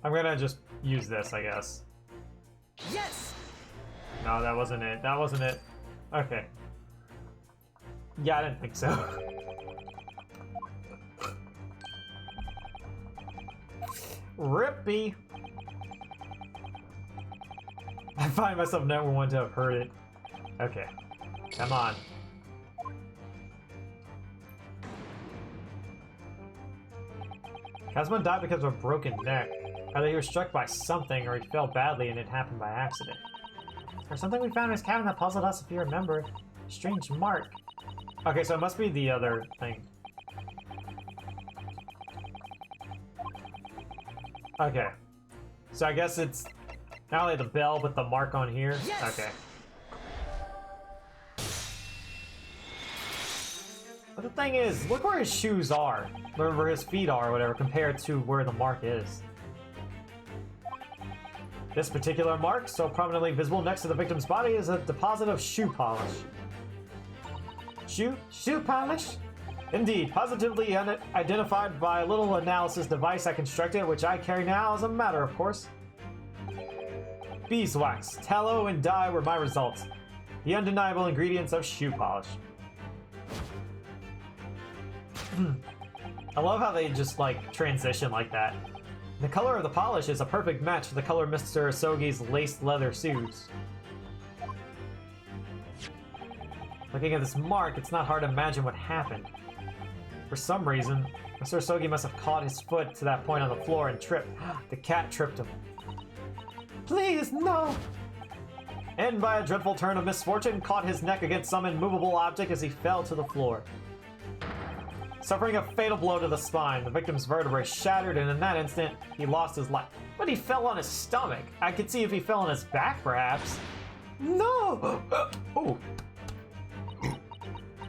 I'm gonna just use this, I guess. Yes! No, that wasn't it. That wasn't it. Okay. Yeah, I didn't think so. Rippy! I find myself never want to have heard it. Okay. Come on. Kazuma died because of a broken neck. Either he was struck by something or he fell badly and it happened by accident. There's something we found in his cabin that puzzled us, if you remember. Strange mark. Okay, so it must be the other thing. Okay. So I guess it's not only the bell, but the mark on here. Yes! Okay. But the thing is, look where his shoes are. Where his feet are, or whatever, compared to where the mark is. This particular mark, so prominently visible next to the victim's body, is a deposit of shoe polish. Shoe polish? Indeed, positively identified by a little analysis device I constructed, which I carry now as a matter of course. Beeswax, tallow, and dye were my results. The undeniable ingredients of shoe polish. I love how they just, like, transition like that. The color of the polish is a perfect match to the color of Mr. Asogi's laced leather shoes. Looking at this mark, it's not hard to imagine what happened. For some reason, Mr. Asogi must have caught his foot to that point on the floor and tripped. The cat tripped him. Please, no! And by a dreadful turn of misfortune, caught his neck against some immovable object as he fell to the floor. Suffering a fatal blow to the spine, the victim's vertebrae shattered, and in that instant, he lost his life. But he fell on his stomach. I could see if he fell on his back, perhaps. No! Oh.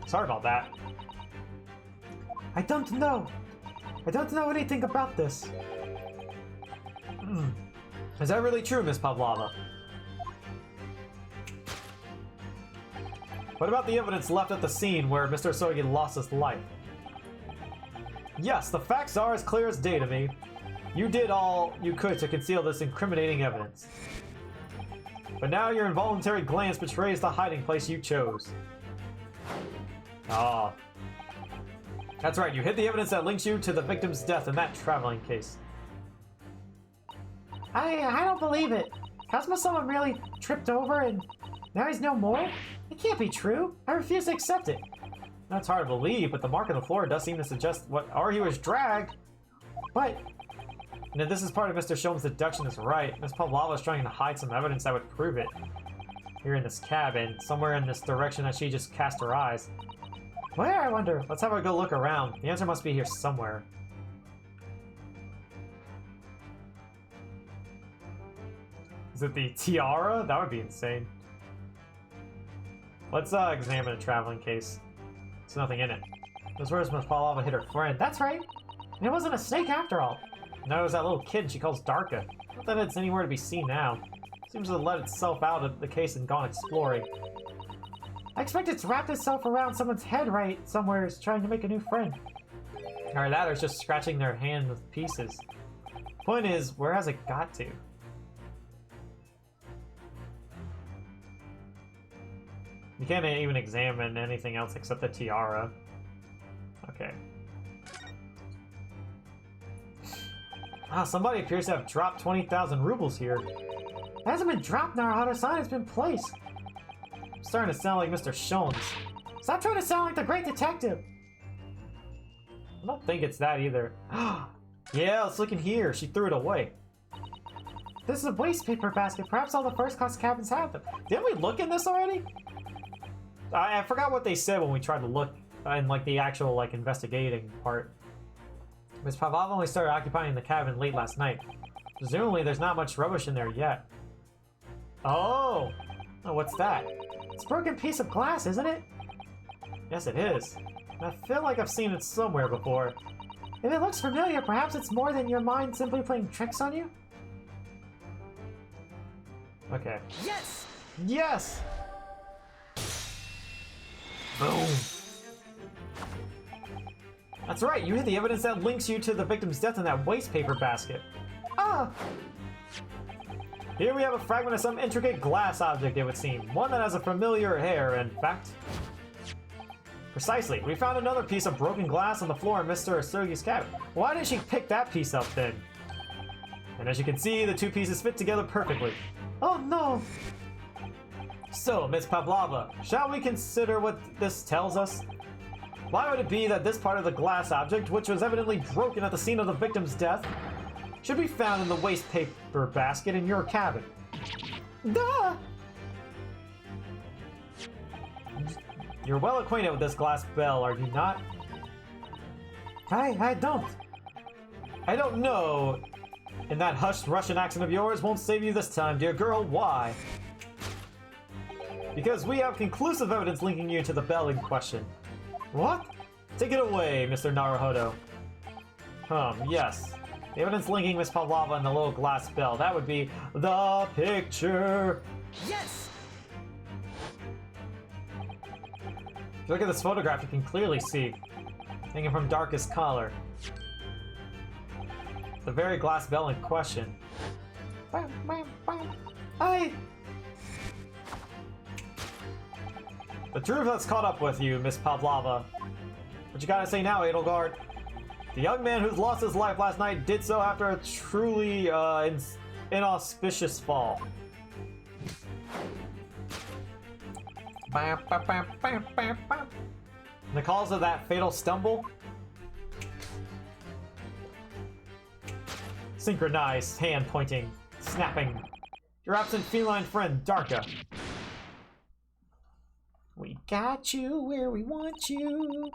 Sorry about that. I don't know. I don't know anything about this. Is that really true, Miss Pavlova? What about the evidence left at the scene where Mr. Asogi lost his life? Yes, the facts are as clear as day to me. You did all you could to conceal this incriminating evidence. But now your involuntary glance betrays the hiding place you chose. Ah. That's right, you hid the evidence that links you to the victim's death in that traveling case. I don't believe it. Kazuma-sama really tripped over and now he's no more? It can't be true. I refuse to accept it. That's hard to believe, but the mark on the floor does seem to suggest or he was dragged. But And if this is part of Mr. Shom's deduction is right, Miss Pavlova is trying to hide some evidence that would prove it. Here in this cabin, somewhere in this direction that she just cast her eyes. where, I wonder? Let's have a go look around. The answer must be here somewhere. Is it the tiara? That would be insane. Let's examine a traveling case. There's nothing in it. Those words must fall off and hit her friend. That's right. And it wasn't a snake after all. No, it was that little kid she calls Darka. Not that it's anywhere to be seen now. Seems to have let itself out of the case and gone exploring. I expect it's wrapped itself around someone's head right somewhere, trying to make a new friend. Or that, or it's just scratching their hand with pieces. Point is, where has it got to? You can't even examine anything else except the tiara. Okay. Ah, somebody appears to have dropped 20,000 rubles here. It hasn't been dropped now, how the sign has been placed. I'm starting to sound like Mr. Shones. Stop trying to sound like the great detective. I don't think it's that either. Yeah, let's look in here. She threw it away. This is a waste paper basket. Perhaps all the first class cabins have them. Didn't we look in this already? I forgot what they said when we tried to look in like the actual like investigating part. Miss Pavlova only started occupying the cabin late last night. Presumably there's not much rubbish in there yet. Oh, what's that? It's a broken piece of glass, isn't it? Yes, it is. I feel like I've seen it somewhere before. If it looks familiar, perhaps it's more than your mind simply playing tricks on you? Okay. Yes! Yes! Boom. That's right, you hit the evidence that links you to the victim's death in that waste paper basket. Ah! Here we have a fragment of some intricate glass object, it would seem. One that has a familiar hair, in fact. Precisely. We found another piece of broken glass on the floor in Mr. Asurgi's cabin. Why didn't she pick that piece up then? And as you can see, the two pieces fit together perfectly. Oh no! So, Miss Pavlova, shall we consider what this tells us? Why would it be that this part of the glass object, which was evidently broken at the scene of the victim's death, should be found in the waste paper basket in your cabin? Duh! You're well acquainted with this glass bell, are you not? I don't. I don't know. And that hushed Russian accent of yours won't save you this time, dear girl. Why? Because we have conclusive evidence linking you to the bell in question. What? Take it away, Mr. Naruhodo. Yes. The evidence linking Miss Pavlova and the little glass bell. That would be the picture. Yes! If you look at this photograph, you can clearly see, hanging from darkest color, the very glass bell in question. The truth has caught up with you, Miss Pavlova. What you gotta say now, Edelgard? The young man who's lost his life last night did so after a truly inauspicious fall. The cause of that fatal stumble? Synchronized hand pointing, snapping. Your absent feline friend, Darka. We got you where we want you.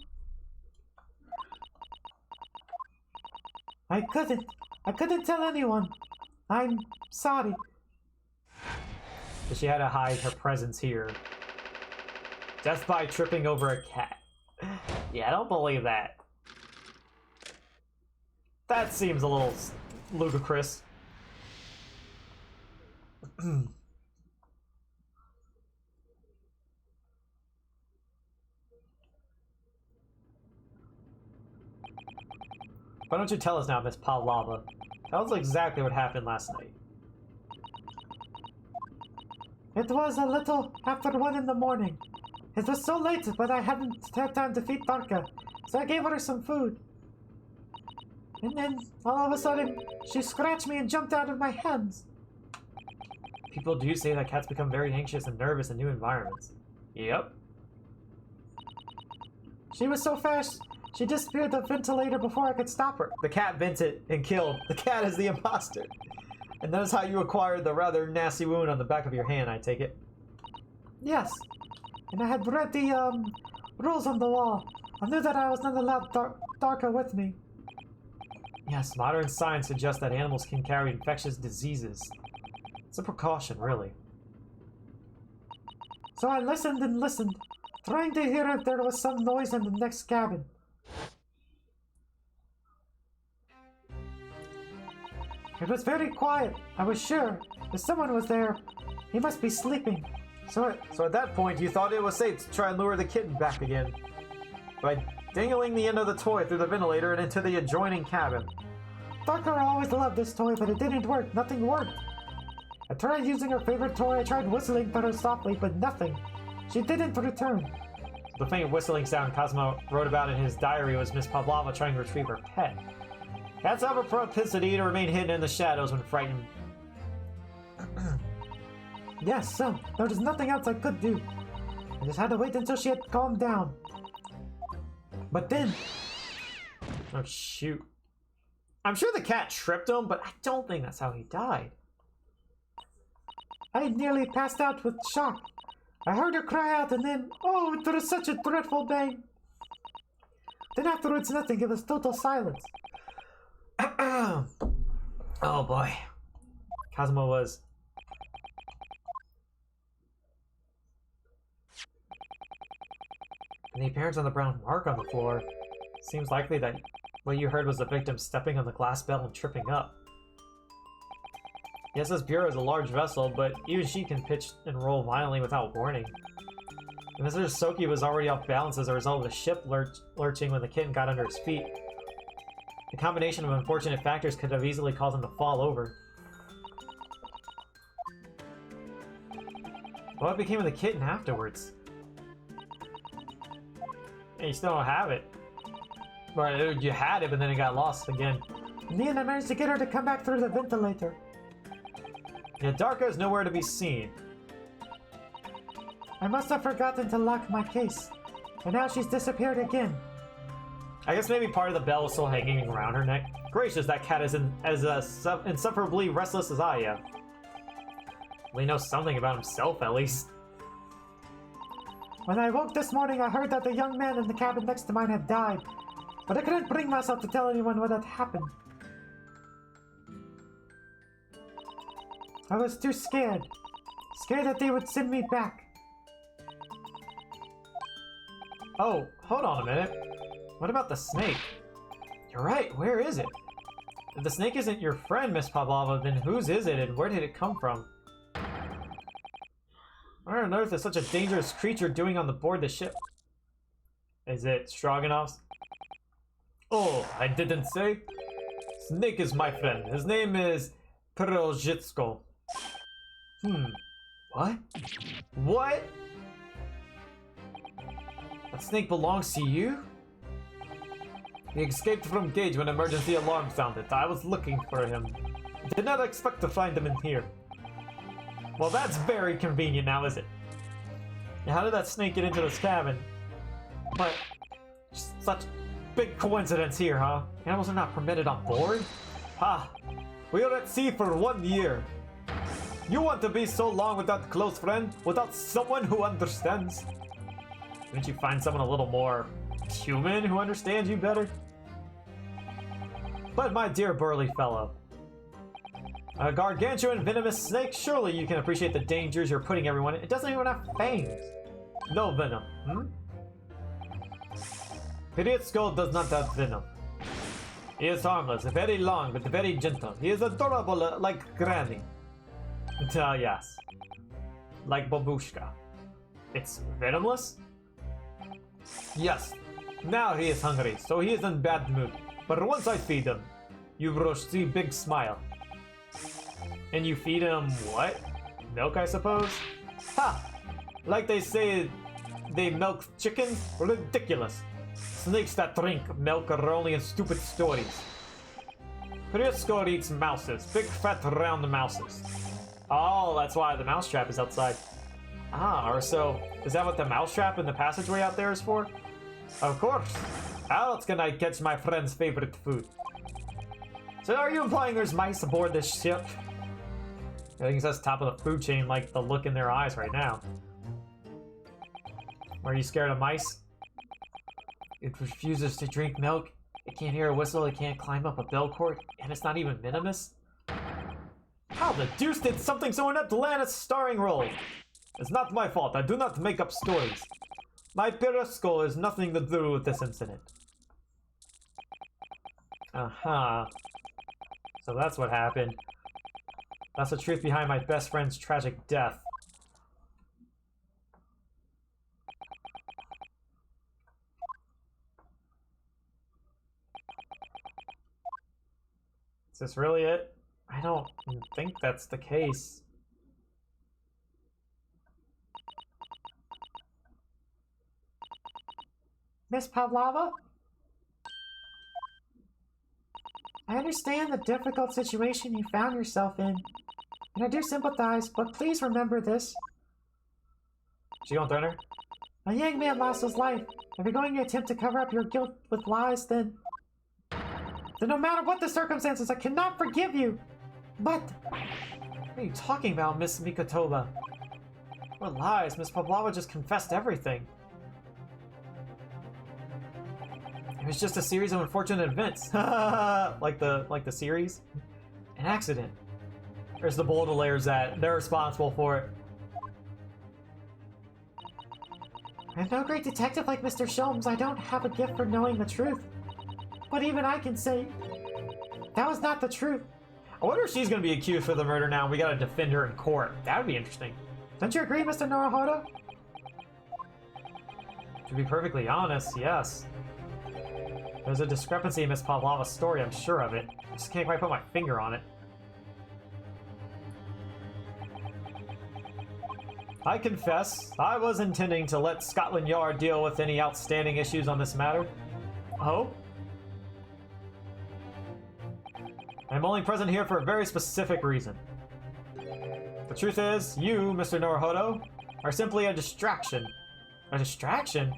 I couldn't tell anyone. I'm sorry. But she had to hide her presence here. Just by tripping over a cat. Yeah, I don't believe that. That seems a little ludicrous. Why don't you tell us now, Miss Pavlova? Tell us exactly what happened last night. It was a little after 1 in the morning. It was so late, but I hadn't had time to feed Darka, so I gave her some food. And then, all of a sudden, she scratched me and jumped out of my hands. People do say that cats become very anxious and nervous in new environments. Yep. She was so fast, she disappeared the ventilator before I could stop her. The cat vented and killed. The cat is the imposter. And that is how you acquired the rather nasty wound on the back of your hand, I take it. Yes. And I had read the, rules on the wall. I knew that I was not allowed Darka with me. Yes, modern science suggests that animals can carry infectious diseases. It's a precaution, really. So I listened and listened, trying to hear if there was some noise in the next cabin. It was very quiet, I was sure. If someone was there, he must be sleeping. So at that point, you thought it was safe to try and lure the kitten back again. By dangling the end of the toy through the ventilator and into the adjoining cabin. Darka always loved this toy, but it didn't work. Nothing worked. I tried using her favorite toy. I tried whistling to her softly, but nothing. She didn't return. The faint whistling sound Cosmo wrote about in his diary was Miss Pavlova trying to retrieve her pet. Cats have a propensity to remain hidden in the shadows when frightened. Yes, so there was nothing else I could do. I just had to wait until she had calmed down. But then, Oh, shoot. I'm sure the cat tripped him, but I don't think that's how he died. I nearly passed out with shock. I heard her cry out and then, oh, it was such a dreadful bang. Then afterwards nothing, it was total silence. Oh boy. Cosmo was... And the appearance of the brown mark on the floor. Seems likely that what you heard was the victim stepping on the glass bell and tripping up. Yes, this bureau is a large vessel, but even she can pitch and roll violently without warning. And Mr. Soki was already off balance as a result of the ship lurching when the kitten got under his feet. The combination of unfortunate factors could have easily caused him to fall over. What became of the kitten afterwards? Hey, you still don't have it. But you had it, but then it got lost again. In the end, I managed to get her to come back through the ventilator. Yeah, Darko is nowhere to be seen. I must have forgotten to lock my case. And now she's disappeared again. I guess maybe part of the bell was still hanging around her neck. Gracious, that cat is as insufferably restless as I am. Well, he knows something about himself, at least. When I woke this morning, I heard that the young man in the cabin next to mine had died. But I couldn't bring myself to tell anyone what had happened. I was too scared. Scared that they would send me back. Oh, hold on a minute. What about the snake? You're right, where is it? If the snake isn't your friend, Miss Pavlova, then whose is it and where did it come from? What on earth is such a dangerous creature doing on the board the ship? Is it Stroganov's? Oh, I didn't say. Snake is my friend. His name is Perozhitsko. What? What? That snake belongs to you? He escaped from Gage when emergency alarm sounded. I was looking for him. Did not expect to find him in here. Well, that's very convenient now, is it? How did that snake get into this cabin? But, such big coincidence here, huh? Animals are not permitted on board? Ha! We are at sea for 1 year. You want to be so long without a close friend? Without someone who understands? Didn't you find someone a little more human who understands you better? But my dear burly fellow, a gargantuan venomous snake, surely you can appreciate the dangers you're putting everyone in. It doesn't even have fangs. No venom, Periotsko does not have venom. He is harmless, very long, but very gentle. He is adorable like Granny. Yes. Like Babushka. It's venomless? Yes. Now he is hungry, so he is in bad mood. But once I feed him, you will see big smile. And you feed him what? Milk, I suppose? Ha! Like they say they milk chickens? Ridiculous. Snakes that drink milk are only in stupid stories. Priotsko eats mouses. Big fat round mouses. Oh, that's why the mousetrap is outside. Ah, or so, is that what the mousetrap in the passageway out there is for? Of course. How else can I catch my friend's favorite food? So are you implying there's mice aboard this ship? I think it says top of the food chain, like the look in their eyes right now. Are you scared of mice? It refuses to drink milk. It can't hear a whistle, it can't climb up a bell cord, and it's not even venomous? How the deuce did something so inept land a starring role? It's not my fault, I do not make up stories. My Perisco has nothing to do with this incident. Uh-huh. So that's what happened. That's the truth behind my best friend's tragic death. Is this really it? I don't think that's the case. Miss Pavlova? I understand the difficult situation you found yourself in, and I do sympathize, but please remember this. She gonna threaten her? A young man lost his life. If you're going to attempt to cover up your guilt with lies, then no matter what the circumstances, I cannot forgive you. But What are you talking about, Miss Mikotova? What lies? Miss Pavlova just confessed everything. It was just a series of unfortunate events. like the series. An accident. There's the Baudelaires that they're responsible for it. I'm no great detective like Mr. Sholmes. I don't have a gift for knowing the truth. But even I can say that was not the truth. I wonder if she's gonna be accused for the murder now and we gotta defend her in court. That would be interesting. Don't you agree, Mr. Naruhodo? To be perfectly honest, yes. There's a discrepancy in Miss Pavlova's story, I'm sure of it. I just can't quite put my finger on it. I confess, I was intending to let Scotland Yard deal with any outstanding issues on this matter. Oh? I'm only present here for a very specific reason. The truth is, you, Mr. Naruhodo, are simply a distraction. A distraction?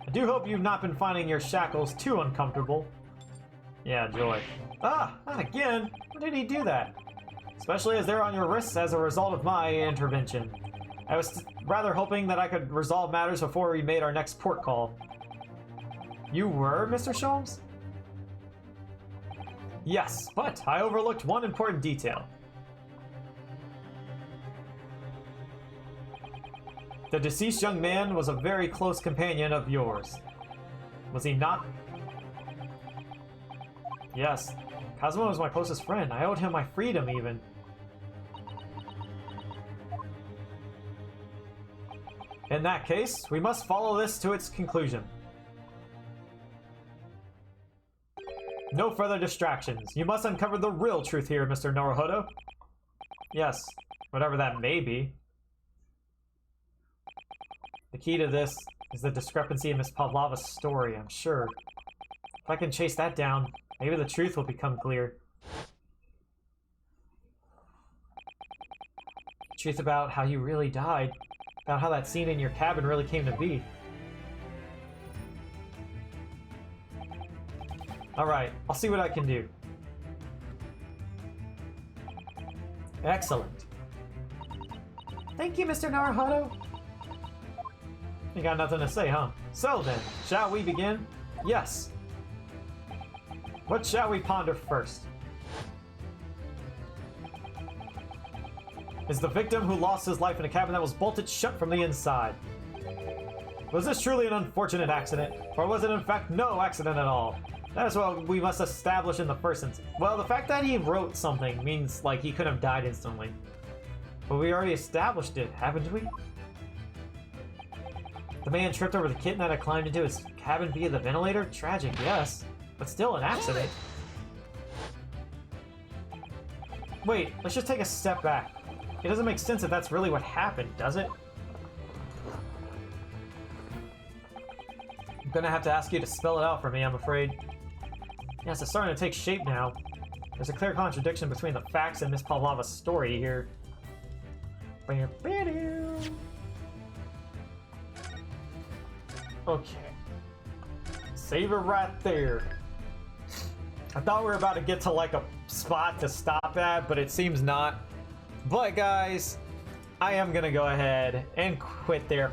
I do hope you've not been finding your shackles too uncomfortable. Yeah, Joy. Ah, not again! When did he do that? Especially as they're on your wrists as a result of my intervention. I was rather hoping that I could resolve matters before we made our next port call. You were, Mr. Sholmes? Yes, but I overlooked one important detail. The deceased young man was a very close companion of yours. Was he not? Yes. Kazuma was my closest friend. I owed him my freedom, even. In that case, we must follow this to its conclusion. No further distractions. You must uncover the real truth here, Mr. Naruhodo. Yes, whatever that may be. The key to this is the discrepancy in Miss Pavlova's story, I'm sure. If I can chase that down, maybe the truth will become clear. Truth about how you really died. About how that scene in your cabin really came to be. Alright, I'll see what I can do. Excellent. Thank you, Mr. Naruhodo. You got nothing to say, huh? So then, shall we begin? Yes. What shall we ponder first? Is the victim who lost his life in a cabin that was bolted shut from the inside. Was this truly an unfortunate accident? Or was it in fact no accident at all? That is what we must establish in the first instance. Well, the fact that he wrote something means like he could have died instantly. But we already established it, haven't we? The man tripped over the kitten that had climbed into his cabin via the ventilator? Tragic, yes. But still an accident. Wait, let's just take a step back. It doesn't make sense if that's really what happened, does it? I'm gonna have to ask you to spell it out for me, I'm afraid. Yes, it's starting to take shape now. There's a clear contradiction between the facts and Miss Pavlova's story here. Okay. Save it right there. I thought we were about to get to like a spot to stop at, but it seems not. But guys, I am gonna go ahead and quit there.